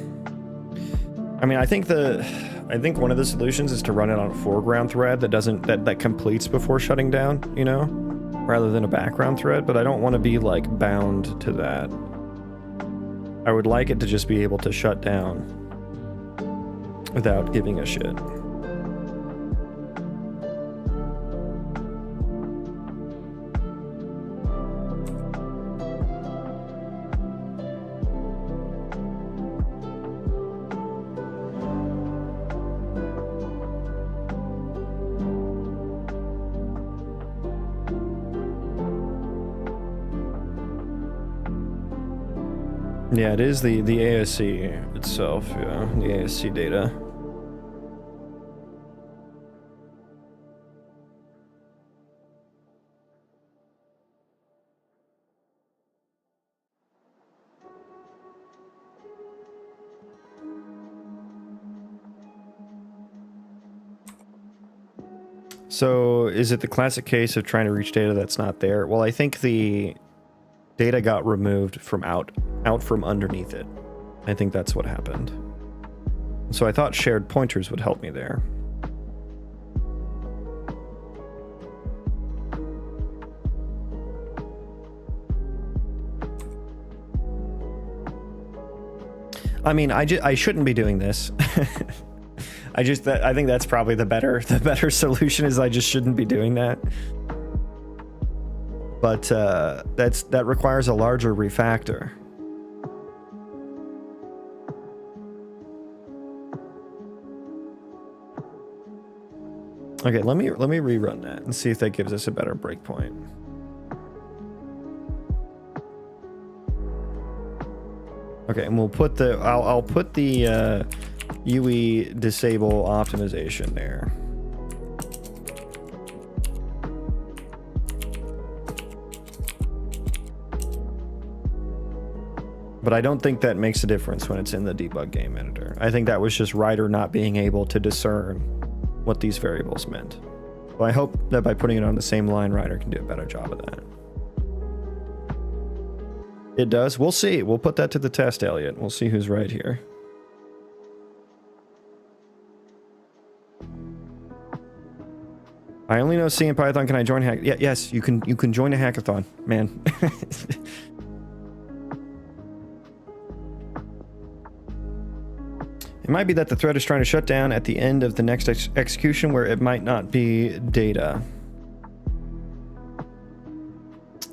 I mean, I think one of the solutions is to run it on a foreground thread that completes before shutting down, you know, rather than a background thread, but I don't want to be like bound to that. I would like it to just be able to shut down without giving a shit. Yeah, it is the ASC itself, yeah, the ASC data. So, is it the classic case of trying to reach data that's not there? Well, I think the data got removed from out from underneath it. I think that's what happened. So I thought shared pointers would help me there. I mean, I shouldn't be doing this. I think that's probably the better solution is I just shouldn't be doing that. But that requires a larger refactor. Okay, let me rerun that and see if that gives us a better breakpoint. Okay, and we'll put the I'll put the UE disable optimization there. But I don't think that makes a difference when it's in the debug game editor. I think that was just Ryder not being able to discern what these variables meant. Well, I hope that by putting it on the same line, Ryder can do a better job of that. It does. We'll see. We'll put that to the test, Elliot. We'll see who's right here. I only know C and Python. Can I join hack? Yeah, yes, you can join a hackathon, man. It might be that the thread is trying to shut down at the end of the next execution where it might not be data.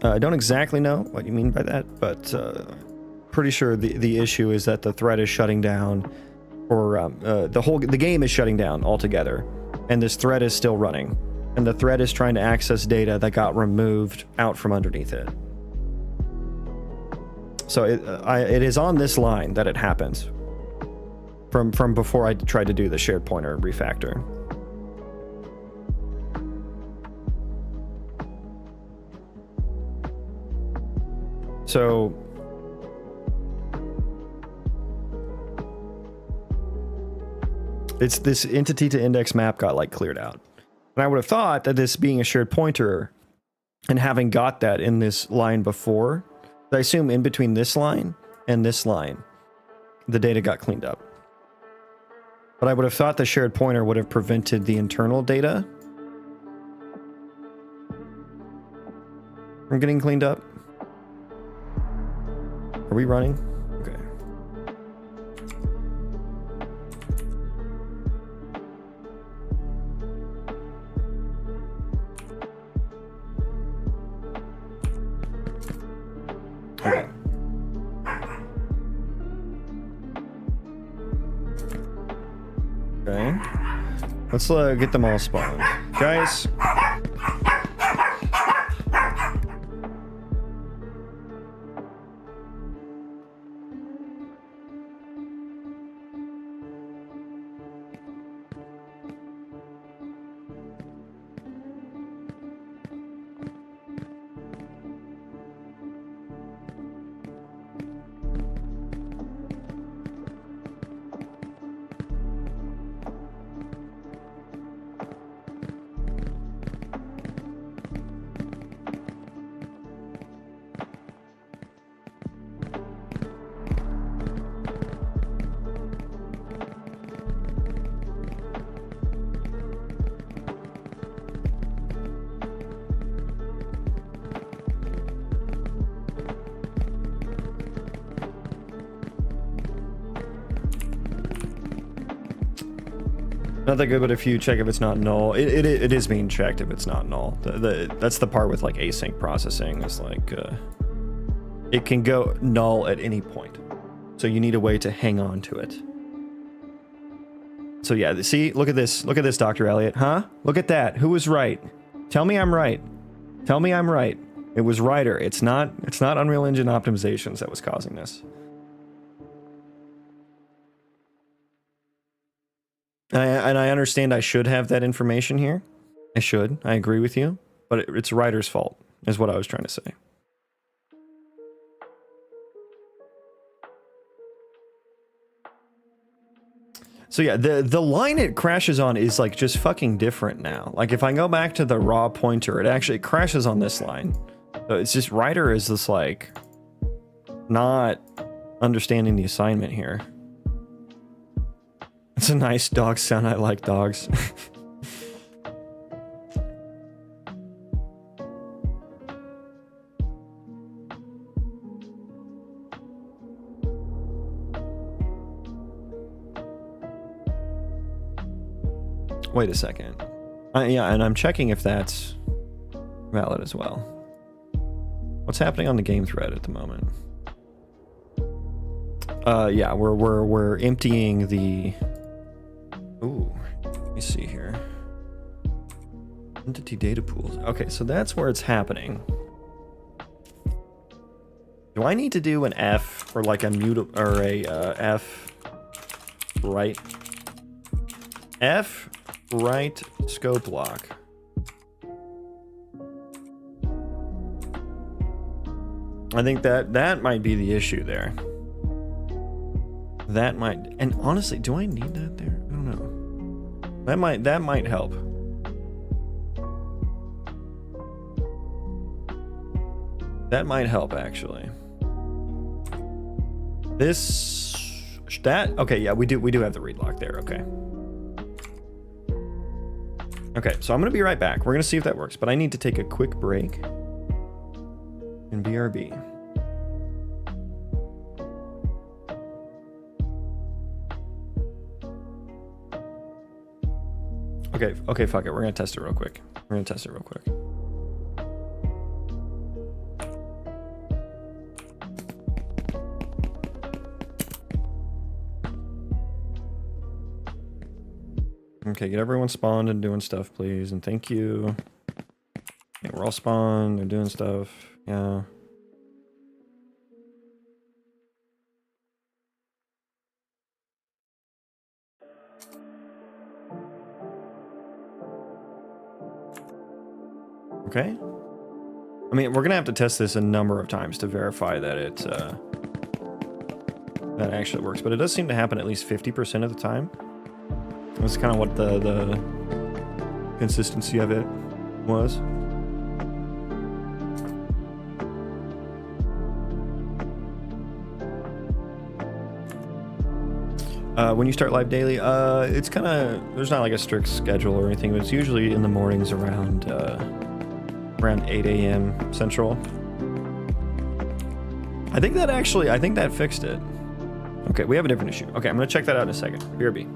I don't exactly know what you mean by that, but pretty sure the issue is that the thread is shutting down, or the game is shutting down altogether, and this thread is still running, and the thread is trying to access data that got removed out from underneath it. So it is on this line that it happens. From before I tried to do the shared pointer refactor. So it's this entity to index map got like cleared out. And I would have thought that this being a shared pointer and having got that in this line before, I assume in between this line and this line, the data got cleaned up. But I would have thought the shared pointer would have prevented the internal data from getting cleaned up. Are we running? Okay. Okay. Okay. Let's get them all spawned. Guys, Not that good, but if you check if it's not null, it is being checked if it's not null. That's the part with like async processing is like it can go null at any point, so you need a way to hang on to it. So yeah, see, look at this, Dr. Elliot, huh? Look at that. Who was right? Tell me I'm right. Tell me I'm right. It was Ryder. It's not Unreal Engine optimizations that was causing this. And I understand I should have that information here. I should. I agree with you. But it's Ryder's fault, is what I was trying to say. So yeah, the line it crashes on is like just fucking different now. Like if I go back to the raw pointer, it actually crashes on this line. So it's just Ryder is just like not understanding the assignment here. It's a nice dog sound. I like dogs. Wait a second. Yeah, and I'm checking if that's valid as well. What's happening on the game thread at the moment? Yeah, we're emptying the. Ooh, let me see here. Entity data pools. Okay, so that's where it's happening. Do I need to do an F or like a mute or a F right? F right scope lock. I think that might be the issue there. That might, and honestly, do I need that there? I don't know. That might help. That might help actually. Okay, yeah, we do have the read lock there. Okay. Okay, so I'm gonna be right back. We're gonna see if that works, but I need to take a quick break and BRB. Okay, fuck it. We're gonna test it real quick. Okay, get everyone spawned and doing stuff, please, and thank you. Okay, we're all spawned, they're doing stuff. Yeah. Okay. I mean, we're gonna have to test this a number of times to verify that it that actually works, but it does seem to happen at least 50% of the time. That's kind of what the consistency of it was. When you start live daily, it's kind of, there's not like a strict schedule or anything, but it's usually in the mornings around 8 a.m. Central. I think that fixed it. Okay, we have a different issue. Okay, I'm gonna check that out in a second. BRB.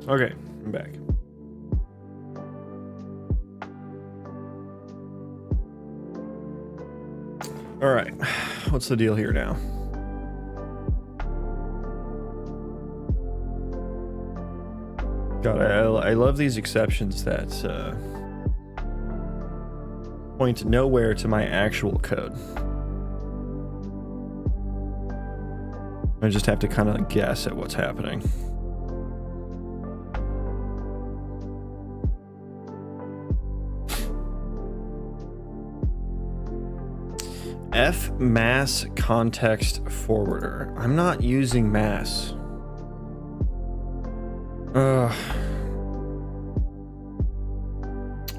Okay, I'm back. All right, what's the deal here now? God, I love these exceptions that point nowhere to my actual code. I just have to kind of guess at what's happening. F mass context forwarder. I'm not using mass.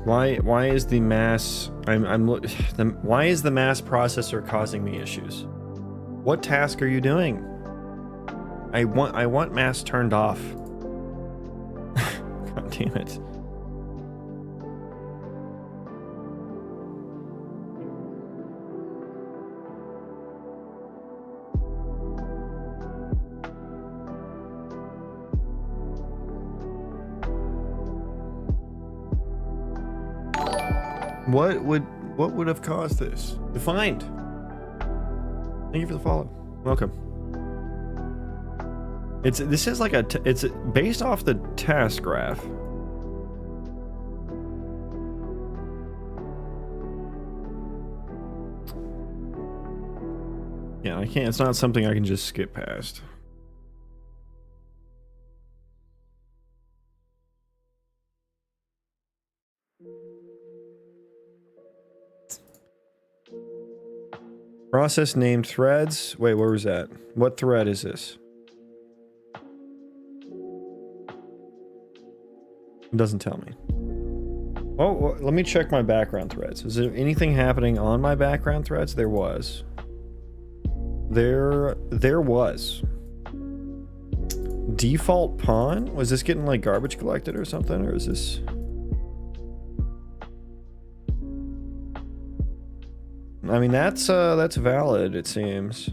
Why is the mass why is the mass processor causing me issues? What task are you doing? I want mass turned off. God damn it. What would have caused this? Defined. Thank you for the follow. Welcome. This is like it's based off the task graph. Yeah, I can't. It's not something I can just skip past. Process named threads. Wait, where was that? What thread is this? It doesn't tell me. Oh, well, let me check my background threads. Is there anything happening on my background threads? There was. There was. Default pawn? Was this getting like garbage collected or something? Or is this... I mean, that's valid, it seems.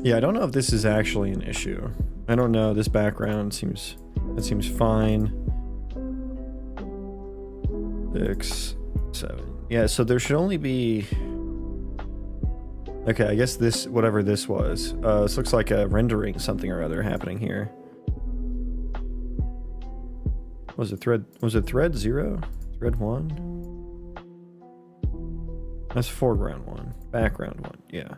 Yeah, I don't know if this is actually an issue. I don't know. This background seems fine. 6, 7. Yeah, so there should only be... Okay, I guess this, whatever this was, this looks like a rendering something or other happening here. Was it thread 0? Thread 1? That's foreground 1. Background 1, yeah.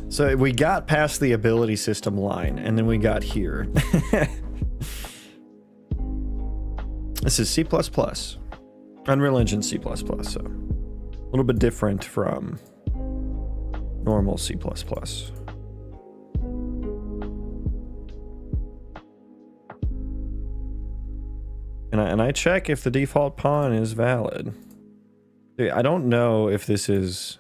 So we got past the ability system line, and then we got here. This is C++. Unreal Engine C++, so a little bit different from normal C++. And I check if the default pawn is valid. I don't know if this is...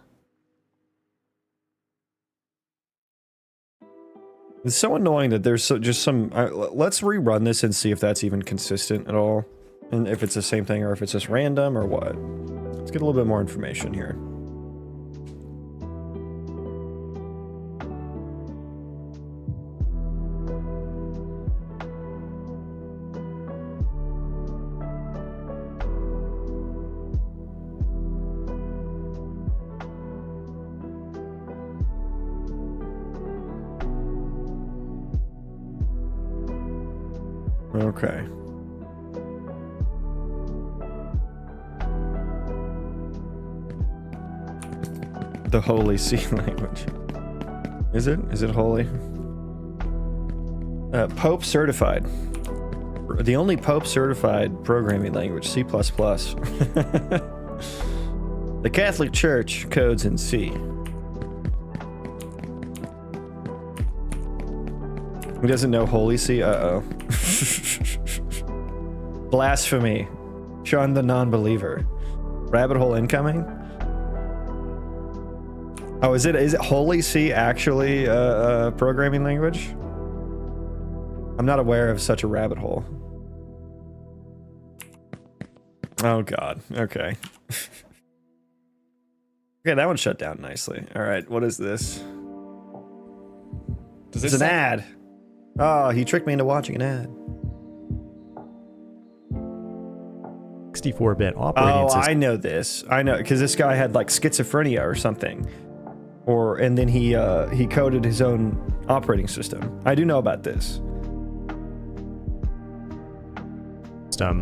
It's so annoying that there's just some... let's rerun this and see if that's even consistent at all. And if it's the same thing or if it's just random or what. Let's get a little bit more information here. Okay. The Holy C language. Is it? Is it holy? Pope certified. The only Pope certified programming language, C++. The Catholic Church codes in C. Who doesn't know Holy C? Uh-oh. Blasphemy. Sean the non-believer. Rabbit hole incoming? Oh, is it Holy C actually a programming language? I'm not aware of such a rabbit hole. Oh god. Okay. Okay, that one shut down nicely. All right, what is this? It's an ad. Oh, he tricked me into watching an ad. 64-bit operating system. I know this. I know because this guy had like schizophrenia or something, and then he coded his own operating system. I do know about this.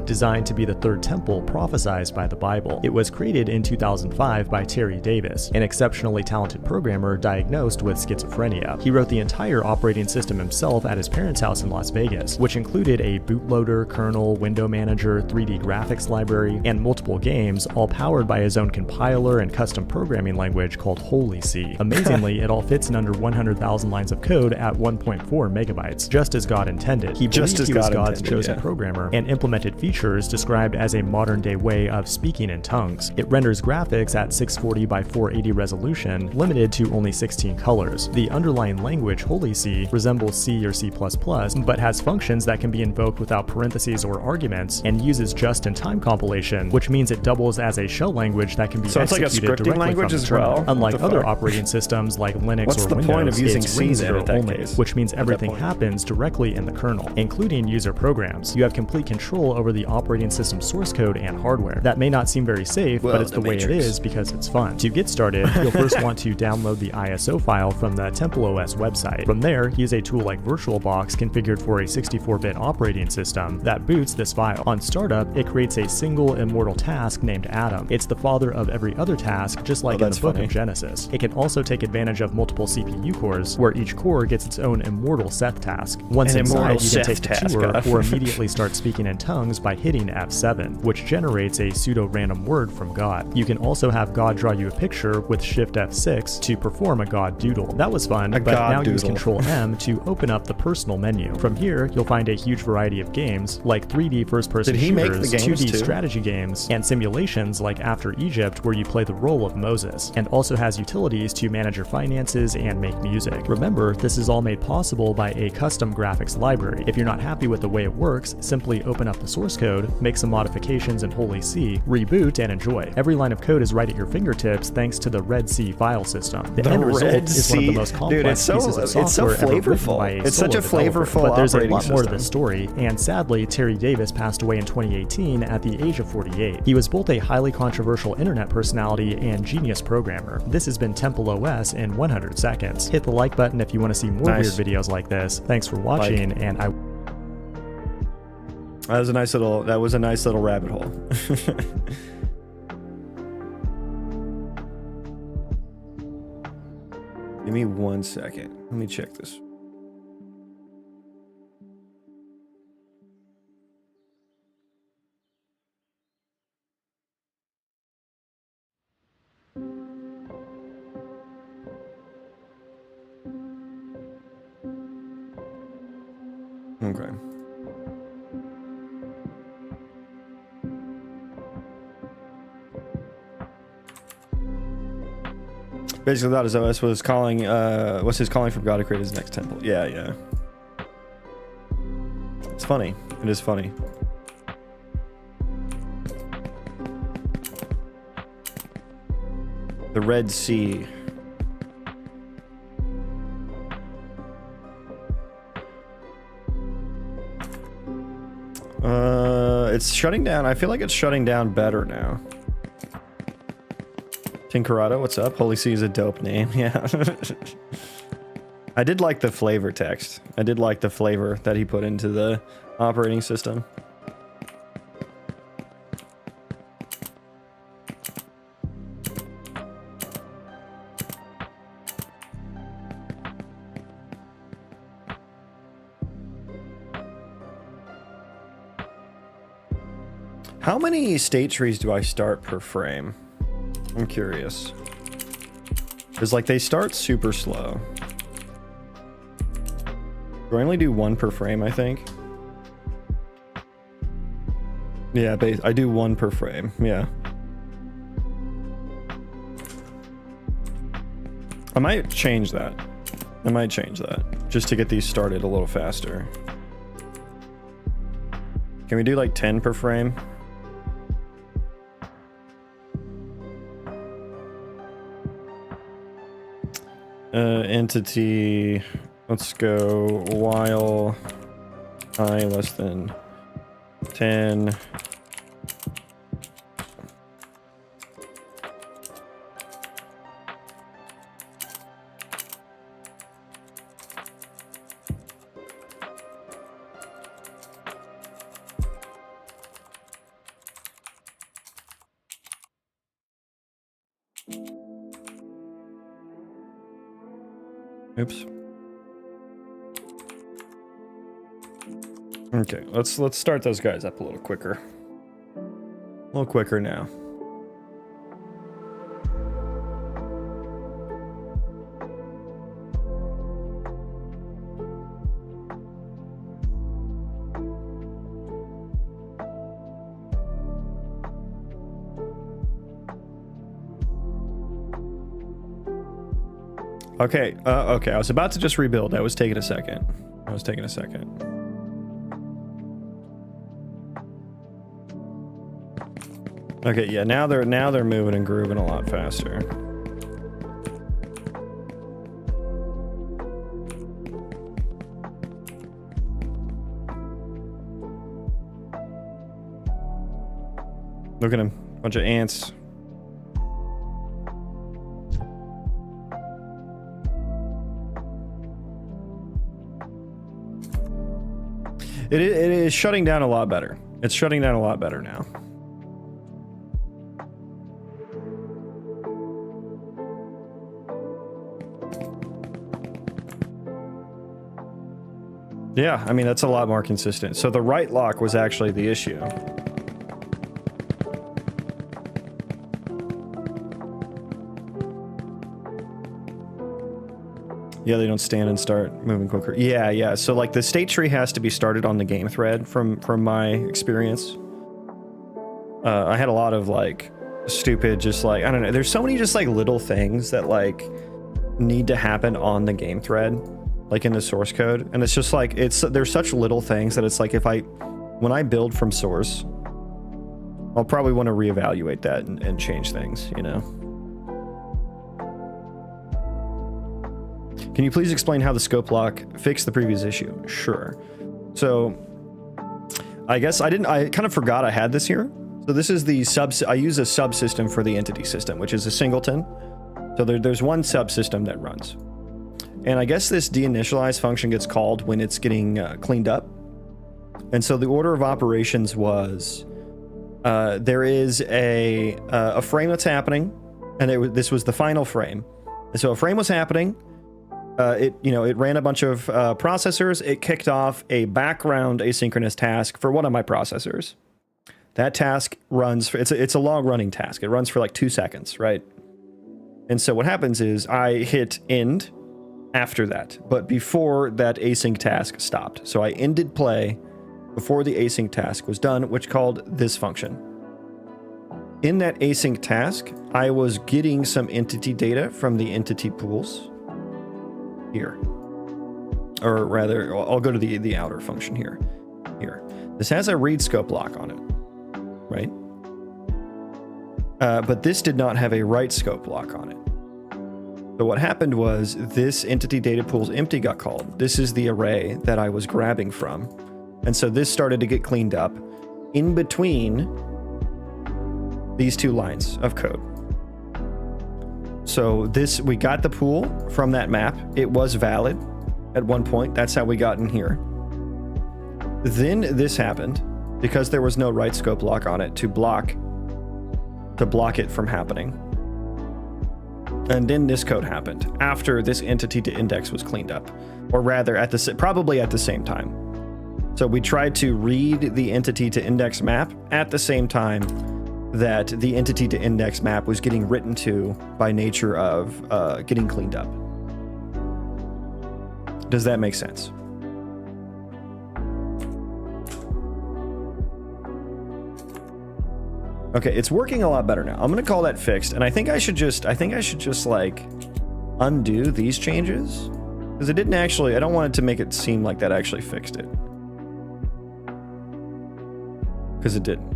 Designed to be the third temple prophesied by the Bible. It was created in 2005 by Terry Davis, an exceptionally talented programmer diagnosed with schizophrenia. He wrote the entire operating system himself at his parents' house in Las Vegas, which included a bootloader, kernel, window manager, 3D graphics library, and multiple games, all powered by his own compiler and custom programming language called Holy C. Amazingly, it all fits in under 100,000 lines of code at 1.4 megabytes, just as God intended. He believed he was God's chosen programmer and implemented features described as a modern-day way of speaking in tongues. It renders graphics at 640 by 480 resolution, limited to only 16 colors. The underlying language, Holy C, resembles C or C++, but has functions that can be invoked without parentheses or arguments, and uses just-in-time compilation, which means it doubles as a shell language that can be executed it's like a scripting language as well. Unlike other operating systems like Linux What's or the Windows, point of using it's C then at that only, case? which means everything happens directly in the kernel, including user programs. You have complete control over the operating system source code and hardware. That may not seem very safe, but it's the way it is because it's fun. To get started, you'll first want to download the ISO file from the TempleOS website. From there, use a tool like VirtualBox configured for a 64-bit operating system that boots this file. On startup, it creates a single immortal task named Adam. It's the father of every other task, just like in the book of Genesis. It can also take advantage of multiple CPU cores, where each core gets its own immortal Seth task. Once inside, you can take the tour or immediately start speaking in tongues by hitting F7, which generates a pseudo-random word from God. You can also have God draw you a picture with Shift F6 to perform a God doodle. That was fun, but now use Control M to open up the personal menu. From here, you'll find a huge variety of games, like 3D first-person shooters, 2D strategy games, and simulations like After Egypt, where you play the role of Moses, and also has utilities to manage your finances and make music. Remember, this is all made possible by a custom graphics library. If you're not happy with the way it works, simply open up the source code, make some modifications in Holy C, reboot, and enjoy. Every line of code is right at your fingertips thanks to the Red C file system. The end result is one of the most complex pieces of software ever written by a solo developer. But there's a lot more to this story, and sadly, Terry Davis passed away in 2018 at the age of 48. He was both a highly controversial internet personality and genius programmer. This has been TempleOS in 100 seconds. Hit the like button if you want to see more weird videos like this. Thanks for watching, and that was a nice little rabbit hole. Give me 1 second. Let me check this. Okay. Basically, that is OS was calling. What's his calling from God to create his next temple? Yeah, yeah. It's funny. It is funny. The Red Sea. It's shutting down. I feel like it's shutting down better now. Tinkerado, what's up? Holy C is a dope name. Yeah. I did like the flavor text. I did like the flavor that he put into the operating system. How many state trees do I start per frame? I'm curious. Because, like, they start super slow. Do I only do one per frame, I think? Yeah, I do one per frame, yeah. I might change that. I might change that just to get these started a little faster. Can we do like 10 per frame? Entity, let's go while I less than 10. Oops. Okay, let's start those guys up a little quicker. A little quicker now. Okay, okay, I was about to just rebuild. That was taking a second. Okay, yeah, now they're moving and grooving a lot faster. Look at him, bunch of ants. It is shutting down a lot better. It's shutting down a lot better now. Yeah, I mean, that's a lot more consistent. So the right lock was actually the issue. Yeah, they don't stand and start moving quicker. Yeah, yeah. So like the state tree has to be started on the game thread from my experience. I had a lot of like stupid, just like, I don't know. There's so many just like little things that like need to happen on the game thread, like in the source code. And it's just like, there's such little things that it's like when I build from source, I'll probably want to reevaluate that and change things, you know? Can you please explain how the scope lock fixed the previous issue? Sure. So I guess I kind of forgot I had this here. So this is the I use a subsystem for the entity system, which is a singleton. So there's one subsystem that runs. And I guess this deinitialize function gets called when it's getting cleaned up. And so the order of operations was, there is a frame that's happening, and this was the final frame. And so a frame was happening. It ran a bunch of processors. It kicked off a background asynchronous task for one of my processors. That task runs for, it's a long running task. It runs for like 2 seconds, right? And so what happens is I hit end after that, but before that async task stopped. So I ended play before the async task was done, which called this function. In that async task, I was getting some entity data from the entity pools. Here, or rather, I'll go to the outer function here. This has a read scope lock on it, right? But this did not have a write scope lock on it. So what happened was this entity data pool's empty got called. This is the array that I was grabbing from, and so this started to get cleaned up in between these two lines of code. So we got the pool from that map. It was valid at one point. That's how we got in here. Then this happened because there was no write scope lock on it to block it from happening. And then this code happened after this entity to index was cleaned up, or rather probably at the same time. So we tried to read the entity to index map at the same time that the entity to index map was getting written to by nature of getting cleaned up. Does that make sense? Okay, it's working a lot better now. I'm gonna call that fixed, and I think I should just like undo these changes? Because it didn't actually, I don't want it to make it seem like that actually fixed it. Because it didn't.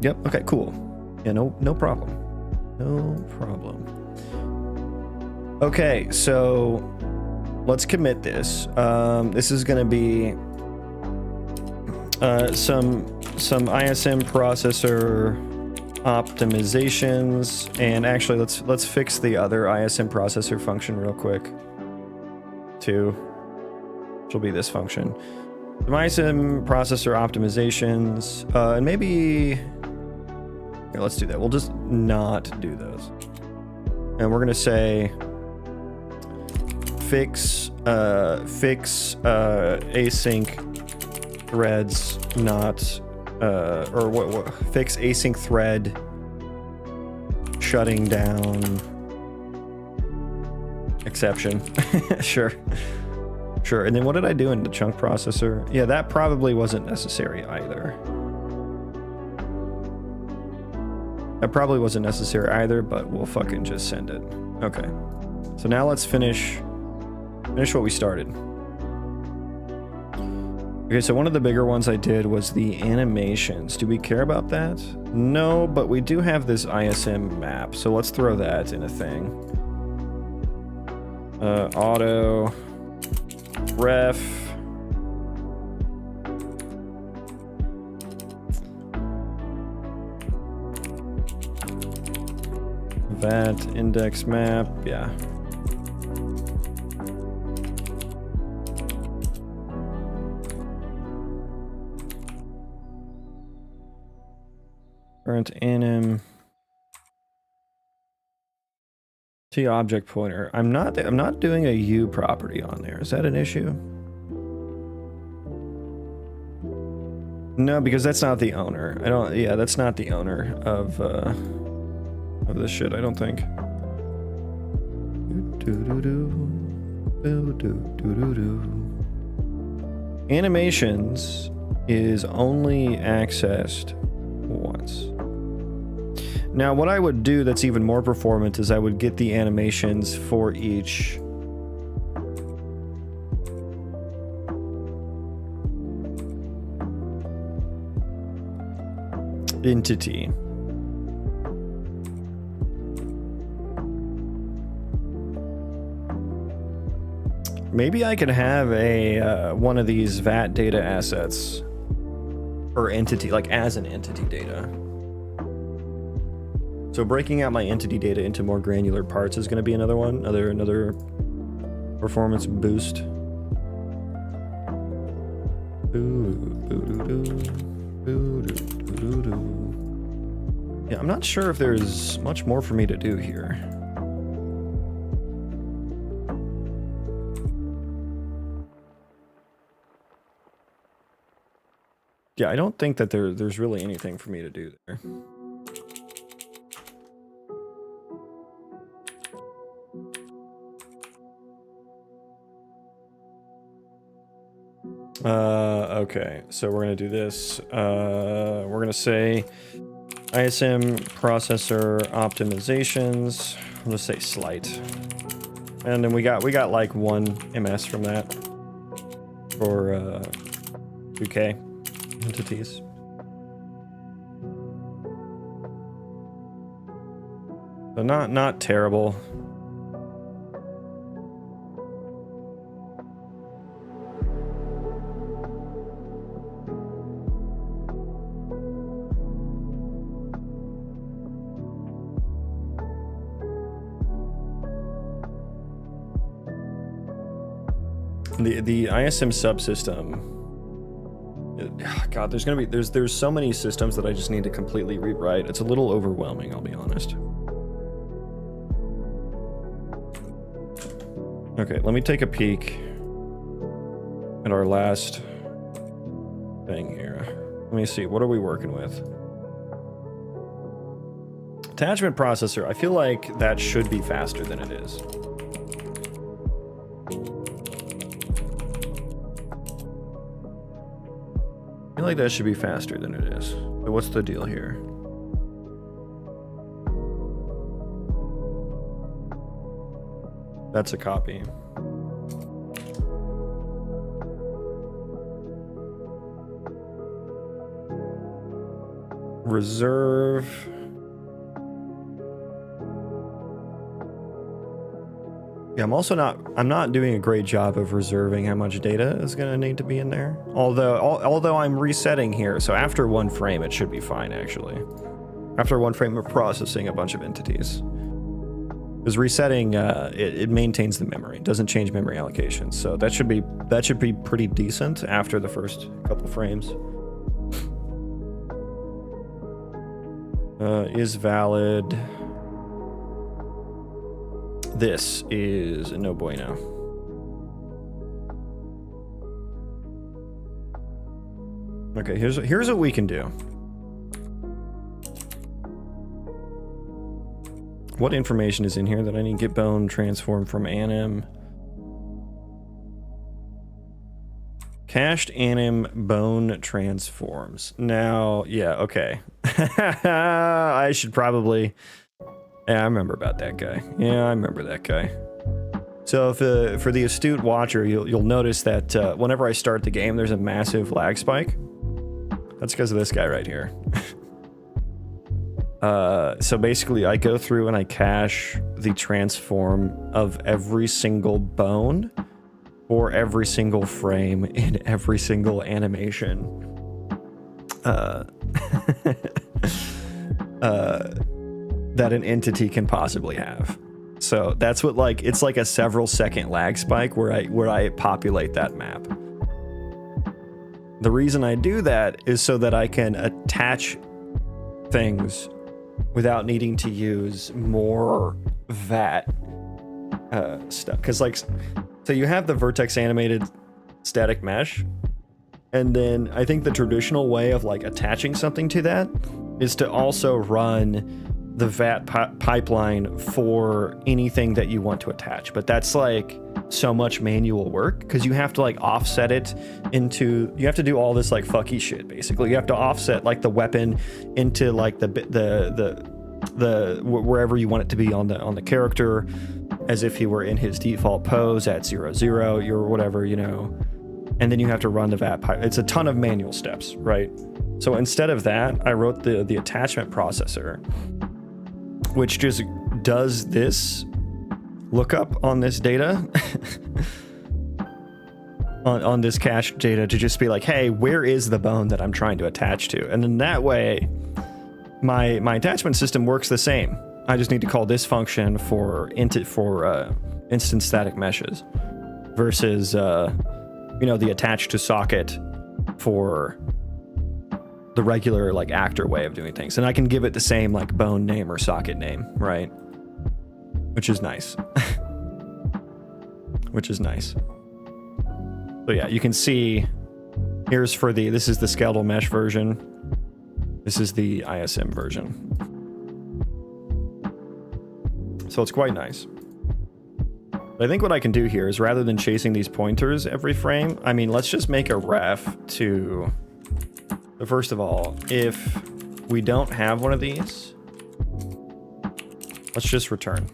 Yep, okay, cool. Yeah, no problem. No problem. Okay, so let's commit this. This is gonna be some ISM processor optimizations, and actually let's fix the other ISM processor function real quick too, which will be this function. Some ISM processor optimizations, and maybe here, let's do that. We'll just not do those, and we're gonna say fix async threads not or what fix async thread shutting down exception. Sure, and then what did I do in the chunk processor? Yeah, that probably wasn't necessary either. That probably wasn't necessary either, but we'll fucking just send it. Okay, so now let's finish what we started. Okay, so one of the bigger ones I did was the animations. Do we care about that? No, but we do have this ISM map, so let's throw that in a thing. Auto ref that index map, yeah. Current anim T object pointer. I'm not doing a U property on there. Is that an issue? No, because that's not the owner. Yeah, that's not the owner of this shit, I don't think. Animations is only accessed once. Now, what I would do that's even more performant is I would get the animations for each entity. Maybe I could have a one of these VAT data assets per entity, like as an entity data. So breaking out my entity data into more granular parts is going to be another one, another performance boost. Yeah, I'm not sure if there's much more for me to do here. Yeah, I don't think that there's really anything for me to do there. Okay, so we're gonna do this. We're gonna say ISM processor optimizations. I'll just say slight, and then we got like 1 ms from that for 2K entities. So not terrible. The ISM subsystem. God, there's so many systems that I just need to completely rewrite. It's a little overwhelming, I'll be honest. Okay, let me take a peek at our last thing here. Let me see, what are we working with? Attachment processor. I feel like that should be faster than it is. feel like that should be faster than it is. But what's the deal here? That's a copy. Reserve. Yeah, I'm not doing a great job of reserving how much data is going to need to be in there. Although I'm resetting here, so after one frame it should be fine actually. After one frame of processing a bunch of entities. Because resetting it maintains the memory. It doesn't change memory allocations. So that should be pretty decent after the first couple frames. Is valid. This is no bueno. Okay, here's what we can do. What information is in here that I need to get bone transformed from anim? Cached anim bone transforms. Now, yeah, okay. I should probably... Yeah, I remember about that guy. Yeah, I remember that guy. So if, for the astute watcher, you'll notice that whenever I start the game, there's a massive lag spike. That's because of this guy right here. So basically, I go through and I cache the transform of every single bone or every single frame in every single animation. That an entity can possibly have. So that's what, like, it's like a several second lag spike where I populate that map. The reason I do that is so that I can attach things without needing to use more VAT stuff. Because, like, so you have the vertex animated static mesh, and then I think the traditional way of, like, attaching something to that is to also run the VAT pipeline for anything that you want to attach. But that's, like, so much manual work because you have to, like, offset it into, you have to do all this, like, fucky shit. Basically, you have to offset, like, the weapon into, like, the wherever you want it to be on the character, as if he were in his default pose at 0, or whatever, you know. And then you have to run the VAT pipe. It's a ton of manual steps, right? So instead of that, I wrote the attachment processor, which just does this lookup on this data, on this cache data, to just be like, hey, where is the bone that I'm trying to attach to? And then that way, my attachment system works the same. I just need to call this function for instant static meshes versus you know, the attach to socket for the regular, like, actor way of doing things. And I can give it the same, like, bone name or socket name, right? Which is nice. Which is nice. So yeah, you can see here's for this is the skeletal mesh version. This is the ISM version. So it's quite nice. But I think what I can do here is, rather than chasing these pointers every frame, I mean, let's just make a ref to... So first of all, if we don't have one of these, let's just return.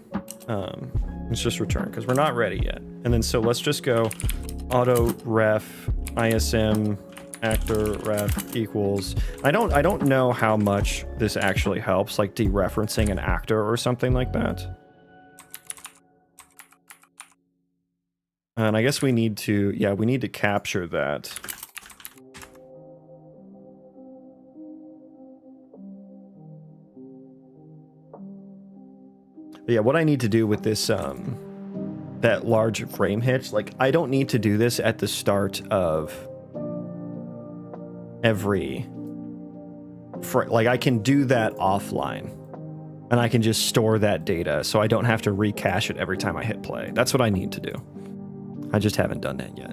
Let's just return, because we're not ready yet. And then so let's just go auto ref ISM actor ref equals. I don't know how much this actually helps, like dereferencing an actor or something like that. And I guess we need to, yeah, we need to capture that. But yeah, what I need to do with this, that large frame hitch, like, I don't need to do this at the start of every like, I can do that offline, and I can just store that data so I don't have to recache it every time I hit play. That's what I need to do. I just haven't done that yet.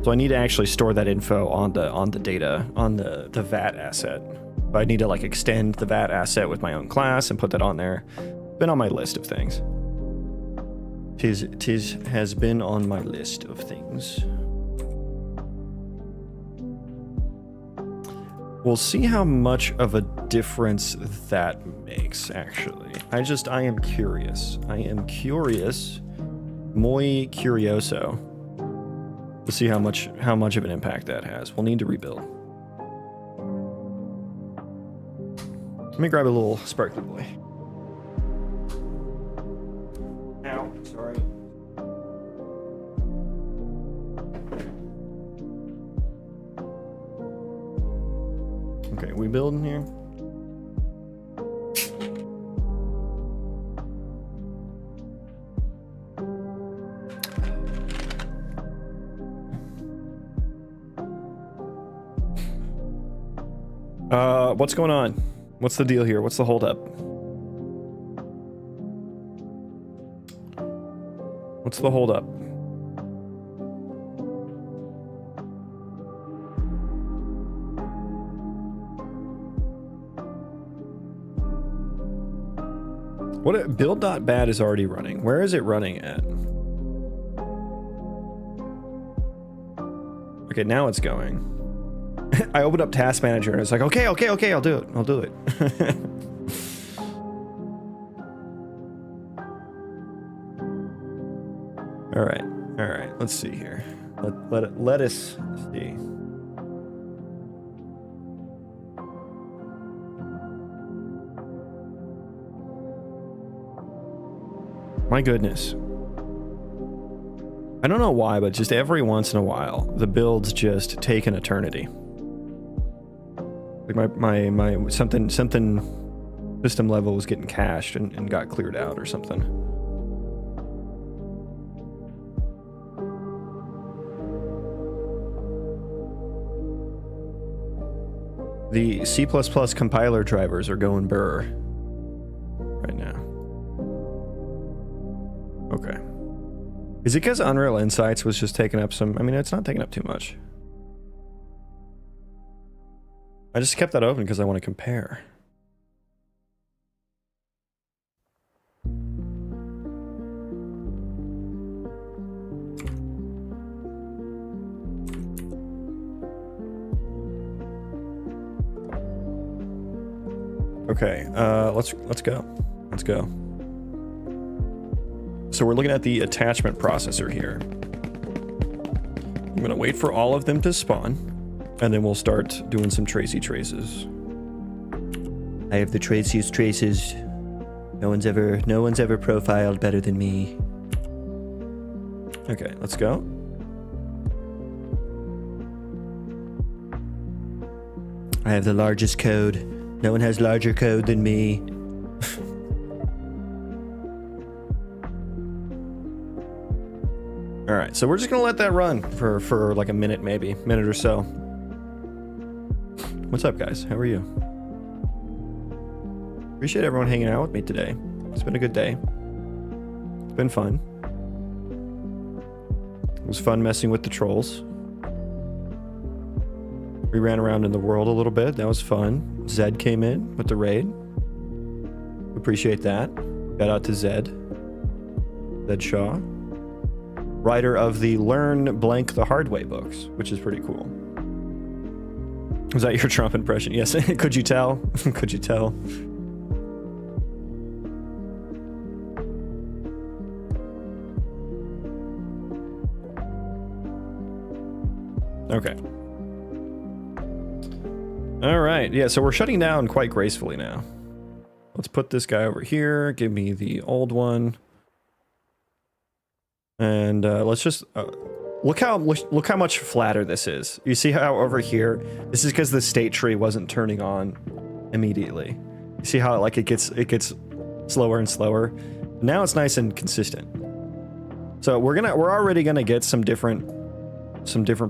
So I need to actually store that info on the data, on the VAT asset. But I need to, like, extend the VAT asset with my own class and put that on there. Been on my list of things. Tis has been on my list of things. We'll see how much of a difference that makes, actually. I am curious. I am curious, muy curioso, to see how much of an impact that has. We'll need to rebuild. Let me grab a little sparkly boy. Ow, sorry. Okay, we building here? What's going on? What's the deal here? What's the holdup? What's the holdup? What build.bat is already running. Where is it running at? Okay, now it's going. I opened up Task Manager and it's like, okay, I'll do it. I'll do it. All right. Let's see here. Let us see. My goodness. I don't know why, but just every once in a while, the builds just take an eternity. Like my something system level was getting cached and got cleared out or something. The C++ compiler drivers are going burr right now. Okay. Is it because Unreal Insights was just taking up some... I mean, it's not taking up too much. I just kept that open because I want to compare. Okay, let's go. Let's go. So we're looking at the attachment processor here. I'm gonna wait for all of them to spawn, and then we'll start doing some Tracy traces. I have the Tracy's traces. No one's ever profiled better than me. Okay, let's go. I have the largest code. No one has larger code than me. All right, so we're just gonna let that run for like a minute, maybe minute or so. What's up, guys? How are you? Appreciate everyone hanging out with me today. It's been a good day. It's been fun. It was fun messing with the trolls. We ran around in the world a little bit. That was fun. Zed came in with the raid. Appreciate that. Shout out to Zed. Zed Shaw. Writer of the Learn Blank the Hard Way books, which is pretty cool. Was that your Trump impression? Yes. Could you tell? Could you tell? Okay. All right. Yeah, so we're shutting down quite gracefully now. Let's put this guy over here. Give me the old one. And let's just look how much flatter this is. You see how over here, this is because the state tree wasn't turning on immediately. You see how like it gets slower and slower. Now it's nice and consistent. So we're already gonna get some different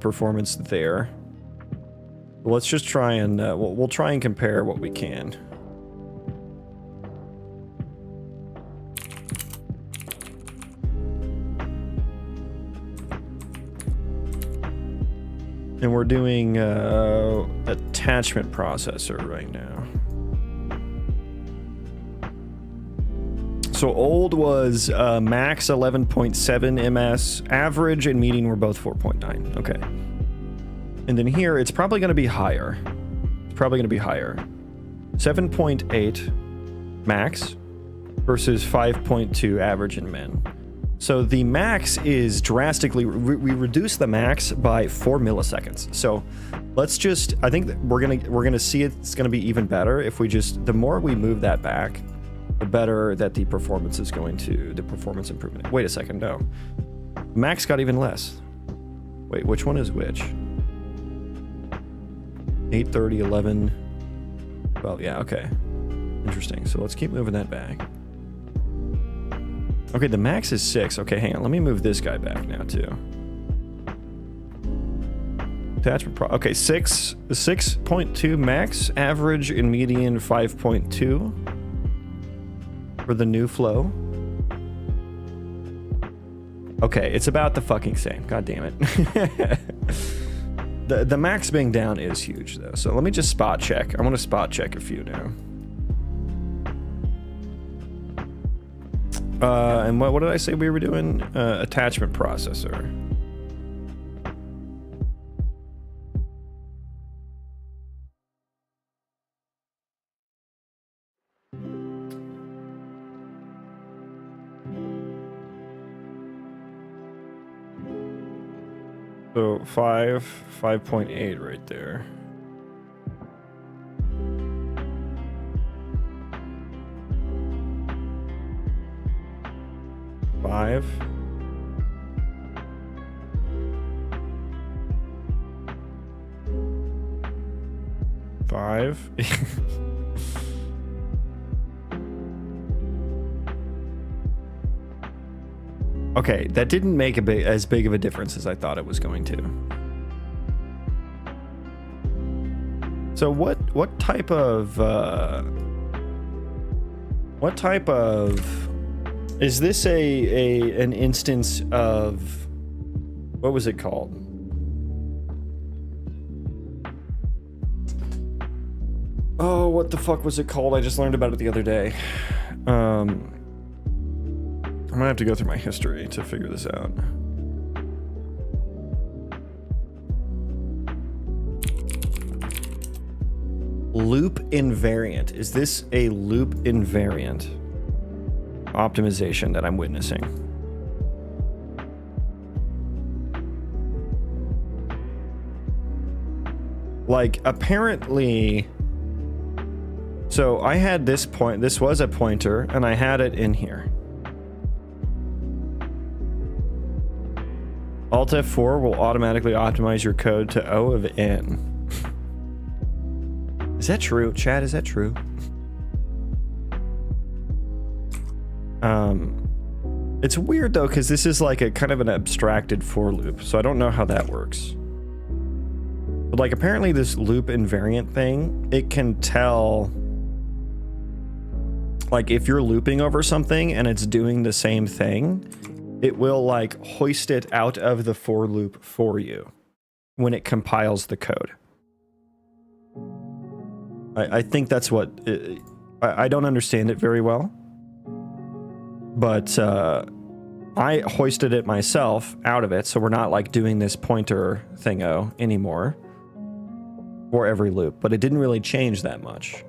performance there. Let's just try and we'll try and compare what we can. And we're doing attachment processor right now. So old was max 11.7 ms, average and median were both 4.9. Okay. And then here it's probably going to be higher. probably going to be higher. 7.8 max versus 5.2 average in men. So the max is drastically, we reduce the max by 4 milliseconds. So let's just, I think that we're gonna see it's gonna be even better if we just, the more we move that back, the better that the performance is going to, the performance improvement. Wait a second, no. Max got even less. Wait, which one is which? 8:30, 11. Well, yeah, okay. Interesting. So let's keep moving that back. Okay, the max is 6. Okay, hang on. Let me move this guy back now, too. Attachment pro... Okay, 6.2 max. Average and median 5.2 for the new flow. Okay, it's about the fucking same. God damn it. The max being down is huge, though. So let me just spot check. I want to spot check a few now. And what did I say we were doing? Attachment processor. So 5.8 right there. Five. Okay, that didn't make as big of a difference as I thought it was going to. So what type of is this an instance of, what was it called? Oh, what the fuck was it called? I just learned about it the other day. I'm gonna have to go through my history to figure this out. Loop invariant. Is this a loop invariant optimization that I'm witnessing? Like, apparently, so I had this point, this was a pointer, and I had it in here. Alt F4 will automatically optimize your code to O of N. Is that true? Chad, is that true? It's weird though, because this is like a kind of an abstracted for loop, so I don't know how that works. But like, apparently this loop invariant thing, it can tell, like, if you're looping over something and it's doing the same thing, it will like hoist it out of the for loop for you when it compiles the code. I think that's what I don't understand it very well, but I hoisted it myself out of it, so we're not like doing this pointer thingo anymore for every loop, but it didn't really change that much.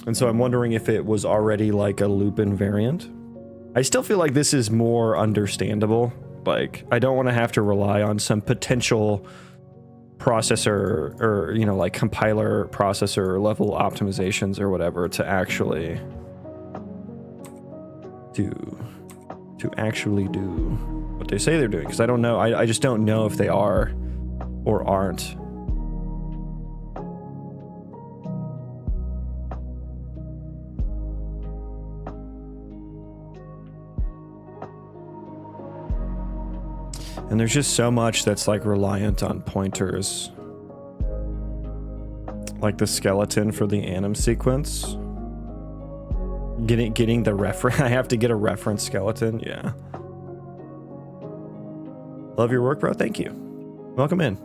And so I'm wondering if it was already like a loop invariant. I still feel like this is more understandable. Like, I don't want to have to rely on some potential processor or, you know, like compiler processor level optimizations or whatever to actually do what they say they're doing, because I don't know. I just don't know if they are or aren't. And there's just so much that's like reliant on pointers. Like the skeleton for the anim sequence. Getting the reference. I have to get a reference skeleton. Yeah. Love your work, bro. Thank you. Welcome in.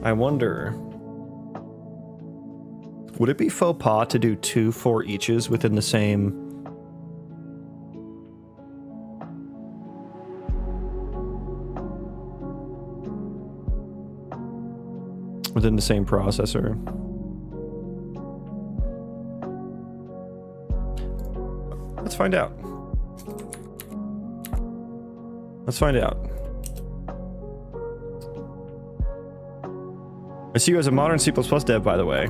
I wonder, would it be faux pas to do 2 for eaches within the same? Within the same processor? Let's find out. Let's find out. I see you as a modern C++ dev, by the way.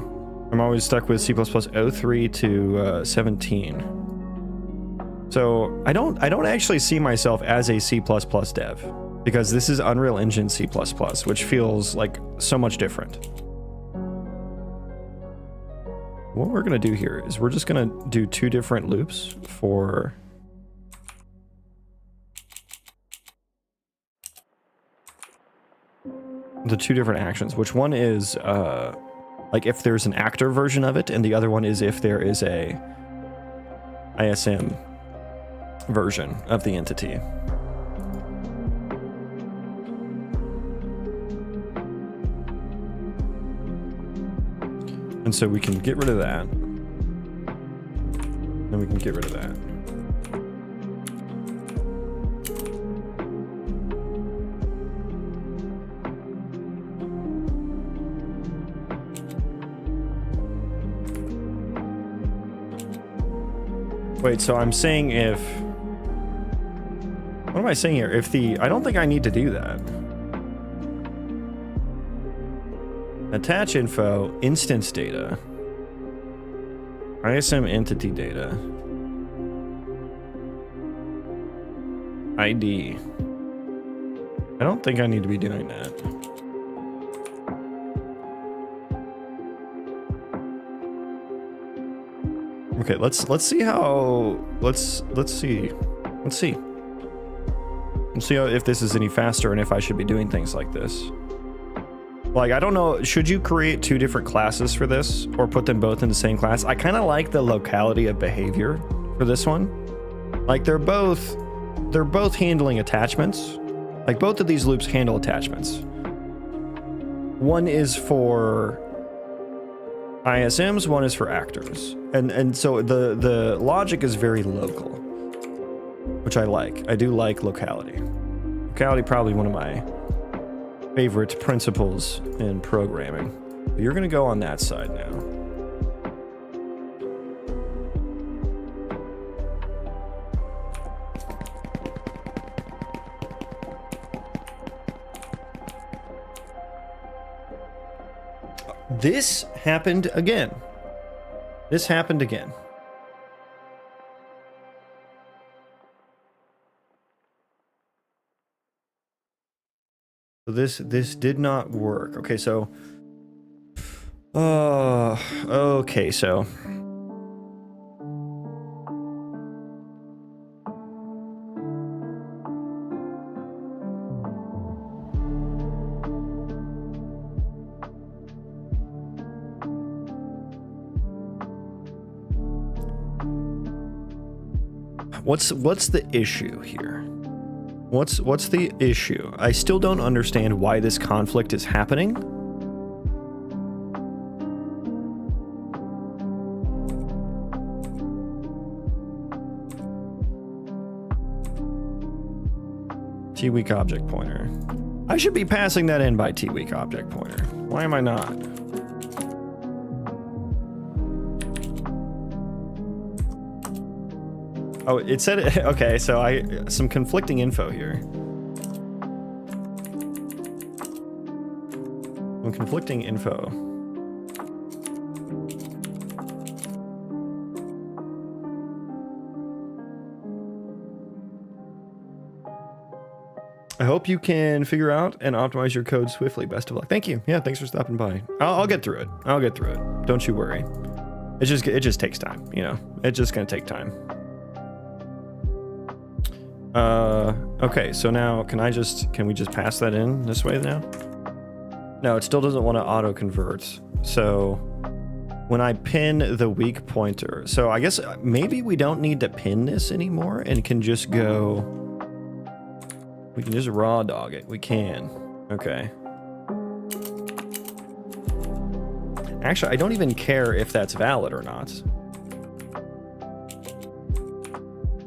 I'm always stuck with C++ 03 to 17. So I don't actually see myself as a C++ dev because this is Unreal Engine C++, which feels like so much different. What we're gonna do here is we're just gonna do 2 different loops for the 2 different actions, which one is like if there's an actor version of it, and the other one is if there is a ISM version of the entity. And so we can get rid of that. And we can get rid of that. Wait, so I'm saying if... What am I saying here? If the... I don't think I need to do that. Attach info, instance data, ISM entity data, ID. I don't think I need to be doing that. Okay, let's see how let's see how, if this is any faster and if I should be doing things like this. Like, I don't know, should you create 2 different classes for this or put them both in the same class? I kind of like the locality of behavior for this one. Like, they're both handling attachments. Like, both of these loops handle attachments. One is for ISMs, one is for actors. And so the logic is very local, which I like. I do like locality. Locality probably one of my favorite principles in programming. But you're going to go on that side now. This happened again. This happened again. So this did not work. Okay, so okay, so what's the issue here? What's the issue? I still don't understand why this conflict is happening. T-weak object pointer. I should be passing that in by T-weak object pointer. Why am I not? Oh, it said it. Okay, so some conflicting info here. Some conflicting info. I hope you can figure out and optimize your code swiftly. Best of luck. Thank you. Yeah, thanks for stopping by. I'll get through it. I'll get through it. Don't you worry. It just takes time, you know. It's just gonna take time. Okay, so now can we just pass that in this way now? No, it still doesn't want to auto convert. So when I pin the weak pointer, so I guess maybe we don't need to pin this anymore and can just go, we can just raw dog it. We can. Okay. Actually, I don't even care if that's valid or not.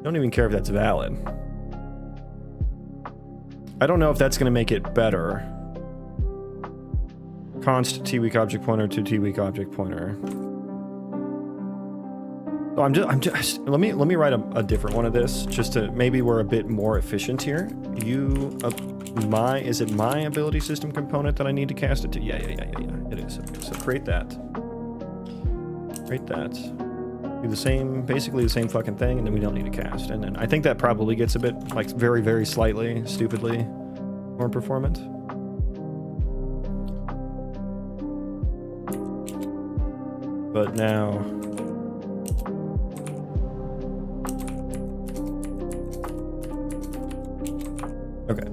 Don't even care if that's valid. I don't know if that's going to make it better. Const t-weak object pointer to t-weak object pointer. So I'm just let me write a different one of this just to maybe we're a bit more efficient here. Is it my ability system component that I need to cast it to? Yeah. It is. Okay, so create that. Do the same, basically the same fucking thing, and then we don't need to cast. And then I think that probably gets a bit, like, very, very slightly, stupidly more performant. But now... Okay.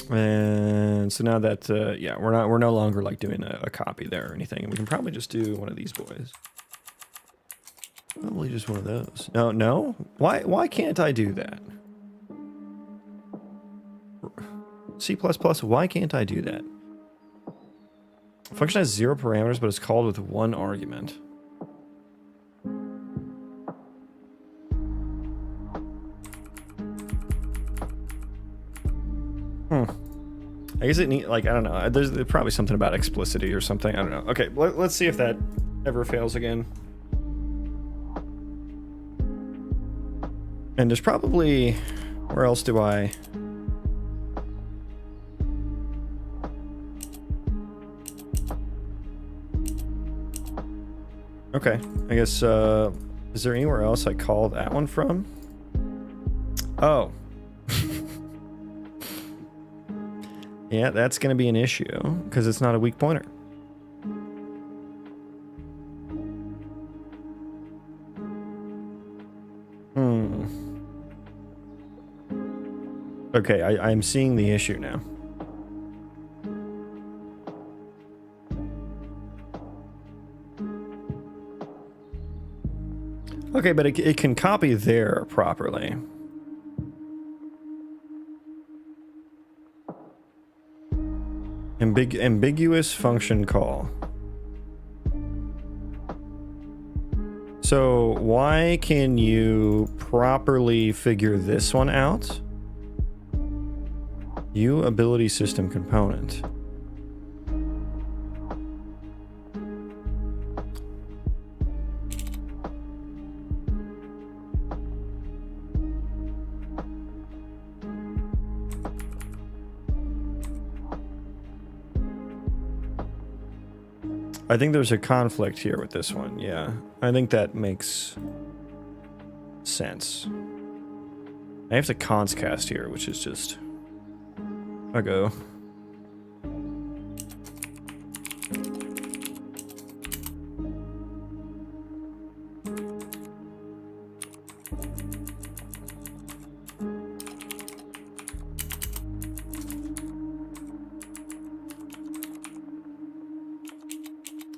And so now that, yeah, we're no longer like doing a copy there or anything. And we can probably just do one of these boys. Probably just one of those. No? Why can't I do that? C++, why can't I do that? Function has 0 parameters, but it's called with 1 argument. I guess it need, like, I don't know. There's probably something about explicitity or something. I don't know. Okay, let's see if that ever fails again. And there's probably... Where else do I... Okay, I guess, is there anywhere else I call that one from? Oh. Yeah, that's going to be an issue, because it's not a weak pointer. Okay, I'm seeing the issue now. Okay, but it can copy there properly. Ambiguous function call. So why can you properly figure this one out? U ability system component. I think there's a conflict here with this one, yeah. I think that makes sense. I have to const cast here, which is just a go.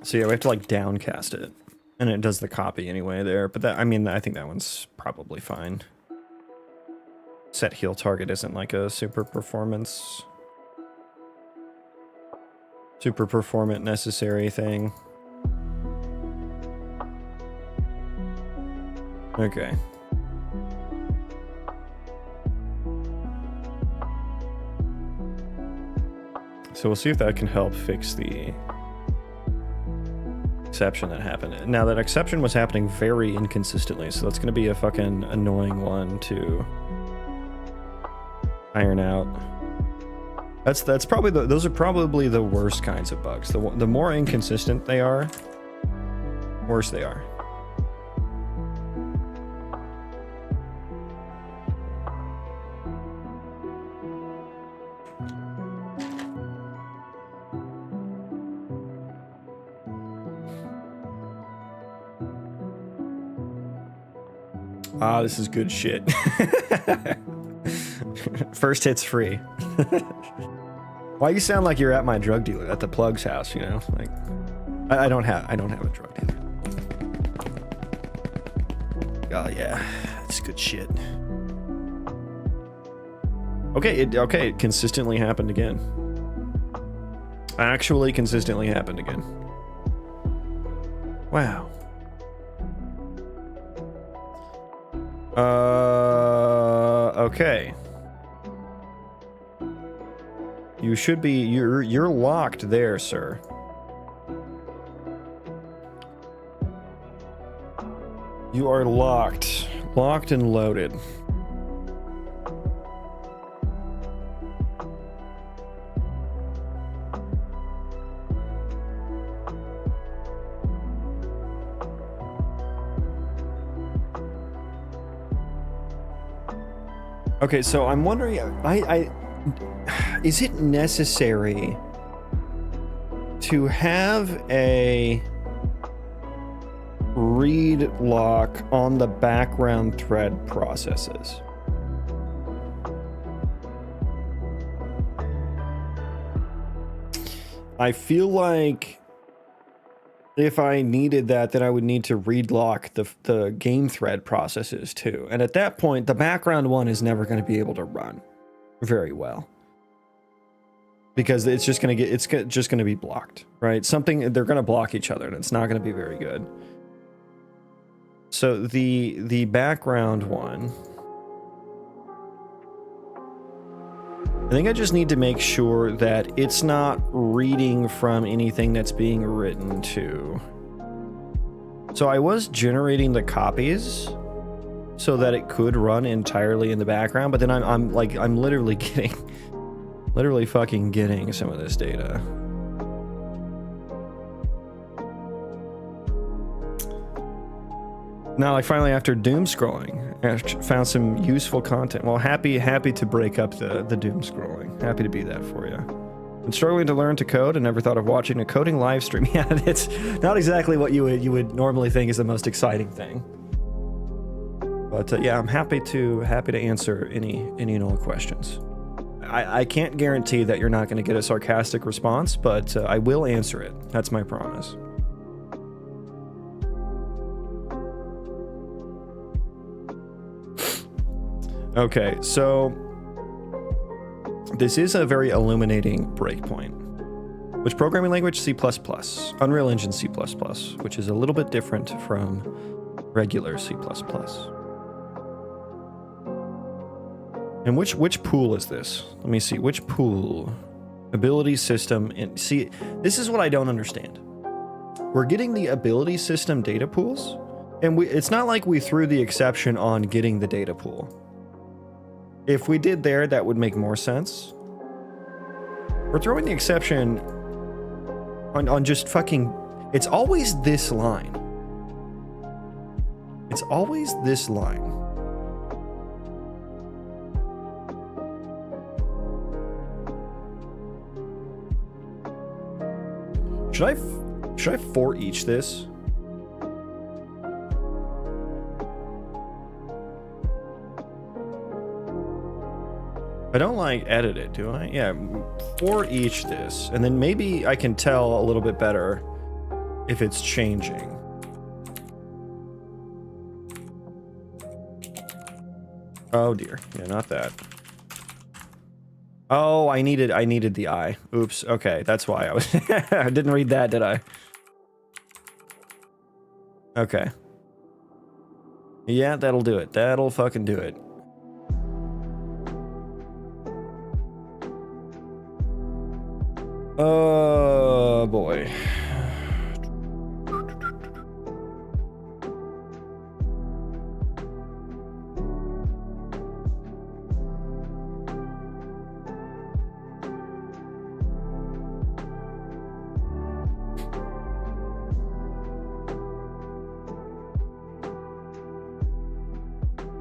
So yeah, we have to like downcast it, and it does the copy anyway there. But that, I mean, I think that one's probably fine. Set heal target isn't like a super performant necessary thing. Okay. So we'll see if that can help fix the exception that happened. Now that exception was happening very inconsistently, so that's going to be a fucking annoying one to iron out. That's probably those are probably the worst kinds of bugs. The more inconsistent they are, worse they are. Ah, this is good shit. First hit's free. Why you sound like you're at my drug dealer at the plug's house, you know? Like I don't have a drug dealer. Oh yeah, it's good shit. Okay, it consistently happened again. Actually consistently happened again. Wow. Okay. You should be, you're locked there, sir. You are locked. Locked and loaded. Okay, so I'm wondering, is it necessary to have a read lock on the background thread processes? I feel like if I needed that, then I would need to read lock the game thread processes too. And at that point, the background one is never going to be able to run very well. Because it's just going to get, it's just going to be blocked, right? Something, they're going to block each other and it's not going to be very good. So the background one, I think I just need to make sure that it's not reading from anything that's being written to. So I was generating the copies so that it could run entirely in the background, but then I'm literally fucking getting some of this data. Now, like finally after doom scrolling, I found some useful content. Well, happy to break up the doom scrolling. Happy to be that for you. Been struggling to learn to code and never thought of watching a coding live stream. Yeah, it's not exactly what you would normally think is the most exciting thing. But yeah, I'm happy to answer any and all questions. I can't guarantee that you're not going to get a sarcastic response, but I will answer it. That's my promise. Okay, so this is a very illuminating breakpoint. Which programming language? C++. Unreal Engine C++, which is a little bit different from regular C++. And which pool is this? Let me see. Which pool? Ability system. And see, this is what I don't understand. We're getting the ability system data pools, and it's not like we threw the exception on getting the data pool. If we did there, that would make more sense. We're throwing the exception on just fucking... It's always this line. It's always this line. Should I for each this? I don't like edit it, do I? Yeah, for each this, and then maybe I can tell a little bit better if it's changing. Oh dear, yeah, not that. Oh, I needed the I. Oops. Okay, that's why I was. I didn't read that, did I? Okay. Yeah, that'll do it. That'll fucking do it. Oh boy.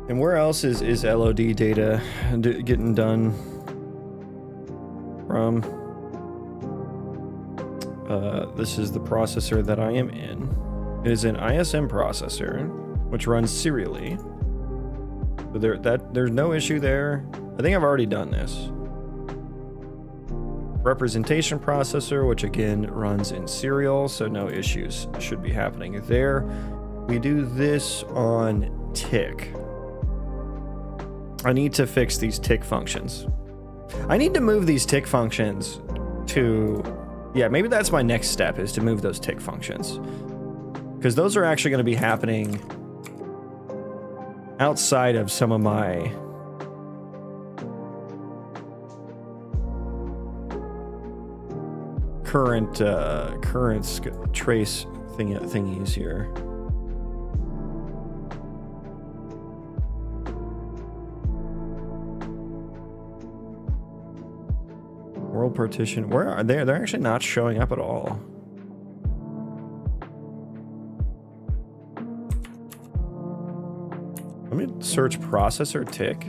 And where else is LOD data getting done from? This is the processor that I am in. It is an ISM processor, which runs serially. So there's no issue there. I think I've already done this. Representation processor, which again runs in serial, so no issues should be happening there. We do this on tick. I need to fix these tick functions. I need to move these tick functions to Yeah, maybe that's my next step, is to move those tick functions. Because those are actually going to be happening outside of some of my current trace thingies here. World partition. Where are they? They're actually not showing up at all. Let me search processor tick.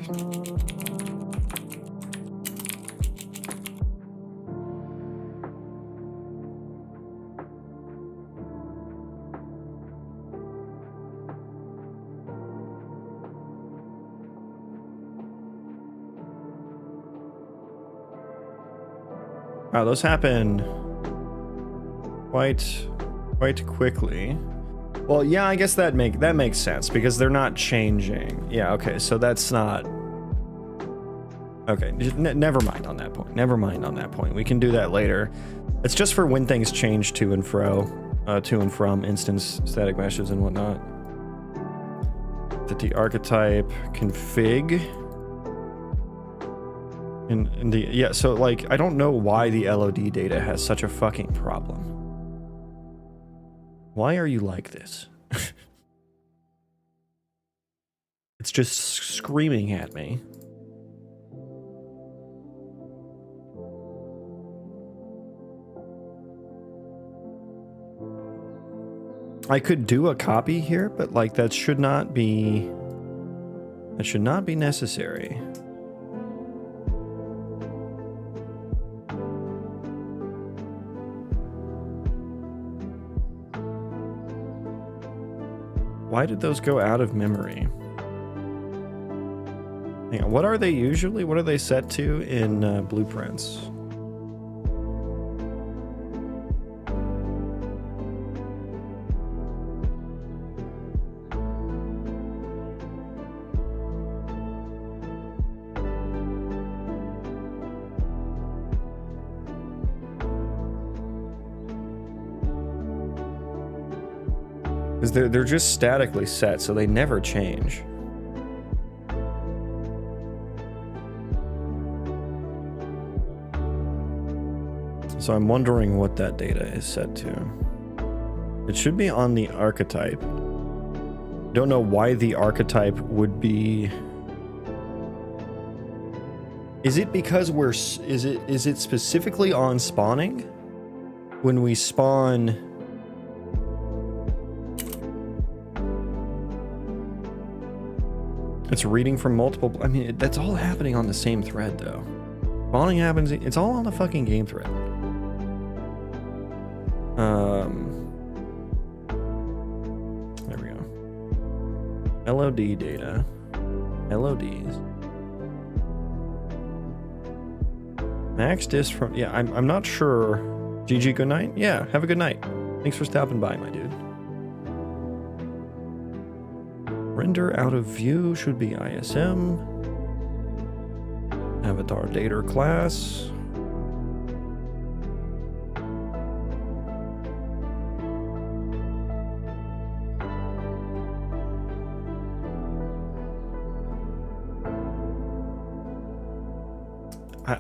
Wow, those happen quite quickly. Well, yeah, I guess that makes sense because they're not changing. Yeah, okay, so that's not. Okay, never mind on that point. Never mind on that point. We can do that later. It's just for when things change to and from instance static meshes and whatnot. The archetype config. And the, yeah, so like, I don't know why the LOD data has such a fucking problem. Why are you like this? It's just screaming at me. I could do a copy here, but like that should not be necessary. Why did those go out of memory? Hang on, what are they usually? What are they set to in blueprints? Because they're just statically set, so they never change. So I'm wondering what that data is set to. It should be on the archetype. Don't know why the archetype would be. Is it because is it specifically on spawning? When we spawn. It's reading from multiple. I mean, that's all happening on the same thread, though. Spawning happens. It's all on the fucking game thread. There we go. LOD data. LODs. Max dis from. Yeah, I'm not sure. GG, good night. Yeah, have a good night. Thanks for stopping by, my dude. Render out of view should be ISM. Avatar data class.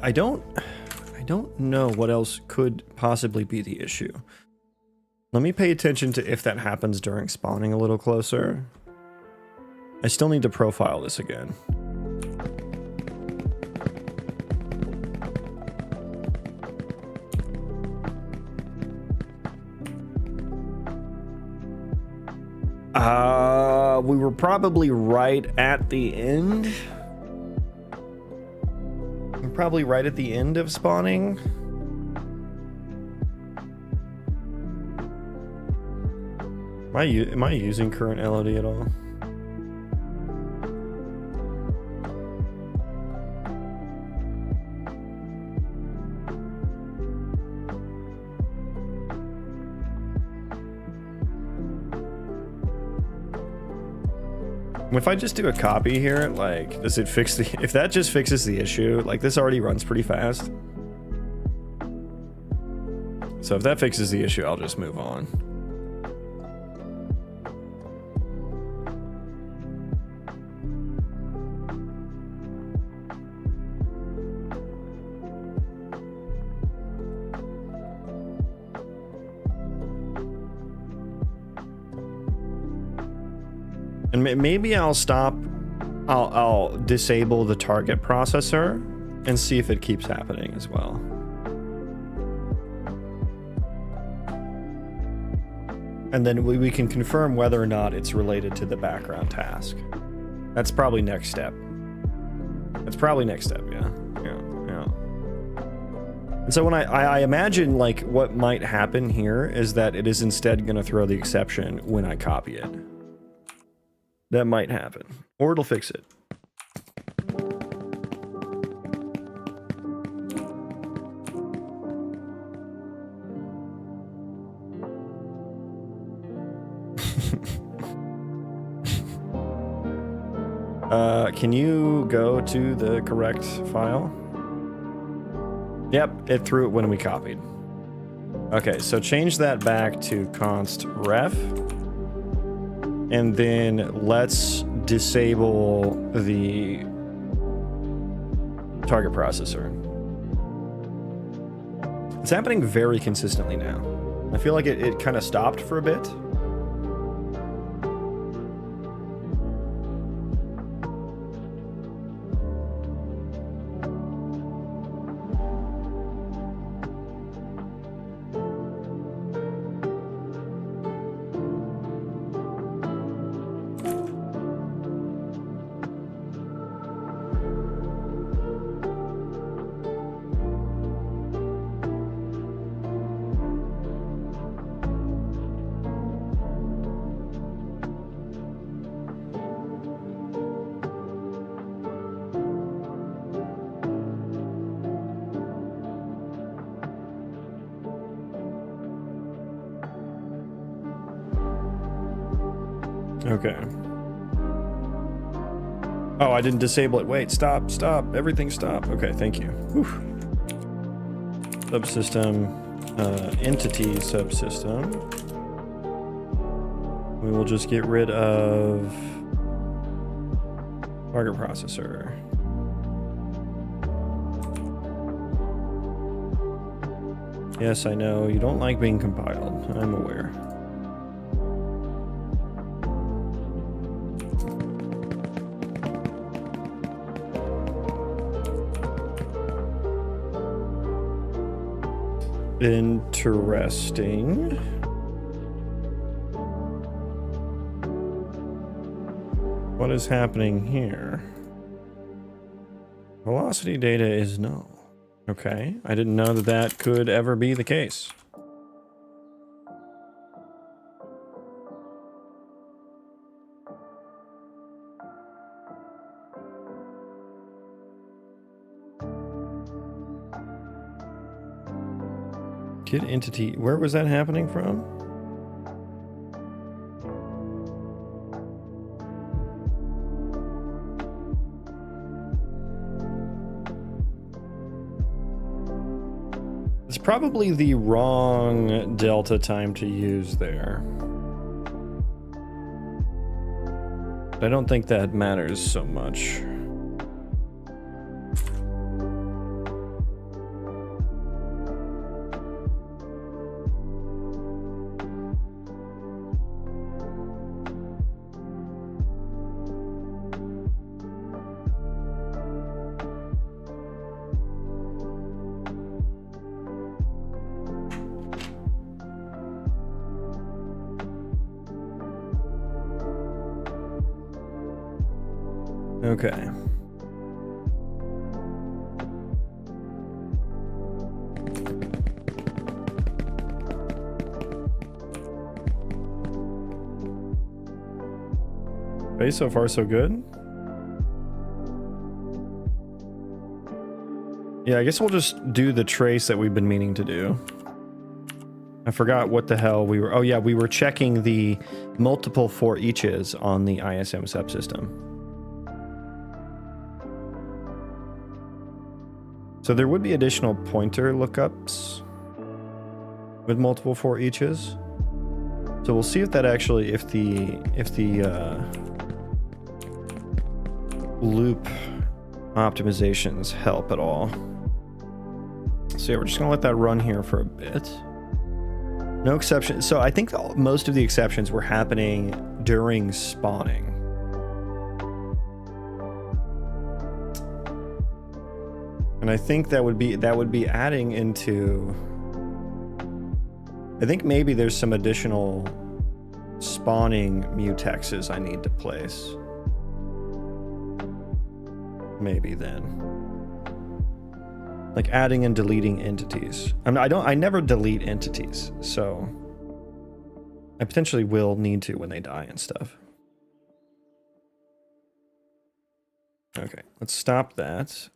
I don't know what else could possibly be the issue. Let me pay attention to if that happens during spawning a little closer. I still need to profile this again. We were probably right at the end. We're probably right at the end of spawning. Am I using current LOD at all? If I just do a copy here, like, does it fix the... If that just fixes the issue, like, this already runs pretty fast. So if that fixes the issue, I'll just move on. And maybe I'll stop. I'll disable the target processor and see if it keeps happening as well. And then we can confirm whether or not it's related to the background task. That's probably next step. That's probably next step, yeah. And so when I imagine like what might happen here is that it is instead going to throw the exception when I copy it. That might happen. Or it'll fix it. Can you go to the correct file? Yep, it threw it when we copied. Okay, so change that back to const ref. And then let's disable the target processor. It's happening very consistently now. I feel like it kind of stopped for a bit. Okay. Oh, I didn't disable it. Wait, stop. Everything stop. Okay, thank you. Whew. Subsystem, entity subsystem. We will just get rid of target processor. Yes, I know you don't like being compiled. I'm aware. Interesting. What is happening here? Velocity data is null. Okay, I didn't know that that could ever be the case. Get entity, where was that happening from? It's probably the wrong delta time to use there. I don't think that matters so much. Okay. Okay, so far so good. Yeah, I guess we'll just do the trace that we've been meaning to do. I forgot what the hell we were... Oh yeah, we were checking the multiple for eaches on the ISM subsystem. So there would be additional pointer lookups. with multiple for eaches. So we'll see if that actually, if the loop optimizations help at all. So yeah, we're just gonna let that run here for a bit. No exception. So I think most of the exceptions were happening during spawning. And I think that would be adding into, I think maybe there's some additional spawning mutexes I need to place. Maybe then. Like adding and deleting entities. I never delete entities, so I potentially will need to when they die and stuff. Okay, let's stop that.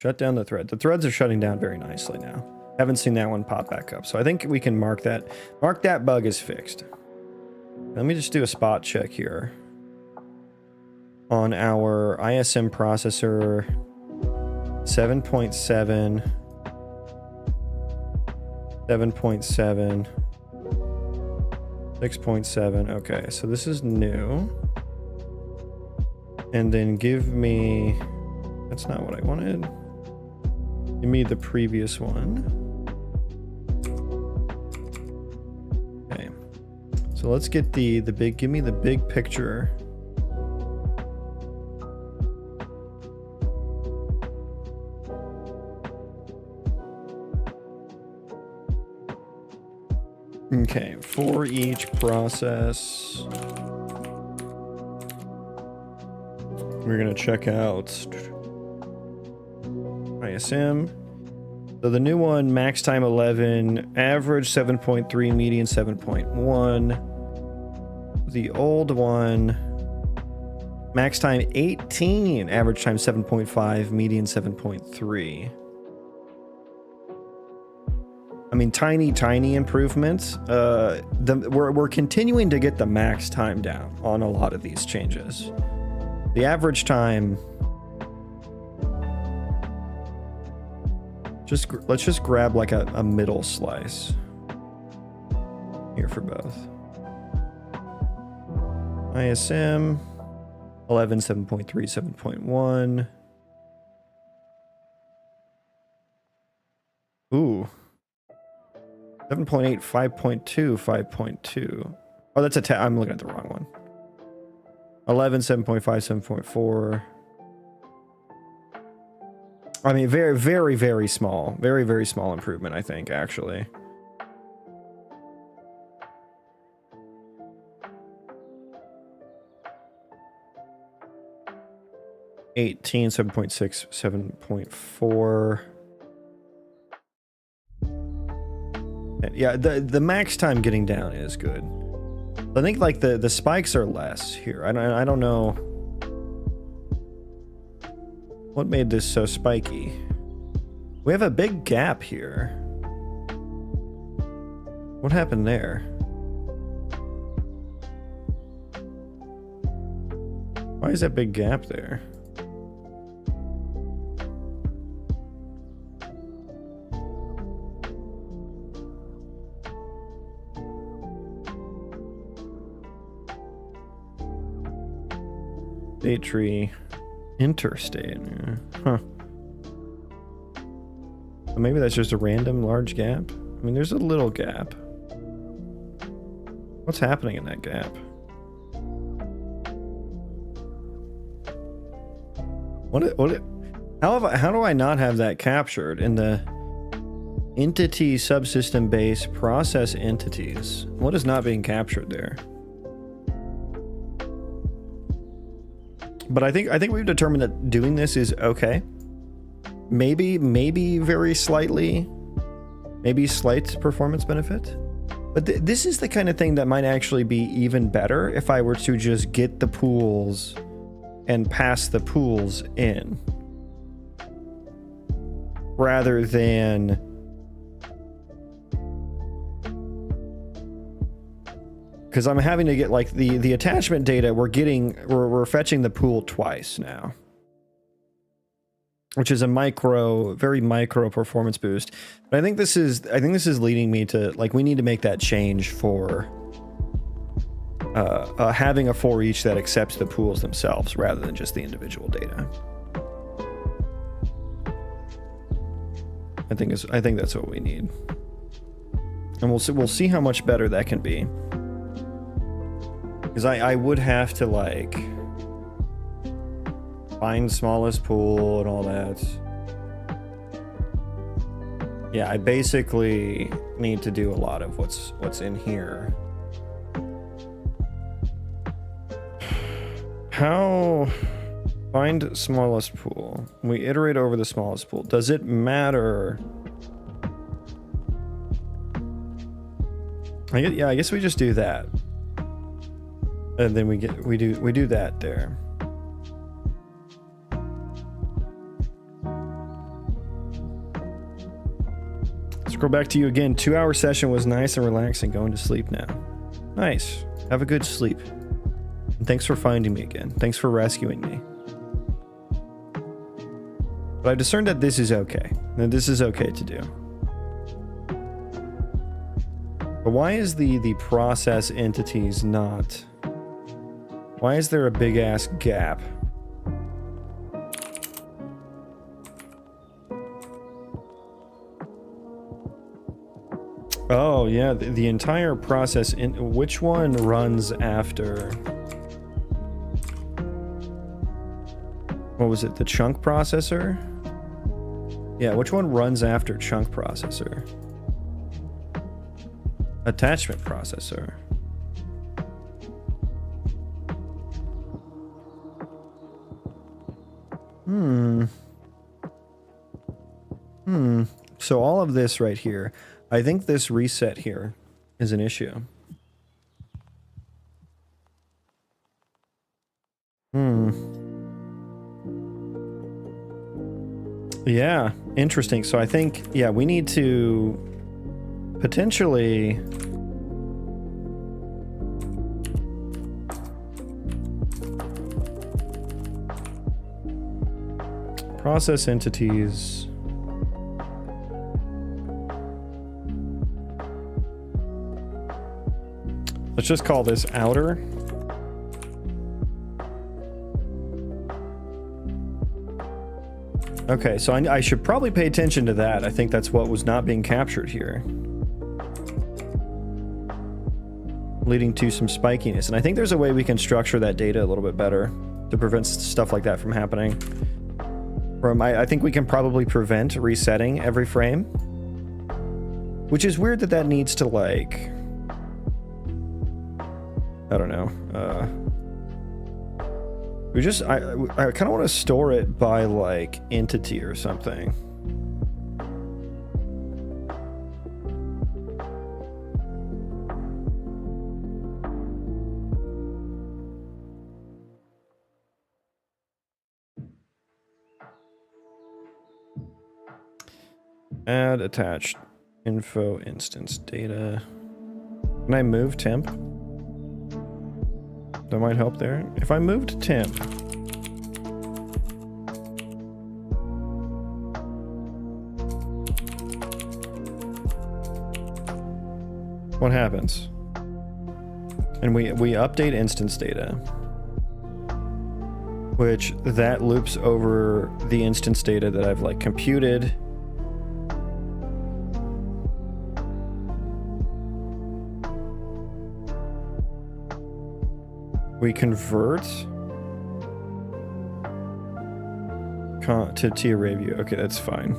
Shut down the thread. The threads are shutting down very nicely now. Haven't seen that one pop back up, so I think we can mark that bug as fixed. Let me just do a spot check here on our ISM processor 7.7, 7.7, 6.7. Okay, so this is new. And then give me, that's not what I wanted. Give me the previous one. Okay. So let's get the big, give me the big picture. Okay, for each process, we're gonna check out ISM. So the new one, max time 11, average 7.3, median 7.1. The old one, max time 18, average time 7.5, median 7.3. I mean, tiny improvements. We're continuing to get the max time down on a lot of these changes. The average time, let's just grab like a middle slice here for both. ISM 11, 7.3, 7.1. Ooh. 7.8, 5.2, 5.2. Oh, that's I'm looking at the wrong one. 11, 7.5, 7.4. I mean, very small. Very small improvement, I think, actually. $18, 7.6, 7.4. Yeah, the max time getting down is good. I think like the spikes are less here. I don't know what made this so spiky. We have a big gap here. What happened there? Why is that big gap there? State tree, interstate. Huh. So maybe that's just a random large gap. I mean, there's a little gap. What's happening in that gap? How do I not have that captured in the entity subsystem base process entities? What is not being captured there? But I think we've determined that doing this is okay. Maybe very slightly, maybe slight performance benefit. But this is the kind of thing that might actually be even better if I were to just get the pools and pass the pools in, rather than because I'm having to get like the attachment data we're fetching the pool twice now. which is a very micro performance boost. But I think this is leading me to, like, we need to make that change for having a for each that accepts the pools themselves rather than just the individual data. I think that's what we need, and we'll see how much better that can be. Because I would have to, like, find smallest pool and all that. Yeah, I basically need to do a lot of what's in here. How find smallest pool? We iterate over the smallest pool. Does it matter? I guess we just do that. And then we do that there. Scroll back to you again. 2-hour session was nice and relaxing. Going to sleep now. Nice. Have a good sleep. And thanks for finding me again. Thanks for rescuing me. But I've discerned that this is okay. That this is okay to do. But why is the process entities not... Why is there a big ass gap? Oh yeah, the entire process in which one runs after? What was it? The chunk processor? Yeah, which one runs after chunk processor? Attachment processor. So all of this right here, I think this reset here is an issue. Yeah, interesting. So I think, yeah, we need to potentially... process entities... Let's just call this outer. Okay, so I should probably pay attention to that. I think that's what was not being captured here. Leading to some spikiness. And I think there's a way we can structure that data a little bit better to prevent stuff like that from happening. I think we can probably prevent resetting every frame. Which is weird that needs to, like... I don't know. I kind of want to store it by, like, entity or something. Add attached info instance data. Can I move temp? That might help there. If I moved temp. What happens? And we update instance data. Which that loops over the instance data that I've, like, computed. We convert to T-Arabia. Okay, that's fine.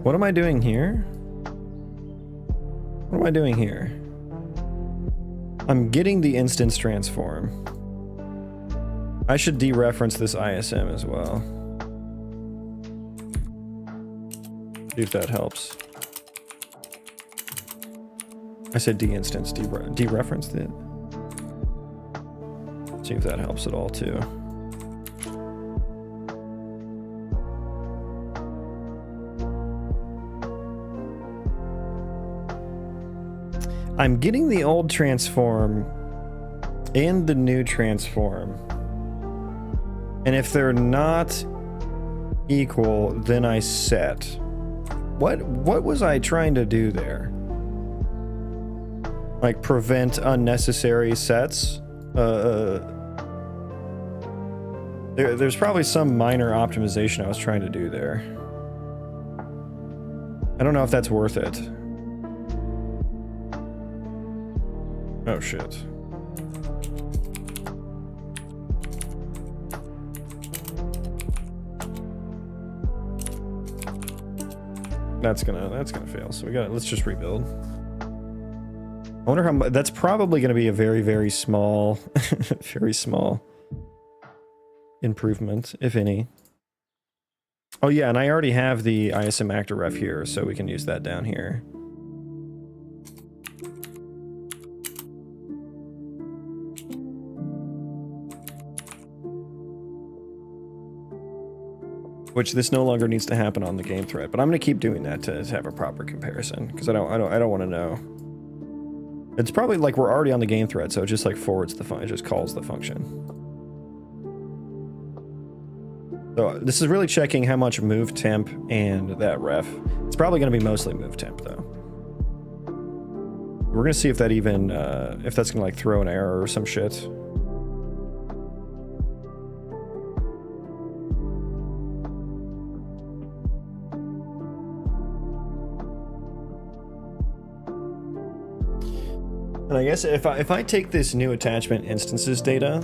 What am I doing here? What am I doing here? I'm getting the instance transform. I should dereference this ISM as well. See if that helps. I said de-instance, dereferenced it. See if that helps at all too. I'm getting the old transform in the new transform. And if they're not equal, then I set. What was I trying to do there? Like prevent unnecessary sets? There's probably some minor optimization I was trying to do there. I don't know if that's worth it. Oh shit. That's gonna fail. So let's just rebuild. I wonder how much. That's probably gonna be a very, very small, very small improvement, if any. Oh yeah, and I already have the ISM actor ref here, so we can use that down here. Which this no longer needs to happen on the game thread, but I'm gonna keep doing that to have a proper comparison, because I don't want to know. It's probably like we're already on the game thread, so it just like forwards the function, it just calls the function. So this is really checking how much move temp and that ref. It's probably gonna be mostly move temp though. We're gonna see if that even if that's gonna like throw an error or some shit. And I guess if I take this new attachment instances data,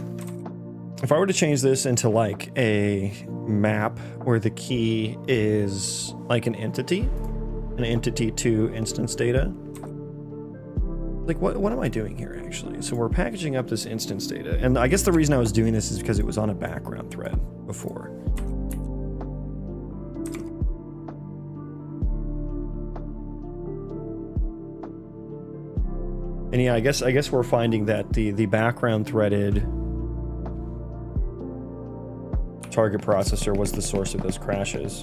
if I were to change this into like a map where the key is like an entity to instance data, like what am I doing here actually? So we're packaging up this instance data, and I guess the reason I was doing this is because it was on a background thread before. And yeah, I guess we're finding that the background threaded target processor was the source of those crashes.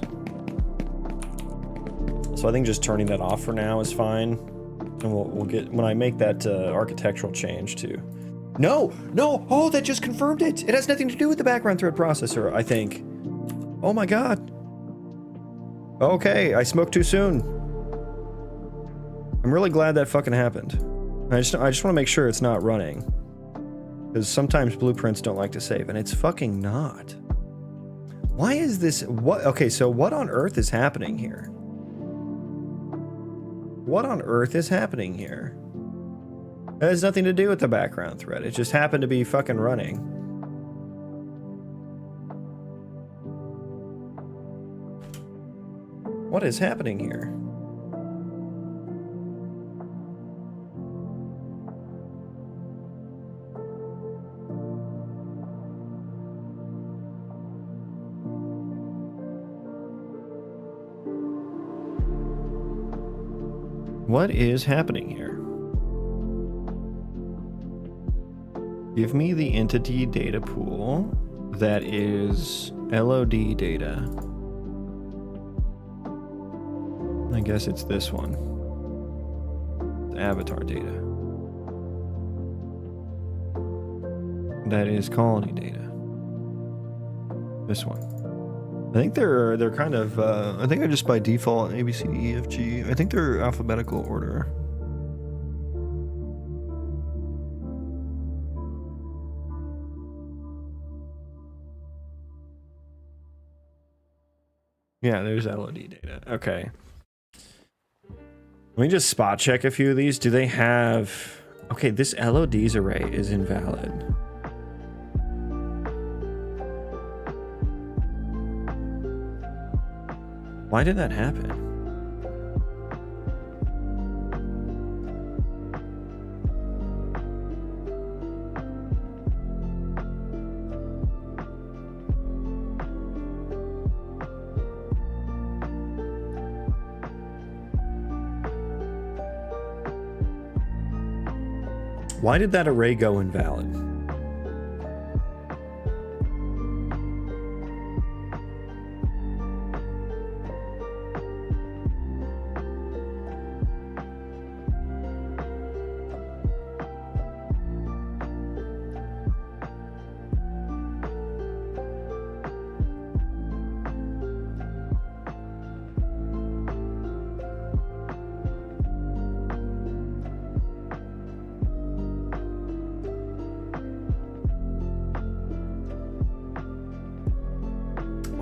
So I think just turning that off for now is fine. And we'll get, when I make that architectural change to... No! Oh, that just confirmed it! It has nothing to do with the background thread processor, I think. Oh my god. Okay, I smoked too soon. I'm really glad that fucking happened. I just want to make sure it's not running, because sometimes blueprints don't like to save, and it's fucking not. Why is this? What? Okay, so what on earth is happening here? What on earth is happening here? That has nothing to do with the background thread. It just happened to be fucking running. What is happening here? What is happening here? Give me the entity data pool that is LOD data. I guess it's this one. The avatar data. That is colony data. This one. I think they're kind of I think they're just by default A, B, C, D, E, F, G. I think they're alphabetical order. Yeah, there's LOD data. Okay. Let me just spot check a few of these. Do they have... Okay, this LODs array is invalid. Why did that happen? Why did that array go invalid?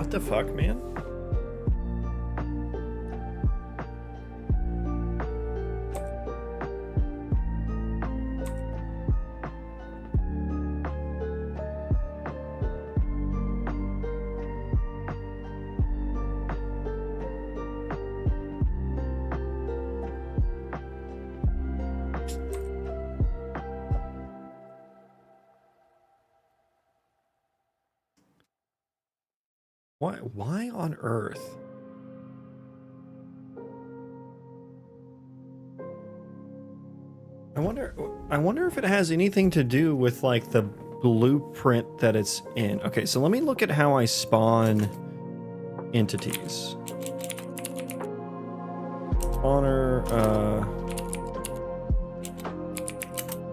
What the fuck, man? Why on earth? I wonder if it has anything to do with like the blueprint that it's in. Okay, so let me look at how I spawn entities. Spawner,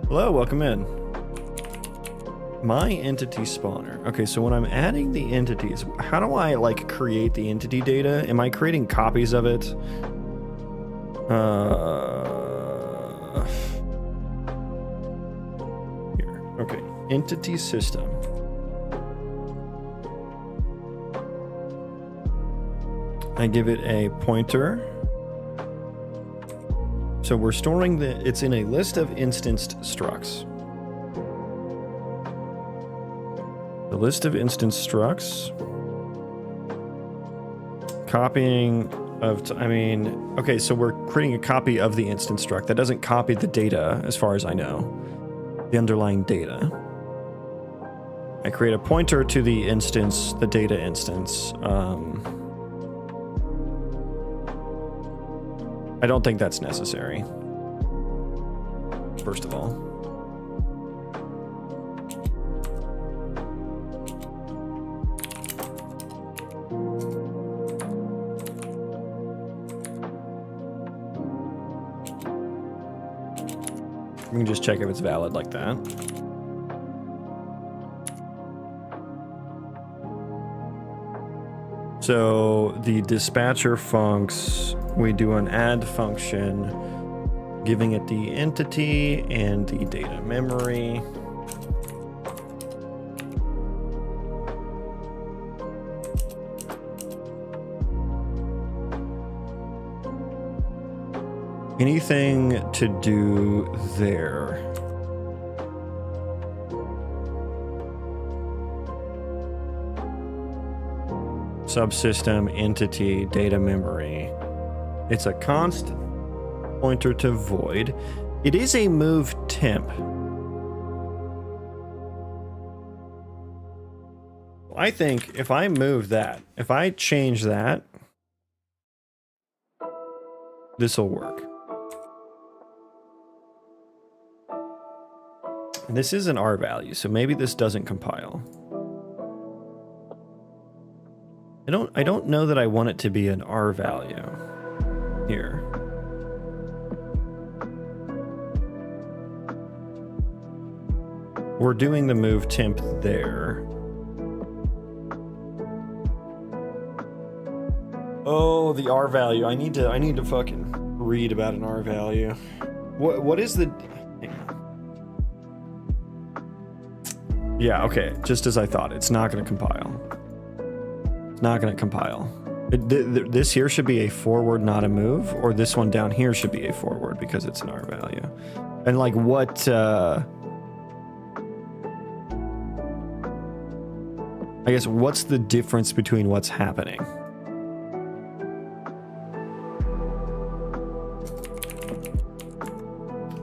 hello, welcome in. My entity spawner. Okay, so when I'm adding the entities, how do I like create the entity data? Am I creating copies of it? Here. Okay, entity system. I give it a pointer. So we're storing it's in a list of instanced structs. The list of instance structs. Copying of, okay, so we're creating a copy of the instance struct. That doesn't copy the data, as far as I know. The underlying data. I create a pointer to the instance, the data instance. I don't think that's necessary. First of all. We can just check if it's valid like that. So the dispatcher funcs, we do an add function, giving it the entity and the data memory. Anything to do there? Subsystem, entity, data memory. It's a const pointer to void. It is a move temp. I think if I move that, if I change that, this will work. And this is an R value, so maybe this doesn't compile. I don't know that I want it to be an R value here. We're doing the move temp there. Oh, the R value. I need to fucking read about an R value. What is the... Hang on. Yeah, okay. Just as I thought. It's not going to compile. It's not going to compile. This here should be a forward, not a move, or this one down here should be a forward because it's an R value. And like what... I guess what's the difference between what's happening?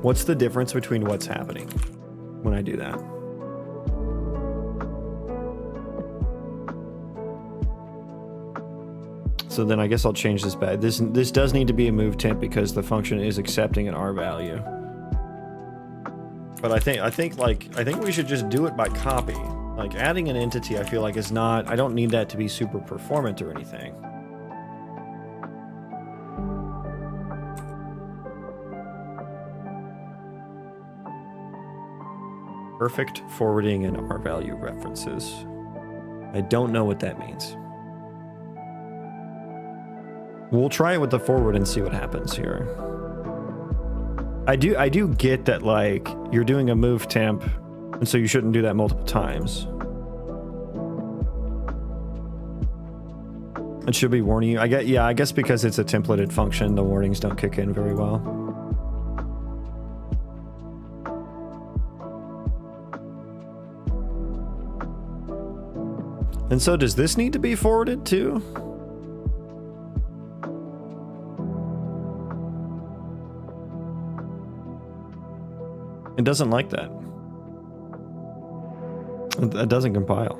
What's the difference between what's happening when I do that? So then I guess I'll change this back. This does need to be a move temp because the function is accepting an R value. But I think we should just do it by copy. Like adding an entity, I feel like is not. I don't need that to be super performant or anything. Perfect forwarding and R value references. I don't know what that means. We'll try it with the forward and see what happens here. I do get that like you're doing a move temp, and so you shouldn't do that multiple times. It should be warning you. I guess because it's a templated function, the warnings don't kick in very well. And so does this need to be forwarded too? It doesn't like that. It doesn't compile.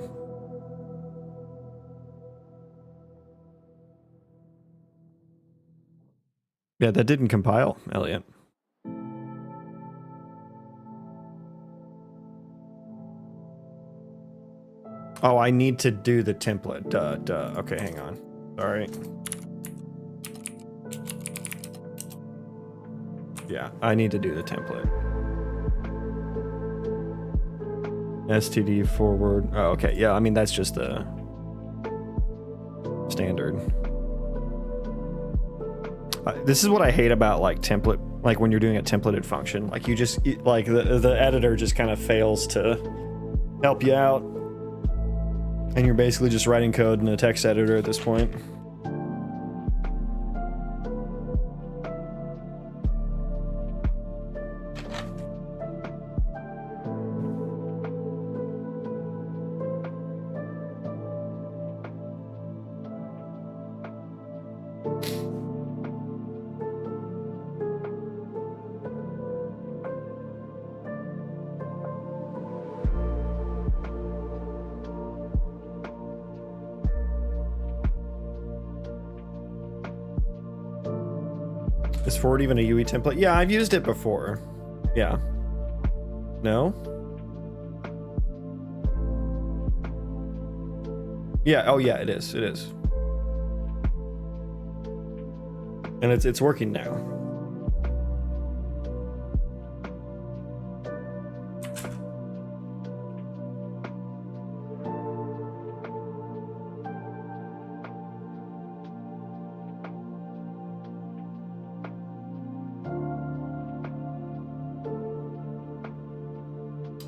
Yeah, that didn't compile, Elliot. Oh, I need to do the template. Duh. Okay, hang on. Sorry. Yeah, I need to do the template. STD forward. Oh, okay. Yeah, I mean, that's just the standard. This is what I hate about like template, like when you're doing a templated function, like you just like the editor just kind of fails to help you out, and you're basically just writing code in a text editor at this point. Is forward even a UE template? Yeah, I've used it before. Yeah. No? Yeah, oh yeah, it is. It is. And it's working now.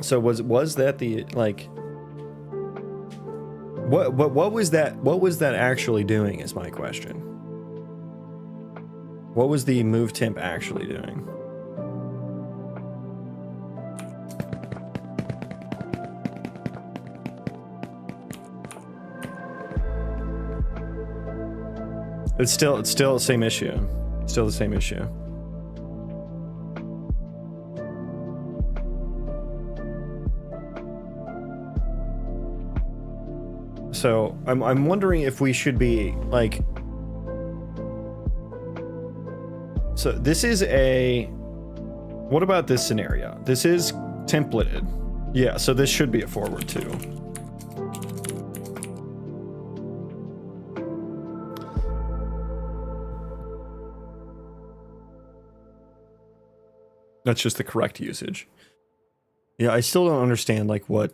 So was that the like what was that actually doing is my question. What was the move temp actually doing? It's still the same issue. Still the same issue. So I'm wondering if we should be like, so this is a, what about this scenario? This is templated. Yeah, so this should be a forward too. That's just the correct usage. Yeah, I still don't understand like what,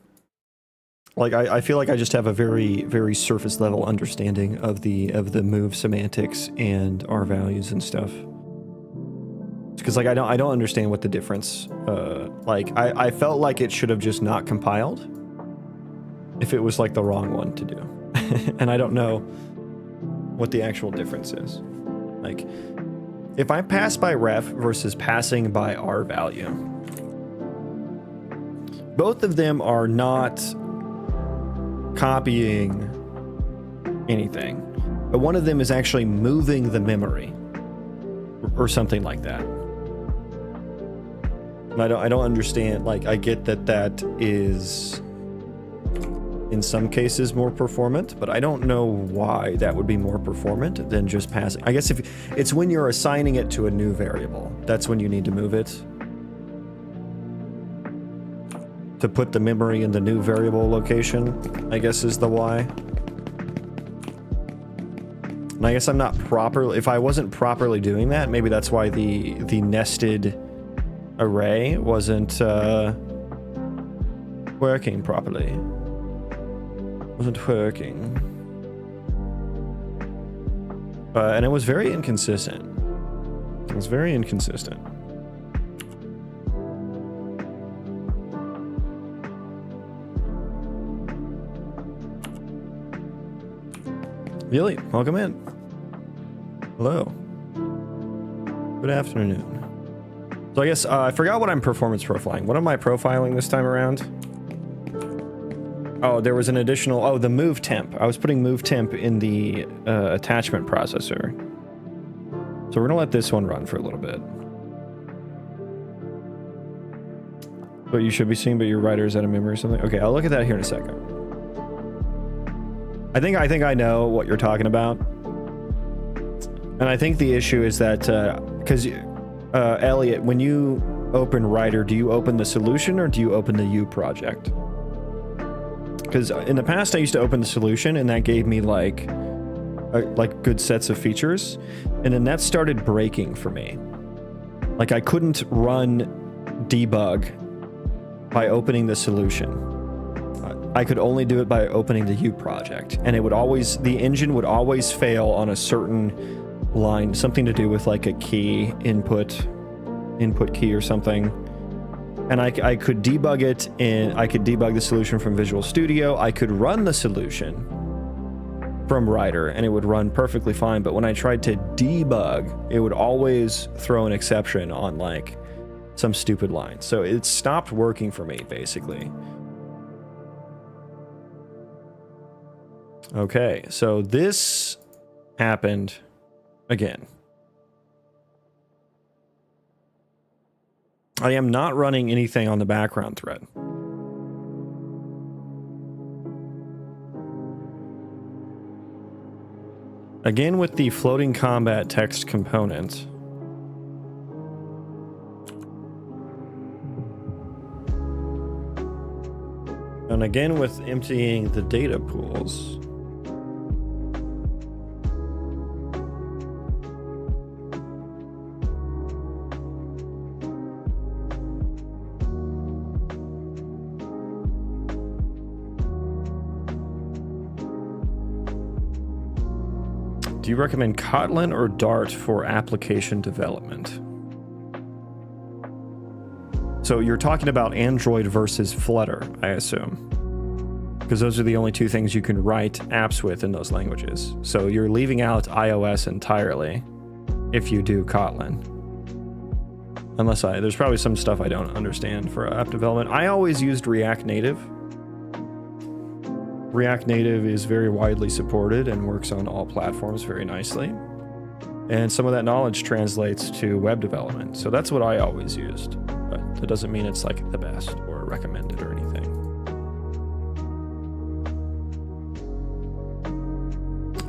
like I feel like I just have a very, very surface level understanding of the move semantics and R values and stuff. Because like I don't understand what the difference. Like I felt like it should have just not compiled if it was like the wrong one to do, and I don't know what the actual difference is. Like if I pass by ref versus passing by R value, both of them are not copying anything, but one of them is actually moving the memory or something like that. And I don't understand. Like I get that is in some cases more performant, but I don't know why that would be more performant than just passing. I guess if it's when you're assigning it to a new variable, that's when you need to move it. To put the memory in the new variable location, I guess is the why. And I guess I'm not properly, if I wasn't properly doing that, maybe that's why the nested array wasn't working properly. Wasn't working. And it was very inconsistent. It was very inconsistent. Billy, welcome in. Hello. Good afternoon. So I guess I forgot what I'm performance profiling. What am I profiling this time around? Oh, there was an additional... Oh, the move temp. I was putting move temp in the attachment processor. So we're going to let this one run for a little bit. What you should be seeing, but your writer is out of memory or something. Okay, I'll look at that here in a second. I think I know what you're talking about. And I think the issue is that... Because, Elliot, when you open writer, do you open the solution or do you open the U project? Because in the past I used to open the solution and that gave me like good sets of features, and then that started breaking for me. Like I couldn't run debug by opening the solution. I could only do it by opening the U project, and it would always, the engine would always fail on a certain line, something to do with like a key input key or something. And I could debug it, and I could debug the solution from Visual Studio. I could run the solution from Writer, and it would run perfectly fine. But when I tried to debug, it would always throw an exception on like some stupid line. So it stopped working for me, basically. Okay, so this happened again. I am not running anything on the background thread. Again with the floating combat text component. And again with emptying the data pools. Do you recommend Kotlin or Dart for application development? So you're talking about Android versus Flutter, I assume. Because those are the only two things you can write apps with in those languages. So you're leaving out iOS entirely if you do Kotlin. Unless there's probably some stuff I don't understand for app development. I always used React Native. React Native is very widely supported and works on all platforms very nicely. And some of that knowledge translates to web development. So that's what I always used. But that doesn't mean it's like the best or recommended or anything.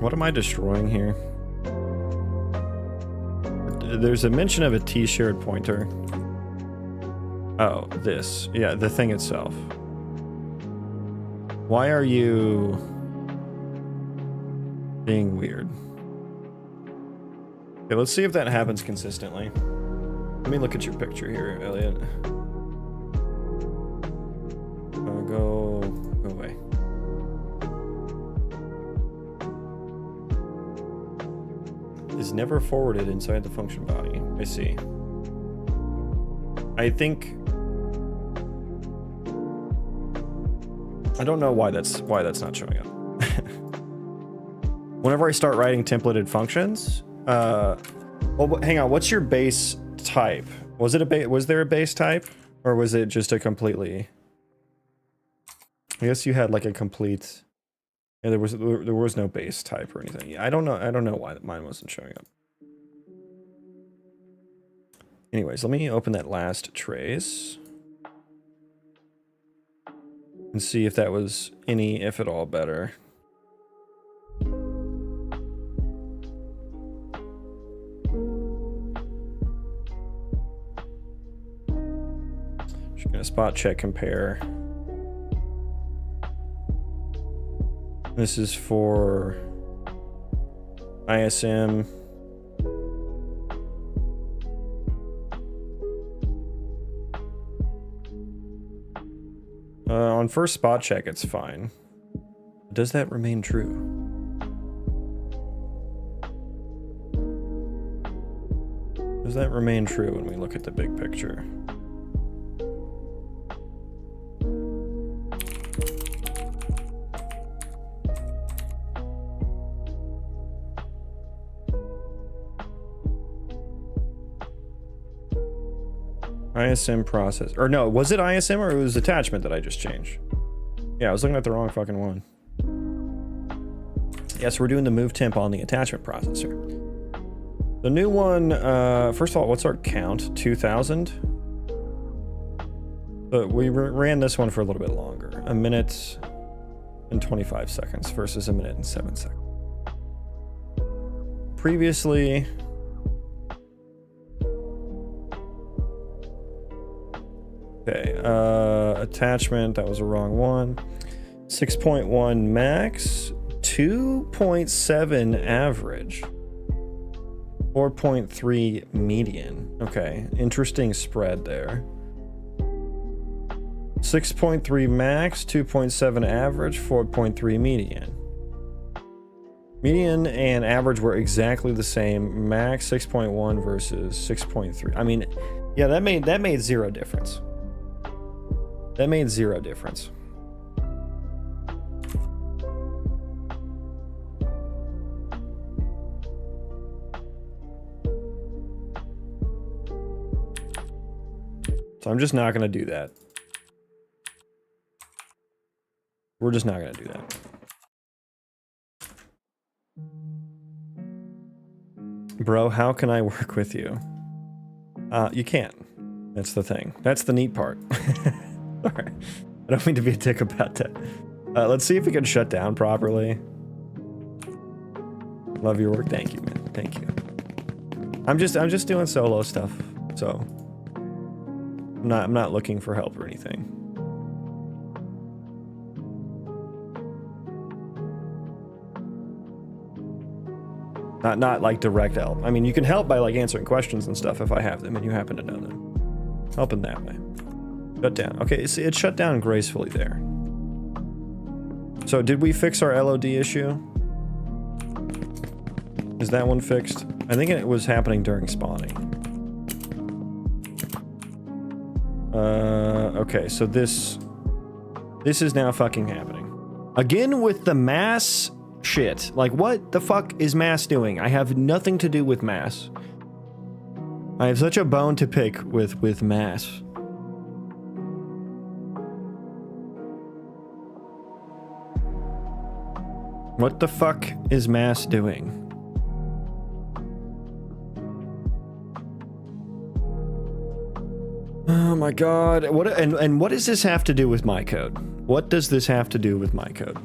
What am I destroying here? There's a mention of a T-shared pointer. Oh, this. Yeah, the thing itself. Why are you being weird? Okay, let's see if that happens consistently. Let me look at your picture here, Elliot. Go away. Is never forwarded inside the function body. I see. I think... I don't know why that's not showing up. Whenever I start writing templated functions, well, hang on. What's your base type? Was there a base type, or was it just a completely? I guess you had like a complete. Yeah, there was no base type or anything. Yeah, I don't know why mine wasn't showing up. Anyways, let me open that last trace. And see if that was any, if at all, better. Just gonna spot check compare. This is for ISM. On first spot check, it's fine. Does that remain true? Does that remain true when we look at the big picture? ISM process. Or no, was it ISM or it was attachment that I just changed? Yeah, I was looking at the wrong fucking one. Yes, we're doing the move temp on the attachment processor. The new one, first of all, what's our count? 2,000? But we ran this one for a little bit longer. 1 minute and 25 seconds versus 1 minute and 7 seconds. Previously... Okay, attachment, that was the wrong one. 6.1 max, 2.7 average, 4.3 median. Okay, interesting spread there. 6.3 max, 2.7 average, 4.3 median. Median and average were exactly the same. Max 6.1 versus 6.3. I mean, yeah, that made zero difference. That made zero difference. So I'm just not going to do that. We're just not going to do that. Bro, how can I work with you? You can't. That's the thing. That's the neat part. Alright. I don't mean to be a dick about that. Let's see if we can shut down properly. Love your work. Thank you, man. Thank you. I'm just doing solo stuff, so I'm not looking for help or anything. Not like direct help. I mean, you can help by like answering questions and stuff if I have them and you happen to know them. Help in that way. Shut down. Okay, see, it shut down gracefully there. So did we fix our LOD issue? Is that one fixed? I think it was happening during spawning. Okay, so this is now fucking happening. Again with the mass shit. Like, what the fuck is mass doing? I have nothing to do with mass. I have such a bone to pick with mass. What the fuck is mass doing? Oh my god. What and what does this have to do with my code? What does this have to do with my code?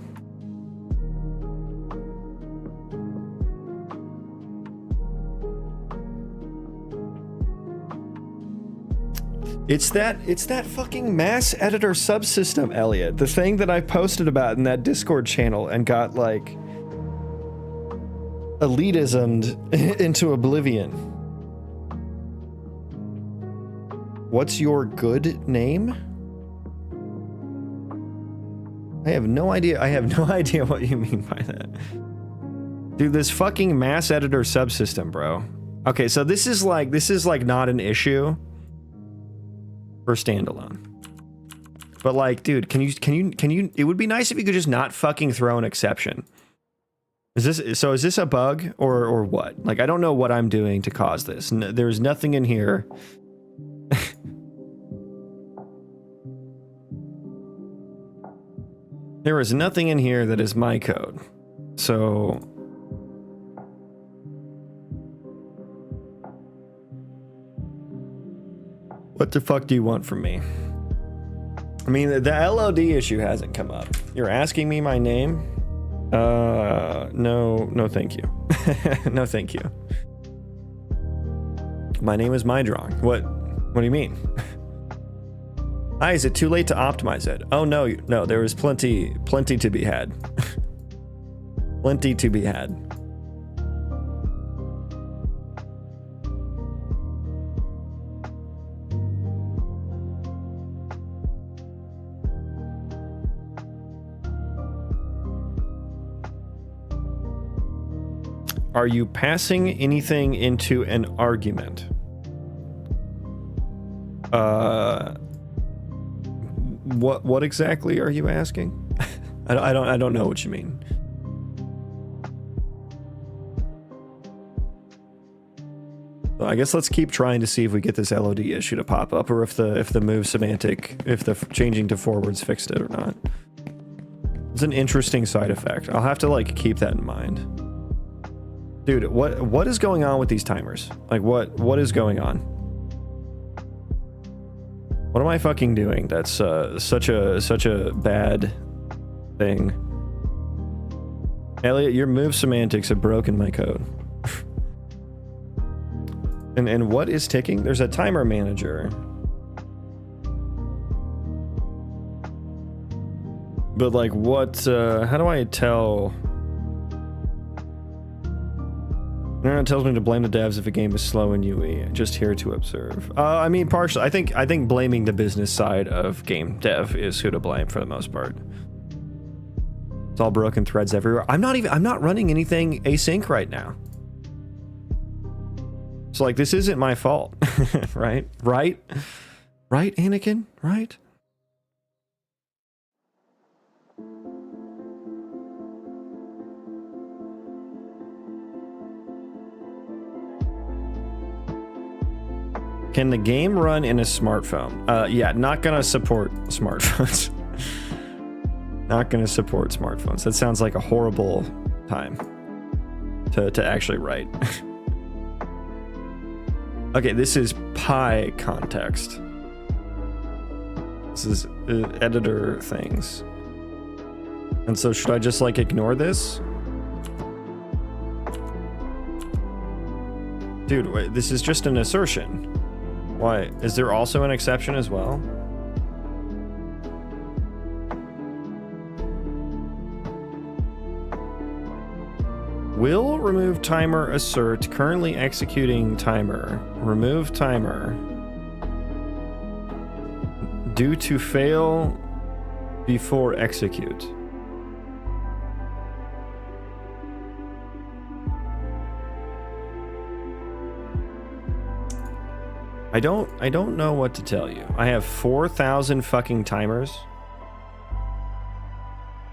It's that fucking mass editor subsystem, Elliot. The thing that I posted about in that Discord channel and got like elitismed into oblivion. What's your good name? I have no idea. I have no idea what you mean by that. Dude, this fucking mass editor subsystem, bro. Okay, so this is like not an issue for standalone. But like, dude, can you it would be nice if you could just not fucking throw an exception. Is this a bug or what? Like, I don't know what I'm doing to cause this. There's nothing in here. There is nothing in here that is my code. So what the fuck do you want from me? I mean, the LOD issue hasn't come up. You're asking me my name? No, thank you. No, thank you. My name is MyDrawing. What do you mean? Hi, is it too late to optimize it? Oh, no, there is plenty to be had. Plenty to be had. Are you passing anything into an argument? What exactly are you asking? I don't know what you mean. I guess let's keep trying to see if we get this LOD issue to pop up, or if the move semantic, if the changing to forwards fixed it or not. It's an interesting side effect. I'll have to like keep that in mind. Dude, what is going on with these timers? Like what is going on? What am I fucking doing? That's such a bad thing. Elliot, your move semantics have broken my code. And what is ticking? There's a timer manager. But like what, how do I tell? It tells me to blame the devs if a game is slow in UE. Just here to observe. I mean, partially. I think blaming the business side of game dev is who to blame for the most part. It's all broken threads everywhere. I'm not running anything async right now. So like, this isn't my fault, right? Right, Anakin, right? Can the game run in a smartphone? Yeah, not gonna support smartphones. Not gonna support smartphones. That sounds like a horrible time to actually write. Okay, this is Pi context. This is editor things. And so should I just like ignore this? Dude, wait, this is just an assertion. Why? Is there also an exception as well? Will remove timer assert currently executing timer. Remove timer. Due to fail before execute. I don't know what to tell you. I have 4,000 fucking timers.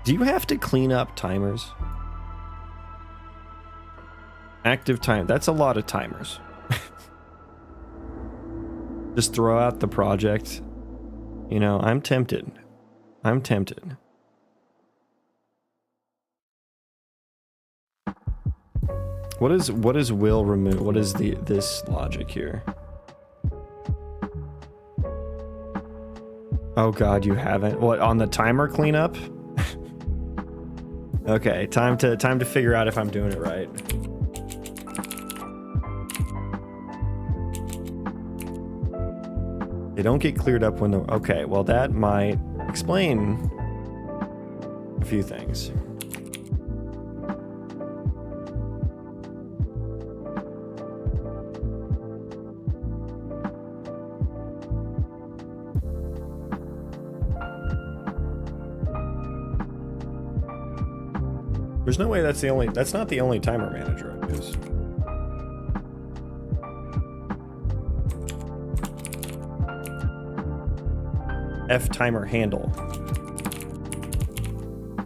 Do you have to clean up timers? Active time. That's a lot of timers. Just throw out the project. You know, I'm tempted. I'm tempted. What is will remove? What is this logic here? Oh god, you haven't. What, on the timer cleanup? Okay, time to figure out if I'm doing it right. They don't get cleared up when the... Okay, well that might explain a few things. There's no way that's not the only timer manager I use. F timer handle.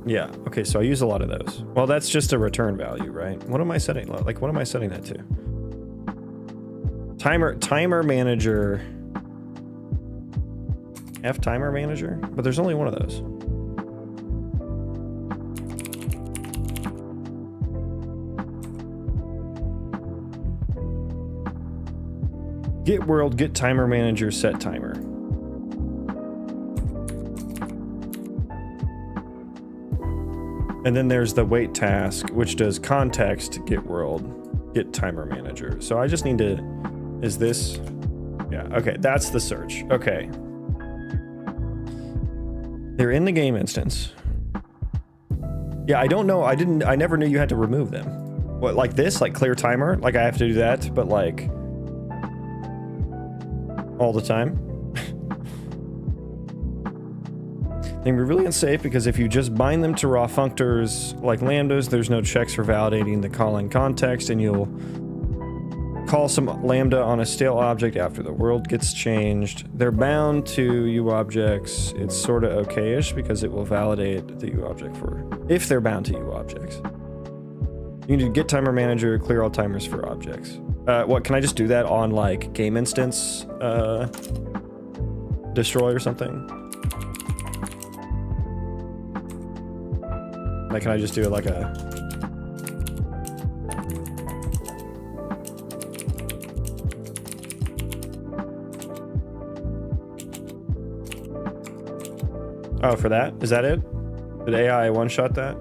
Yeah, okay, so I use a lot of those. Well, that's just a return value, right? What am I setting? Like, what am I setting that to? Timer manager. F timer manager? But there's only one of those. Get world, get timer manager, set timer. And then there's the wait task, which does context, get world, get timer manager. So I just need to, is this? Yeah, okay, that's the search. Okay. They're in the game instance. Yeah, I don't know. I never knew you had to remove them. What, like this? Like clear timer? Like I have to do that, but like all the time. They can be really unsafe because if you just bind them to raw functors like lambdas, there's no checks for validating the calling context, and you'll call some lambda on a stale object after the world gets changed. They're bound to U objects. It's sort of okay-ish because it will validate the U object for if they're bound to U objects. You need to get timer manager, clear all timers for objects. What, can I just do that on like game instance destroy or something? Like, can I just do it like a... Oh, for that? Is that it? Did AI one-shot that?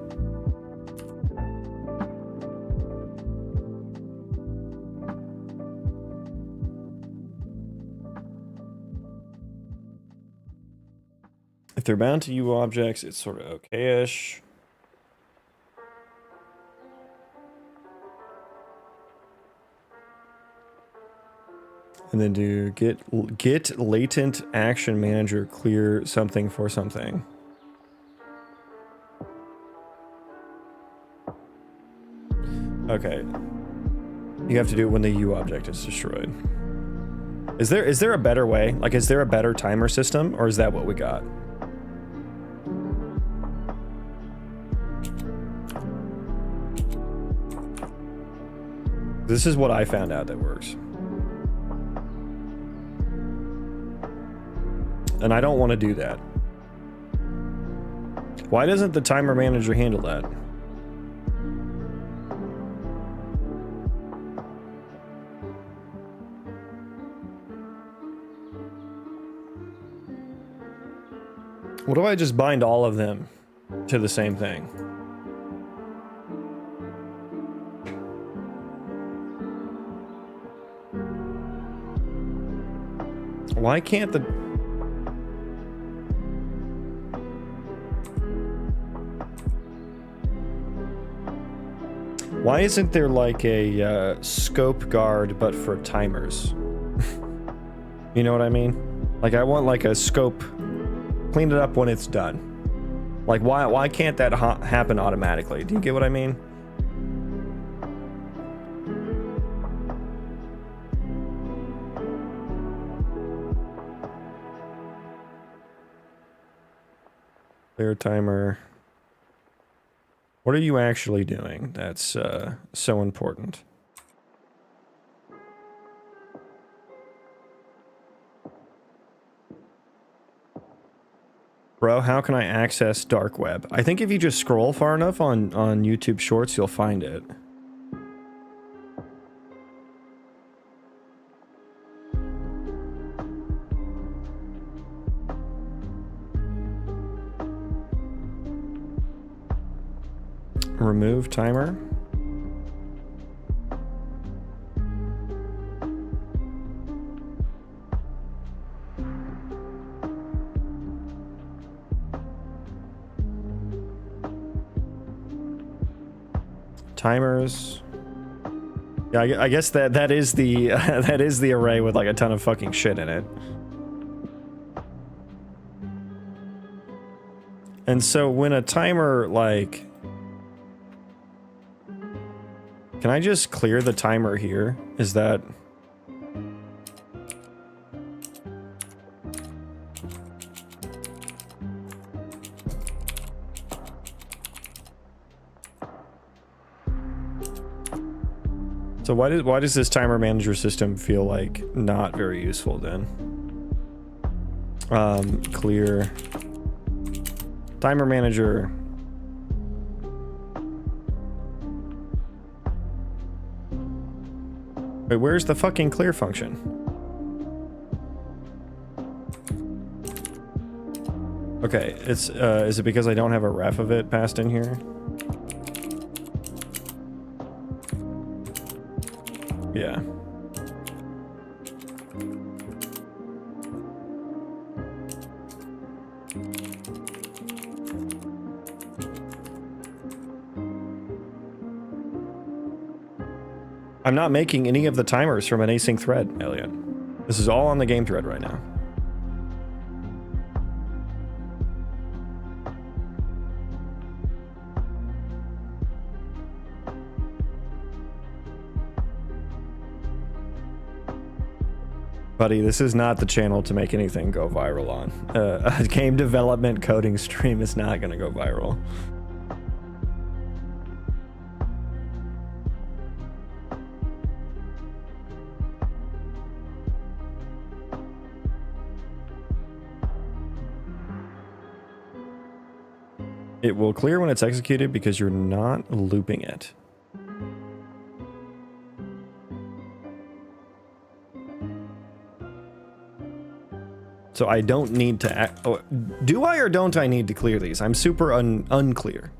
If they're bound to U objects, it's sort of okay-ish. And then do get latent action manager clear something for something. Okay. You have to do it when the U object is destroyed. Is there a better way? Like, is there a better timer system, or is that what we got? This is what I found out that works. And I don't want to do that. Why doesn't the timer manager handle that? What if I just bind all of them to the same thing? Why can't the... Why isn't there like a scope guard but for timers? You know what I mean? Like, I want like a scope, clean it up when it's done. Like, why can't that happen automatically? Do you get what I mean? Clear timer. What are you actually doing? That's so important. Bro, how can I access dark web? I think if you just scroll far enough on YouTube Shorts, you'll find it. Remove timer. Timers. Yeah, I guess that is the that is the array with like a ton of fucking shit in it. And so when a timer like... Can I just clear the timer here? Is that... So why does this timer manager system feel like not very useful then? Clear timer manager. Wait, where's the fucking clear function? Okay, it's is it because I don't have a ref of it passed in here? Yeah. I'm not making any of the timers from an async thread, Elliot. This is all on the game thread right now. Buddy, this is not the channel to make anything go viral on. A game development coding stream is not going to go viral. It will clear when it's executed because you're not looping it. So I don't need to oh, do I or don't I need to clear these? I'm super unclear.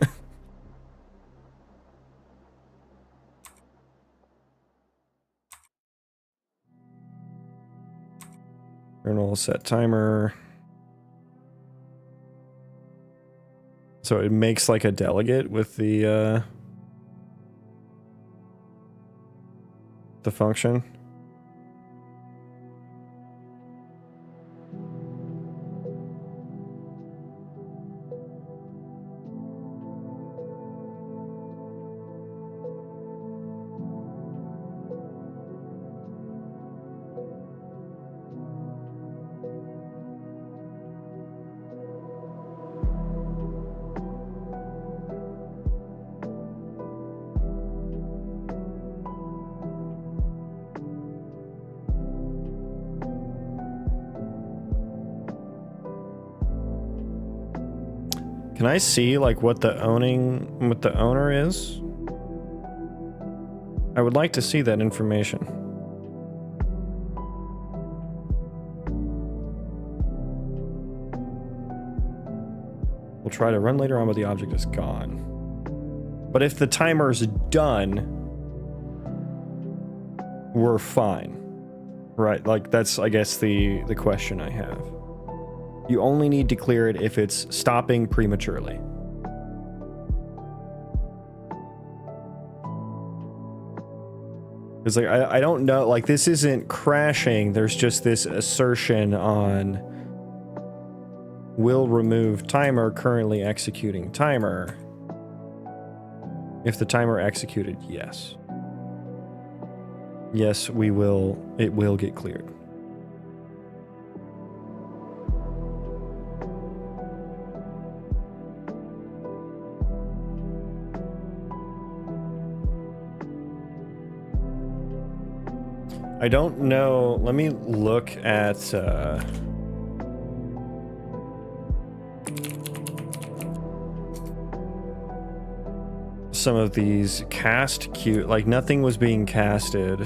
Kernel set timer. So it makes like a delegate with the function. Can I see like what the owner is? I would like to see that information. We'll try to run later on, but the object is gone. But if the timer's done, we're fine. Right, like that's, I guess, the question I have. You only need to clear it if it's stopping prematurely. Because like I don't know, like this isn't crashing, there's just this assertion on will remove timer currently executing timer. If the timer executed, yes. Yes, we will, it will get cleared. I don't know. Let me look at some of these cast queue. Like nothing was being casted.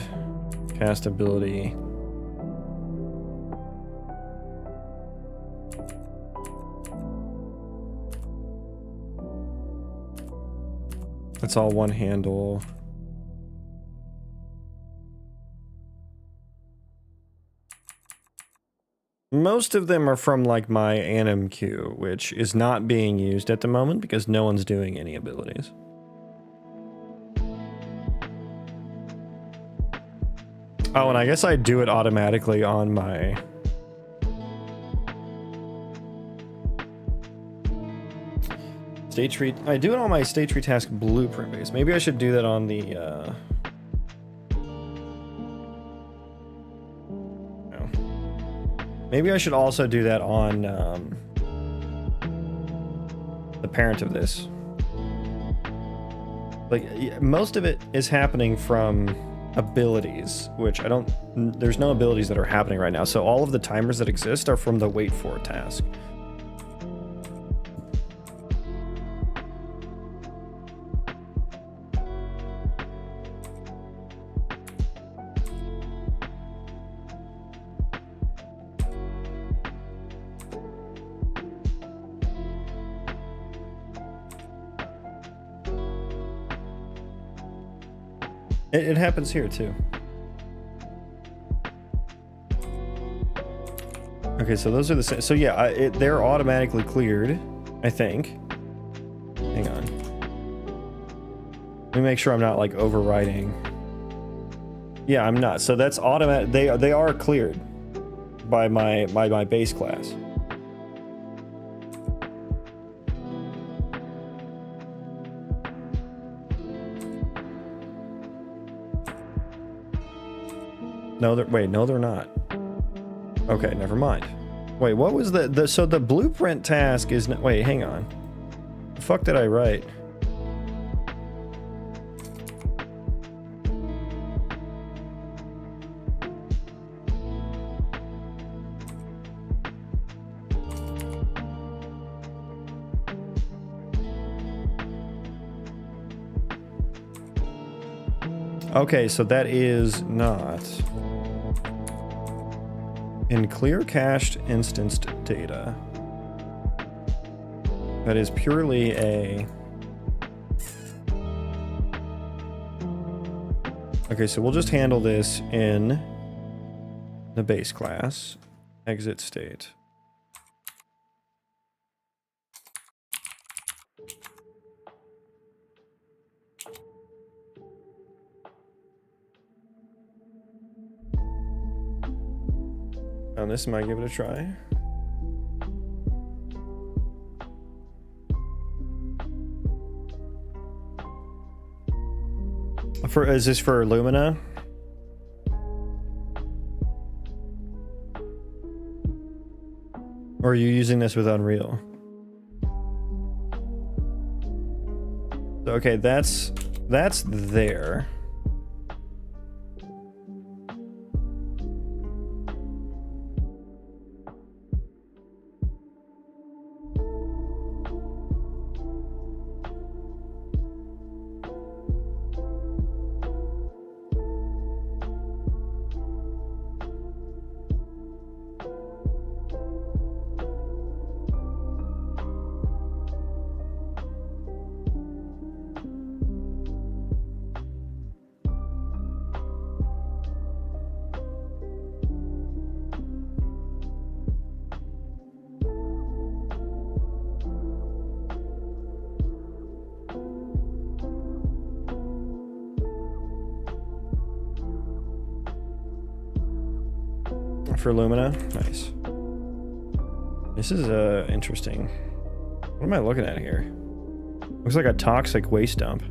Castability. That's all one handle. Most of them are from like my anim queue, which is not being used at the moment because no one's doing any abilities. Oh, and I guess I do it automatically on my... state tree. I do it on my state tree task blueprint base. Maybe I should do that on the... No. Maybe I should also do that on the parent of this. Like, most of it is happening from abilities, which I don't... There's no abilities that are happening right now, so all of the timers that exist are from the wait for task. It happens here too. Okay, so those are the same. So yeah, they're automatically cleared, I think. Hang on. Let me make sure I'm not like overriding. Yeah, I'm not. So that's automatic. They are cleared by my base class. No, no, they're not. Okay, never mind. Wait, what was so the blueprint task is, wait, hang on. The fuck did I write? Okay, so that is not in clear cached instanced data. That is purely a... Okay, so we'll just handle this in the base class. Exit state. On this, might give it a try. Is this for Lumina? Or are you using this with Unreal? Okay, that's there. For Lumina, nice. This is interesting. What am I looking at here? Looks like a toxic waste dump.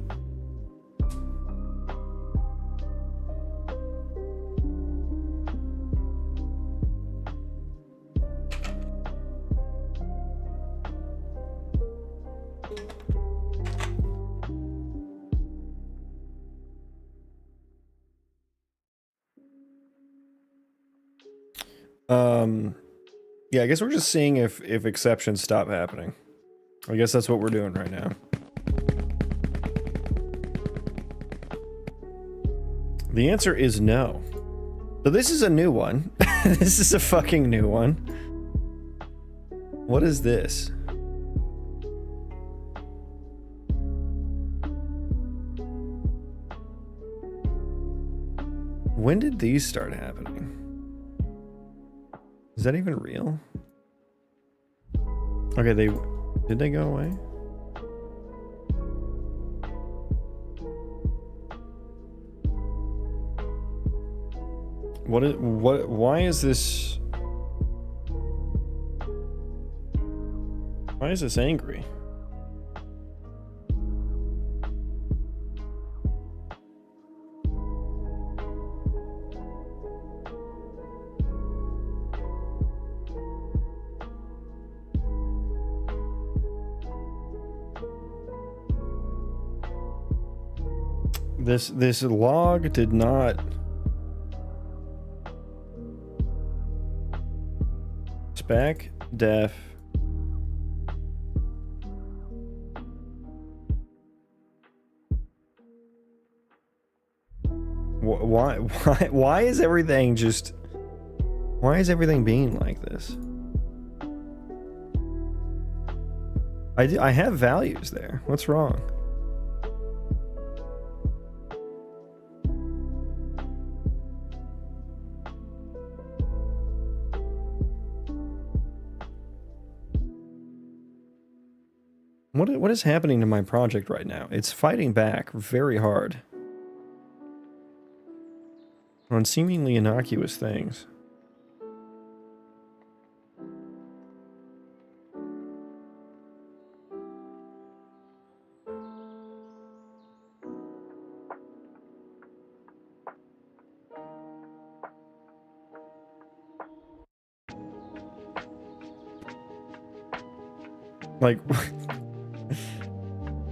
Yeah, I guess we're just seeing if exceptions stop happening. I guess that's what we're doing right now. The answer is no. So this is a new one. This is a fucking new one. What is this? When did these start happening? Is that even real? Okay, did they go away? Why is this angry? This log did not spec def why is everything just why is everything being like this? I have values there. What's wrong? What is happening to my project right now? It's fighting back very hard on seemingly innocuous things. Like,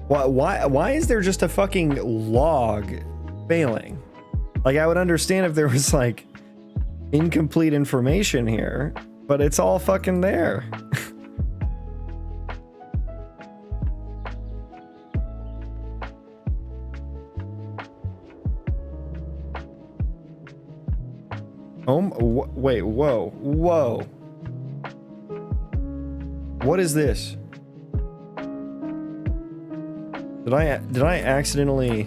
why is there just a fucking log failing? Like, I would understand if there was like incomplete information here, but it's all fucking there. Wait, whoa, whoa. What is this? Did I accidentally...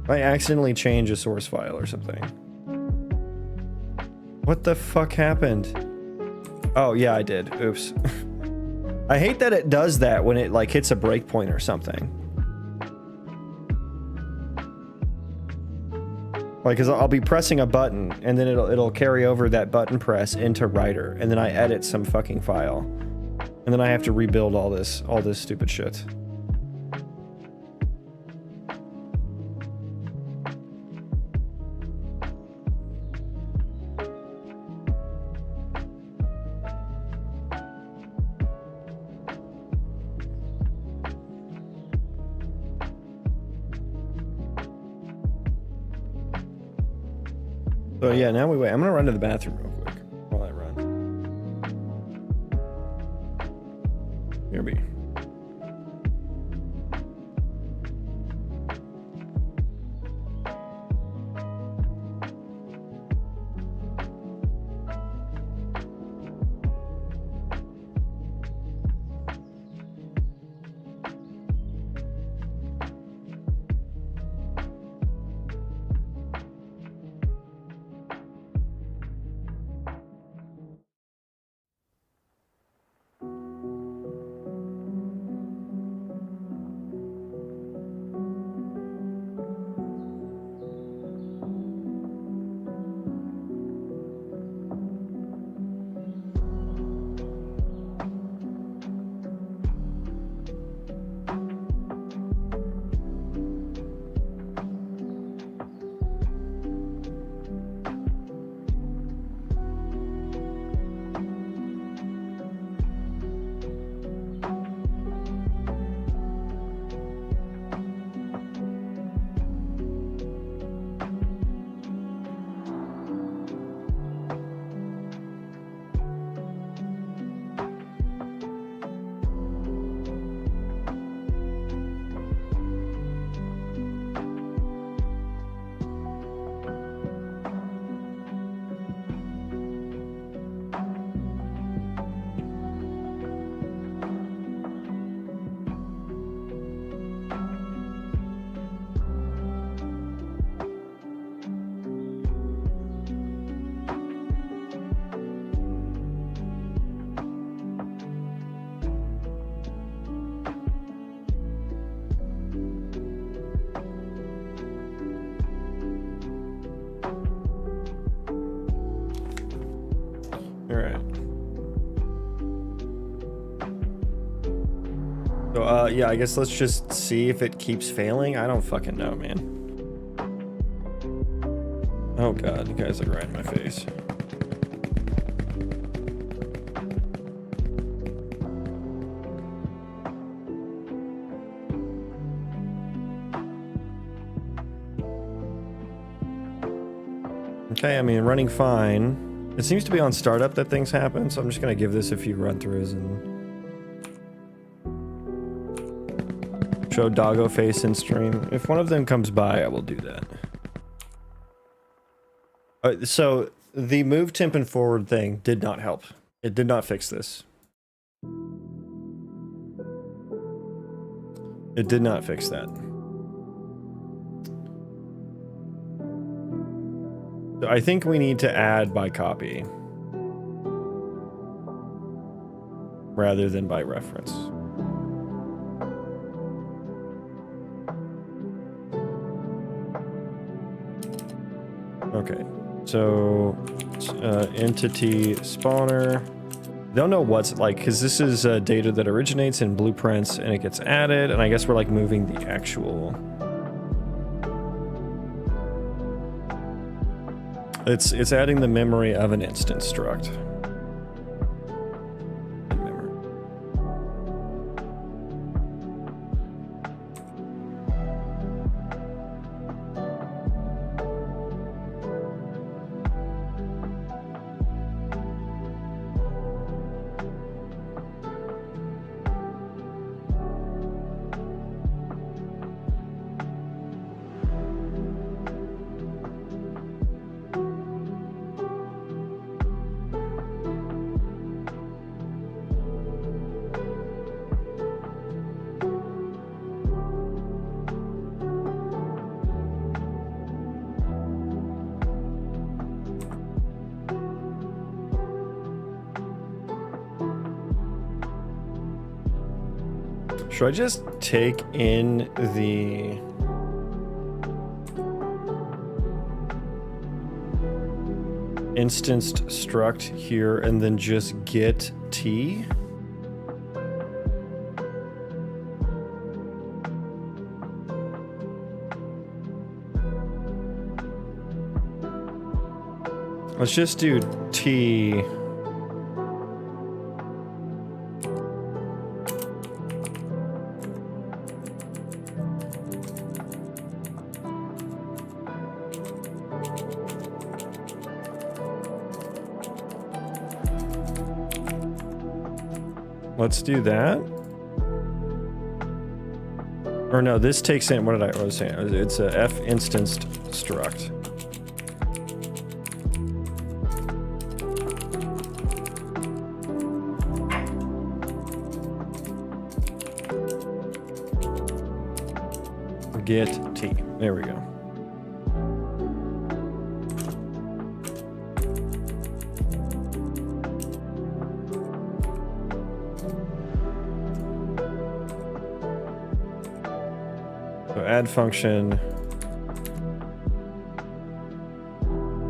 I accidentally change a source file or something? What the fuck happened? Oh, yeah, I did. Oops. I hate that it does that when it, like, hits a breakpoint or something. Like, cause I'll be pressing a button, and then it'll carry over that button press into writer, and then I edit some fucking file. And then I have to rebuild all this stupid shit. So yeah, now we wait. I'm gonna run to the bathroom real quick while I run. Here we. So, yeah, I guess let's just see if it keeps failing. I don't fucking know, man. Oh god, you guys are right in my face. Okay, I mean, running fine. It seems to be on startup that things happen, so I'm just gonna give this a few run-throughs and show doggo face in stream. If one of them comes by, I will do that. So the move temp and forward thing did not help. It did not fix this. It did not fix that. So I think we need to add by copy rather than by reference. Okay, so entity spawner. They'll know what's like, because this is data that originates in blueprints and it gets added, and I guess we're like moving the actual. It's adding the memory of an instance struct. Should I just take in the... instanced struct here and then just get T? Let's just do T. Let's do that. Or no, this takes in, what was I saying? It's a F instanced struct. Get T. There we go. So add function,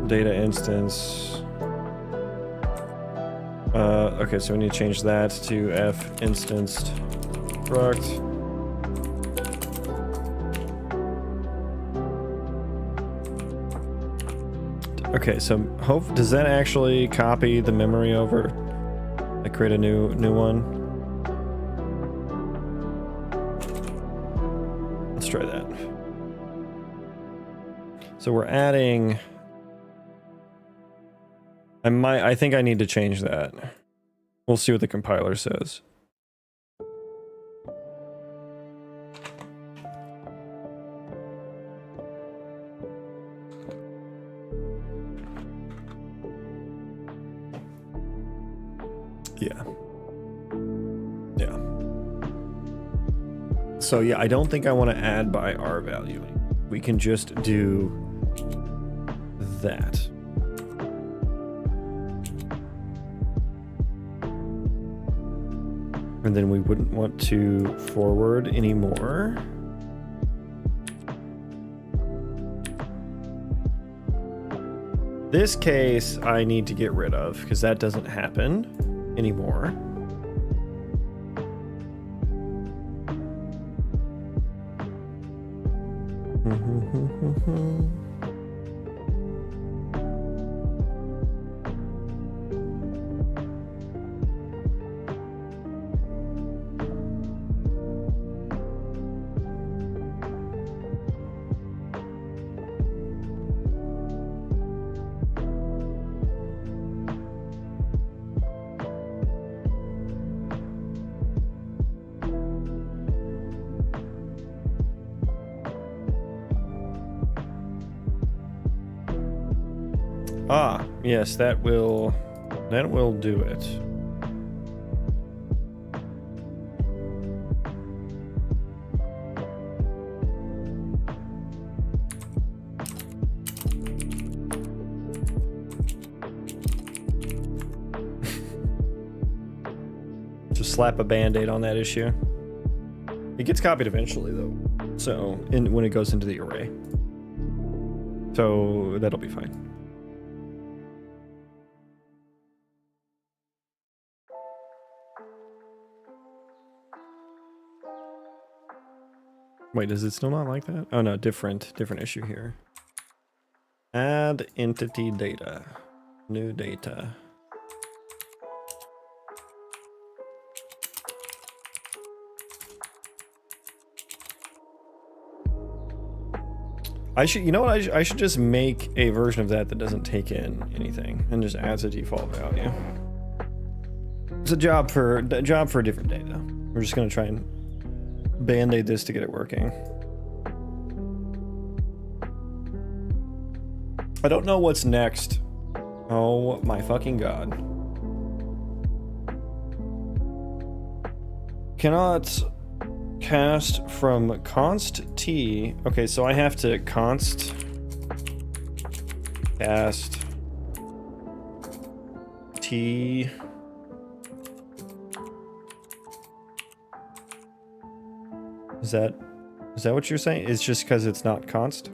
data instance. Okay, so we need to change that to F instanced struct. Okay, so does that actually copy the memory over? I create a new one. Let's try that. So we're adding. I think I need to change that. We'll see what the compiler says. Yeah. So yeah, I don't think I want to add by R value. We can just do that. And then we wouldn't want to forward anymore. This case I need to get rid of because that doesn't happen anymore. Ah, yes, that will do it. Just slap a band-aid on that issue. It gets copied eventually though. So, when it goes into the array. So, that'll be fine. Wait, does it still not like that? Oh no, different issue here. Add entity data. New data. You know what? I should just make a version of that doesn't take in anything and just adds a default value. It's a job for a different day though. We're just gonna try and band-aid this to get it working. I don't know what's next. Oh my fucking god. Cannot cast from const t. Okay, so I have to const cast t Is that what you're saying? It's just because it's not const?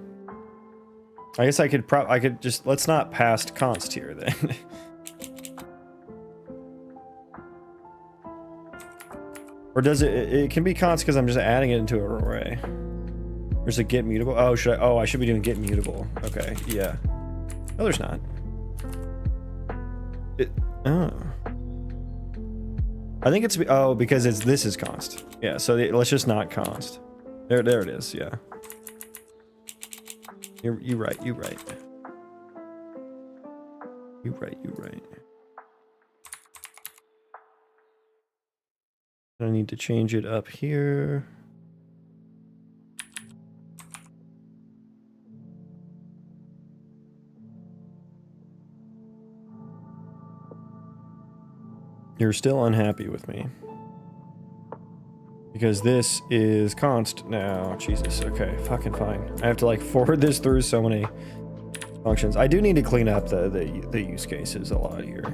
I guess I could just, let's not past const here then. Or does it can be const because I'm just adding it into an array. Or is it get mutable? Oh, I should be doing get mutable. Okay, yeah. No, there's not. Oh. I think it's, oh, because this is const. Yeah, so let's just not const. There it is, yeah. You're right. I need to change it up here. You're still unhappy with me. Because this is const now. Jesus, okay, fucking fine. I have to like forward this through so many functions. I do need to clean up the use cases a lot here.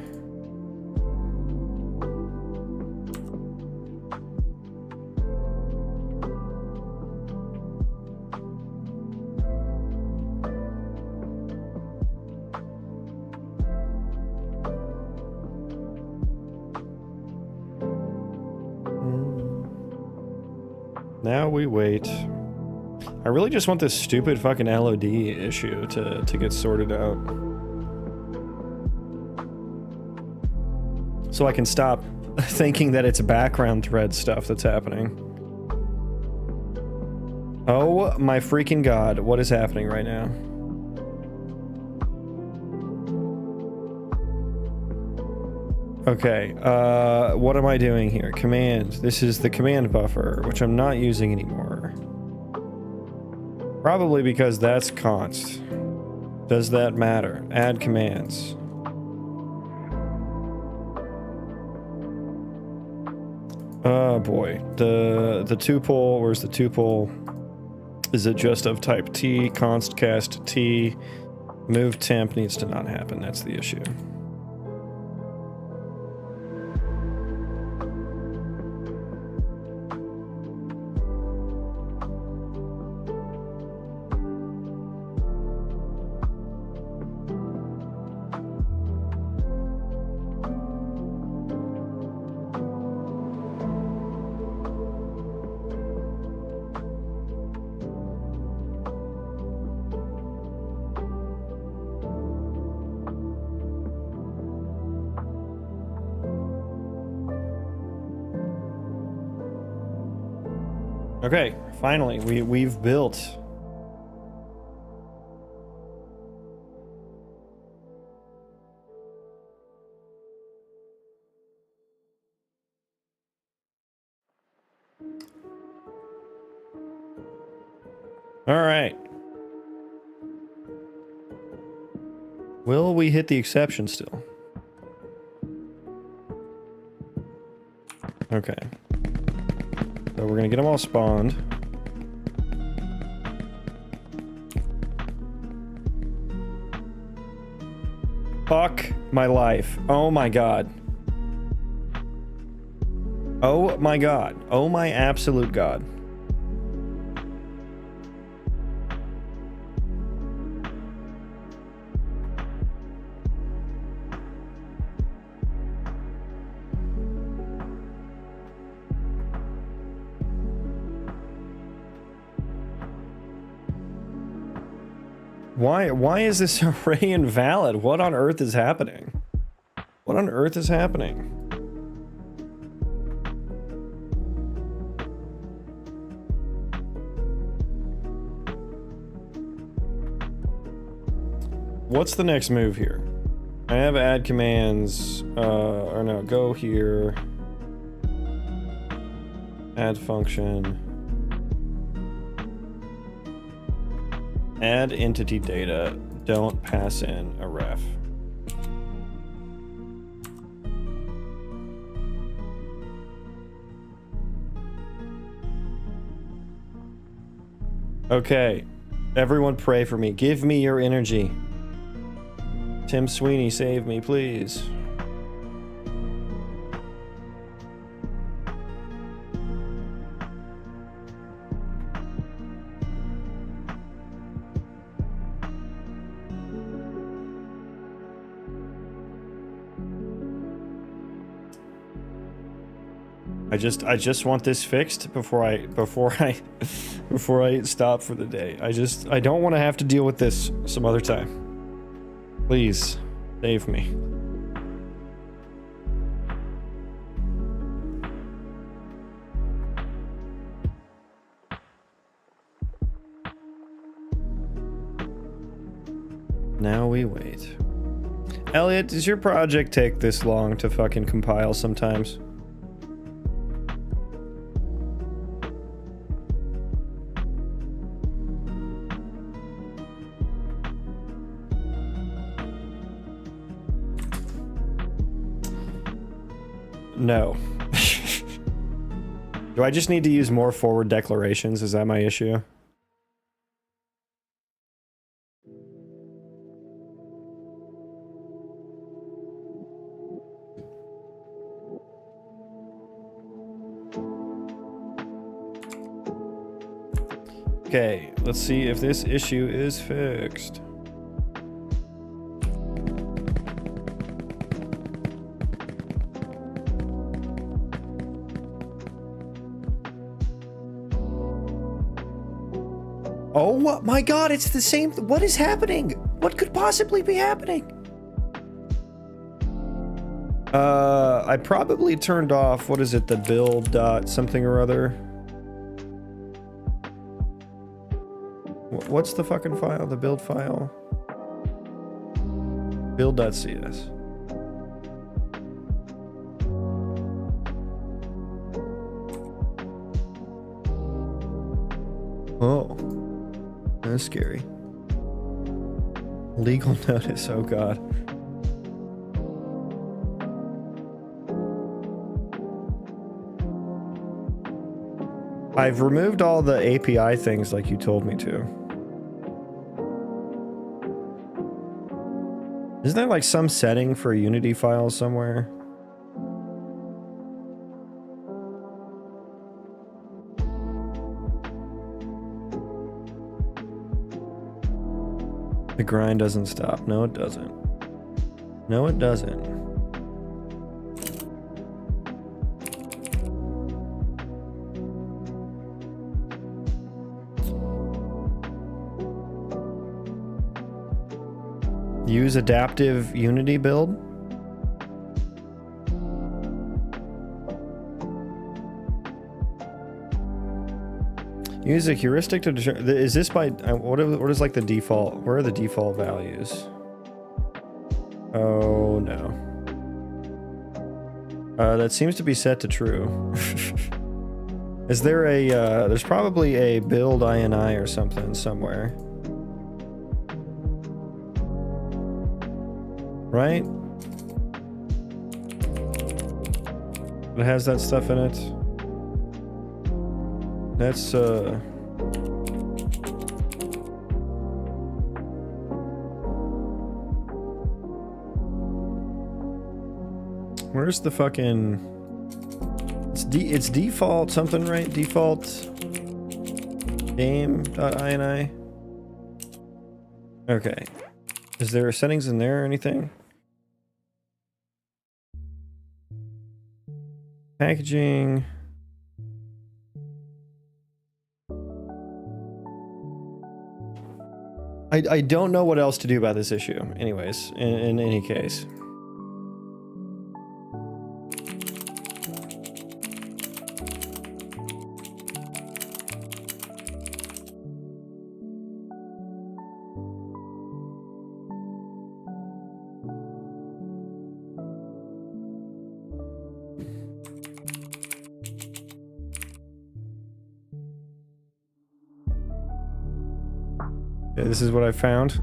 Now we wait. I really just want this stupid fucking LOD issue to get sorted out. So I can stop thinking that it's background thread stuff that's happening. Oh my freaking god, what is happening right now? Okay, what am I doing here? Command. This is the command buffer, which I'm not using anymore. Probably because that's const. Does that matter? Add commands. Oh boy. The tuple, where's the tuple? Is it just of type T? Const cast T. Move temp needs to not happen, that's the issue. Okay, finally, we've built. All right. Will we hit the exception still? Okay. So we're gonna get them all spawned. Fuck my life. Oh my god. Oh my god. Oh my absolute god. Why is this array invalid? What on earth is happening? What on earth is happening? What's the next move here? I have add commands, or no, go here. Add function. Add entity data, don't pass in a ref. Okay, everyone pray for me. Give me your energy. Tim Sweeney, save me, please. I just want this fixed before I stop for the day. I don't want to have to deal with this some other time. Please, save me. Now we wait. Elliot, does your project take this long to fucking compile sometimes? No. Do I just need to use more forward declarations? Is that my issue? Okay, let's see if this issue is fixed. Oh my god, it's the same. What is happening? What could possibly be happening? I probably turned off, what is it, the build dot something or other. What's the fucking file? The build file? Build.cs. Oh. That's scary. Legal notice, oh god. I've removed all the API things like you told me to. Isn't there like some setting for Unity files somewhere? The grind doesn't stop. No, it doesn't. No, it doesn't. Use adaptive Unity build. Use a heuristic to determine. Is this by what is like the default? Where are the default values? Oh no. That seems to be set to true. Is there a there's probably a build ini or something somewhere. Right? It has that stuff in it. That's where's the fucking it's default something, right? Default game.ini. Okay. Is there settings in there or anything? Packaging. I don't know what else to do about this issue. Anyways, in any case. Yeah, this is what I found.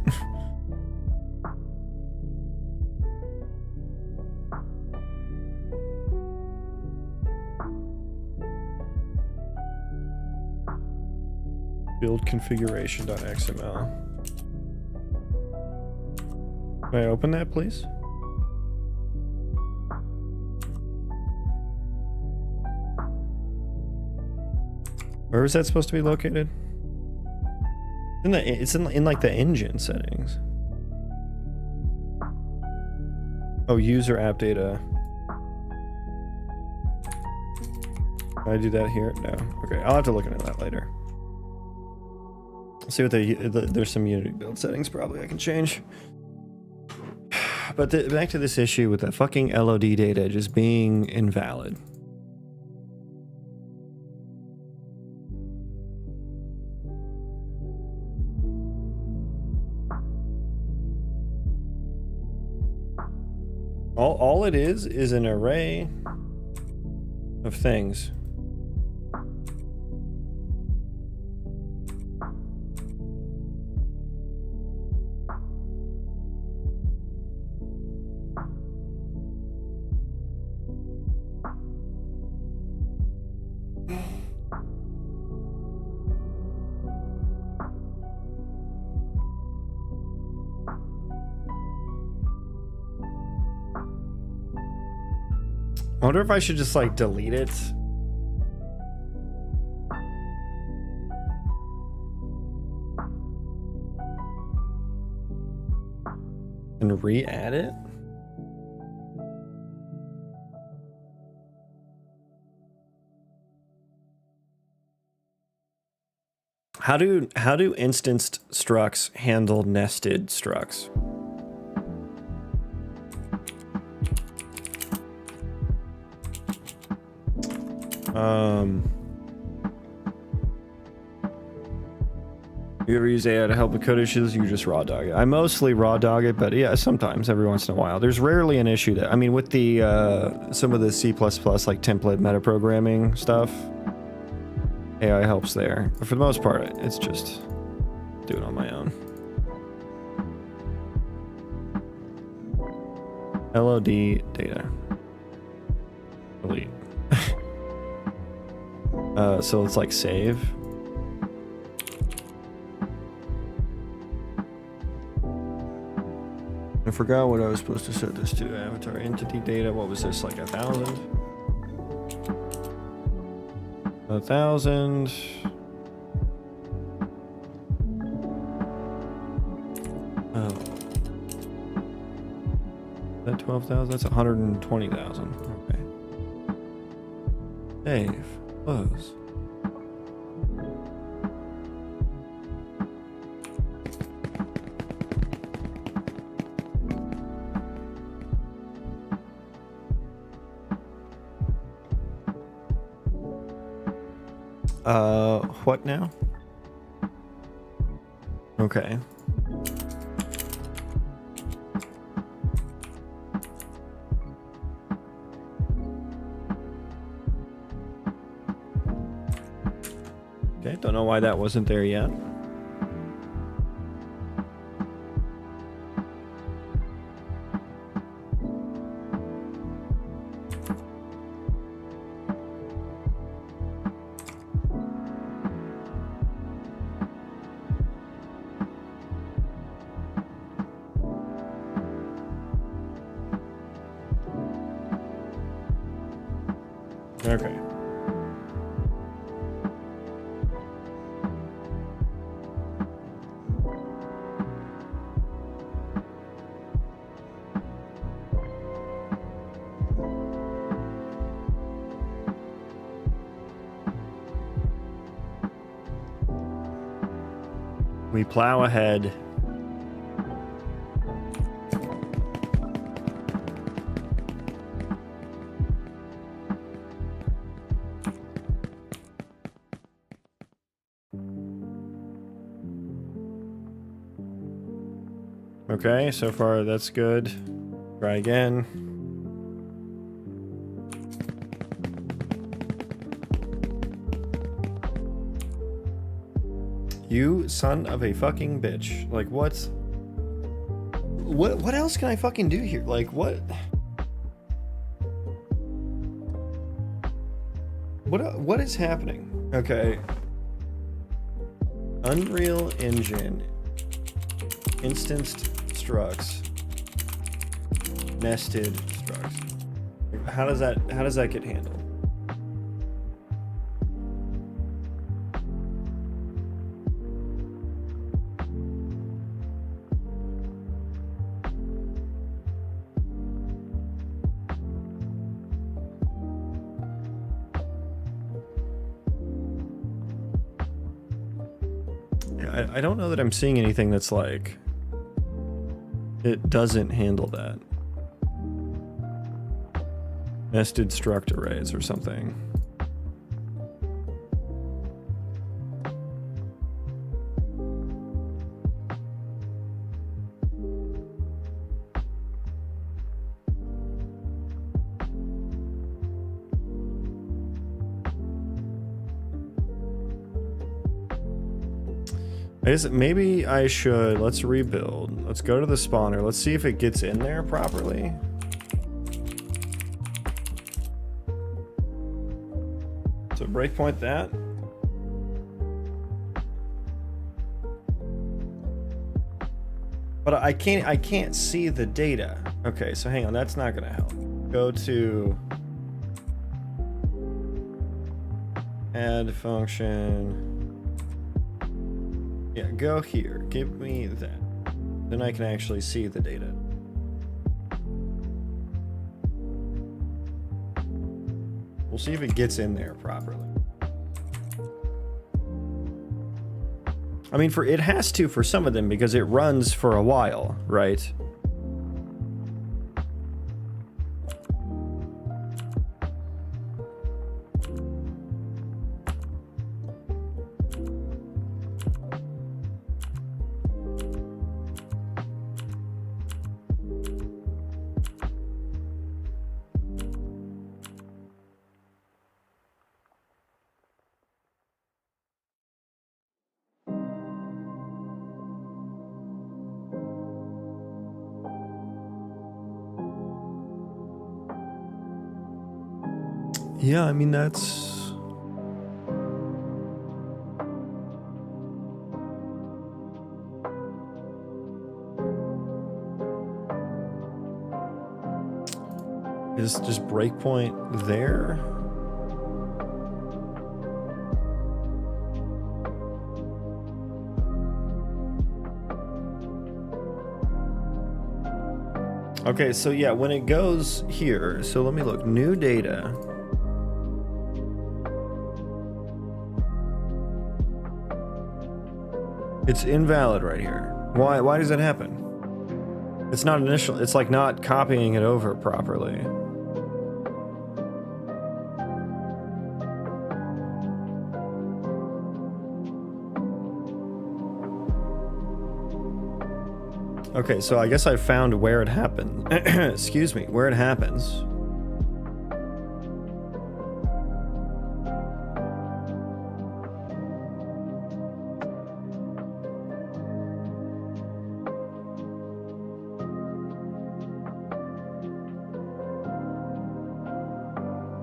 Build configuration.xml. Can I open that, please? Where is that supposed to be located? It's in like the engine settings. Oh, user app data. Can I do that here? No. Okay, I'll have to look into that later. See what there's some Unity build settings probably I can change. But back to this issue with that fucking LOD data just being invalid. All it is an array of things. I wonder if I should just like delete it. And re-add it? How do instanced structs handle nested structs? You ever use AI to help with code issues? You just raw dog it. I mostly raw dog it, but yeah, sometimes every once in a while. There's rarely an issue that, I mean, with the some of the C++ like template metaprogramming stuff, AI helps there. But for the most part, it's just do it on my own. LOD data. Delete. So it's like save. I forgot what I was supposed to set this to. Avatar entity data. What was this? Like 1,000? 1,000. Oh. Is that 12,000? That's 120,000. Okay. Save. Close. What now? Okay. Okay, don't know why that wasn't there yet. Okay. We plow ahead. Okay, so far that's good. Try again. You son of a fucking bitch. Like what else can I fucking do here? Like what is happening? Okay. Unreal Engine instanced structs, nested structs. How does that get handled? I don't know that I'm seeing anything that's like it doesn't handle that. Nested struct arrays or something. Maybe I should, let's rebuild. Let's go to the spawner. Let's see if it gets in there properly. So breakpoint that. But I can't see the data. Okay, so hang on, that's not gonna help. Go to add function. Yeah, go here. Give me that. Then I can actually see the data. We'll see if it gets in there properly. I mean, it has to for some of them because it runs for a while, right? Yeah, I mean, that's... Is just breakpoint there? Okay, so yeah, when it goes here, so let me look, new data. It's invalid right here. Why does that happen? It's not initial, it's like not copying it over properly. Okay, so I guess I found where it happened. Excuse me, where it happens.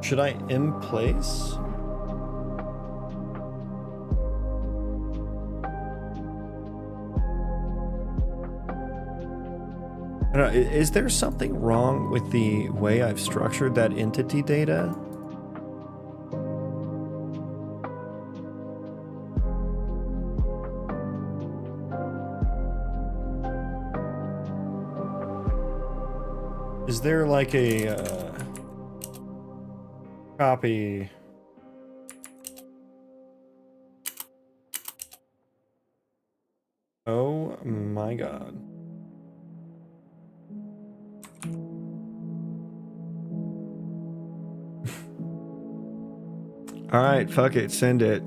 Should I in place? I don't know, is there something wrong with the way I've structured that entity data? Is there like a copy? Oh my god. All right, fuck it, send it.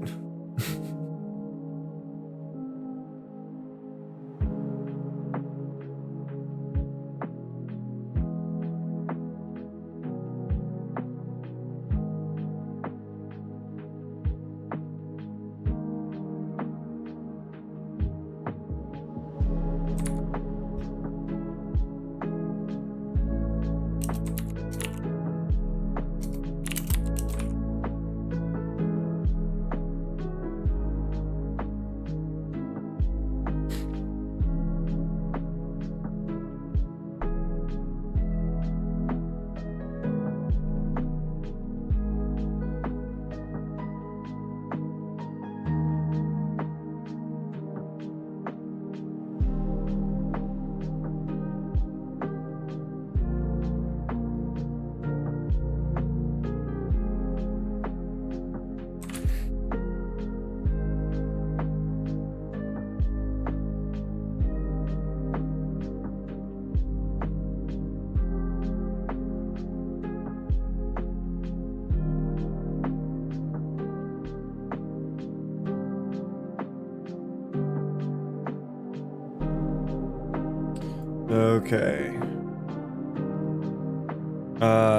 Okay.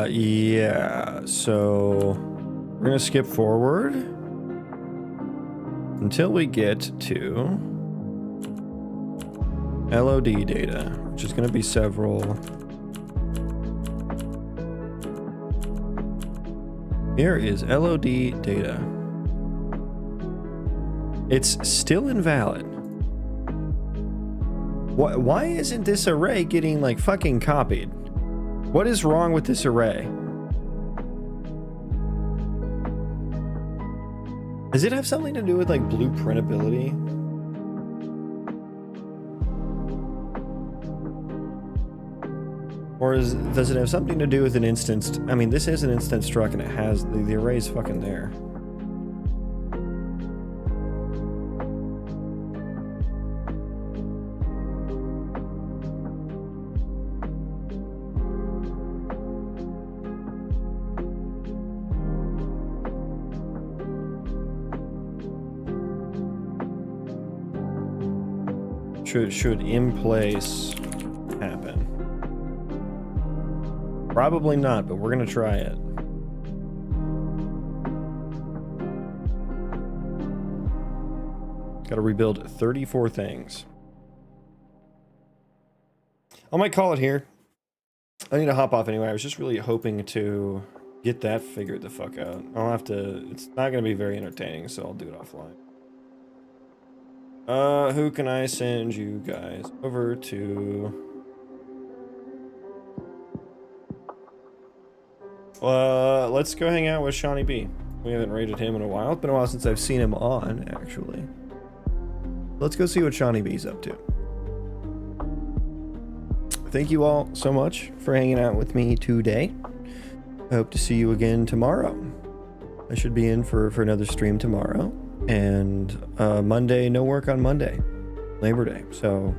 Yeah, so we're gonna skip forward until we get to LOD data, which is gonna be several. Here is LOD data. It's still invalid. Why isn't this array getting like fucking copied? What is wrong with this array? Does it have something to do with like blueprintability? Or does it have something to do with an instance? I mean, this is an instance struct and it has the array's fucking there. Should in place happen? Probably not, but we're gonna try it. Gotta rebuild 34 things. I might call it here. I need to hop off anyway. I was just really hoping to get that figured the fuck out. I'll have to, it's not gonna be very entertaining, so I'll do it offline. Who can I send you guys over to? Let's go hang out with Shawnee B. We haven't raided him in a while. It's been a while since I've seen him on, actually. Let's go see what Shawnee B's up to. Thank you all so much for hanging out with me today. I hope to see you again tomorrow. I should be in for another stream tomorrow. And Monday, no work on Monday, Labor Day. So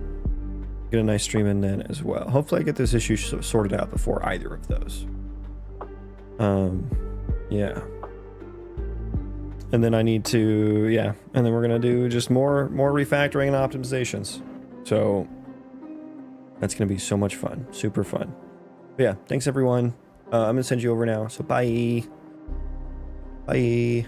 get a nice stream in then as well. Hopefully I get this issue sorted out before either of those. Yeah. And then I need to, yeah. And then we're going to do just more refactoring and optimizations. So that's going to be so much fun. Super fun. But yeah. Thanks everyone. I'm going to send you over now. So bye. Bye.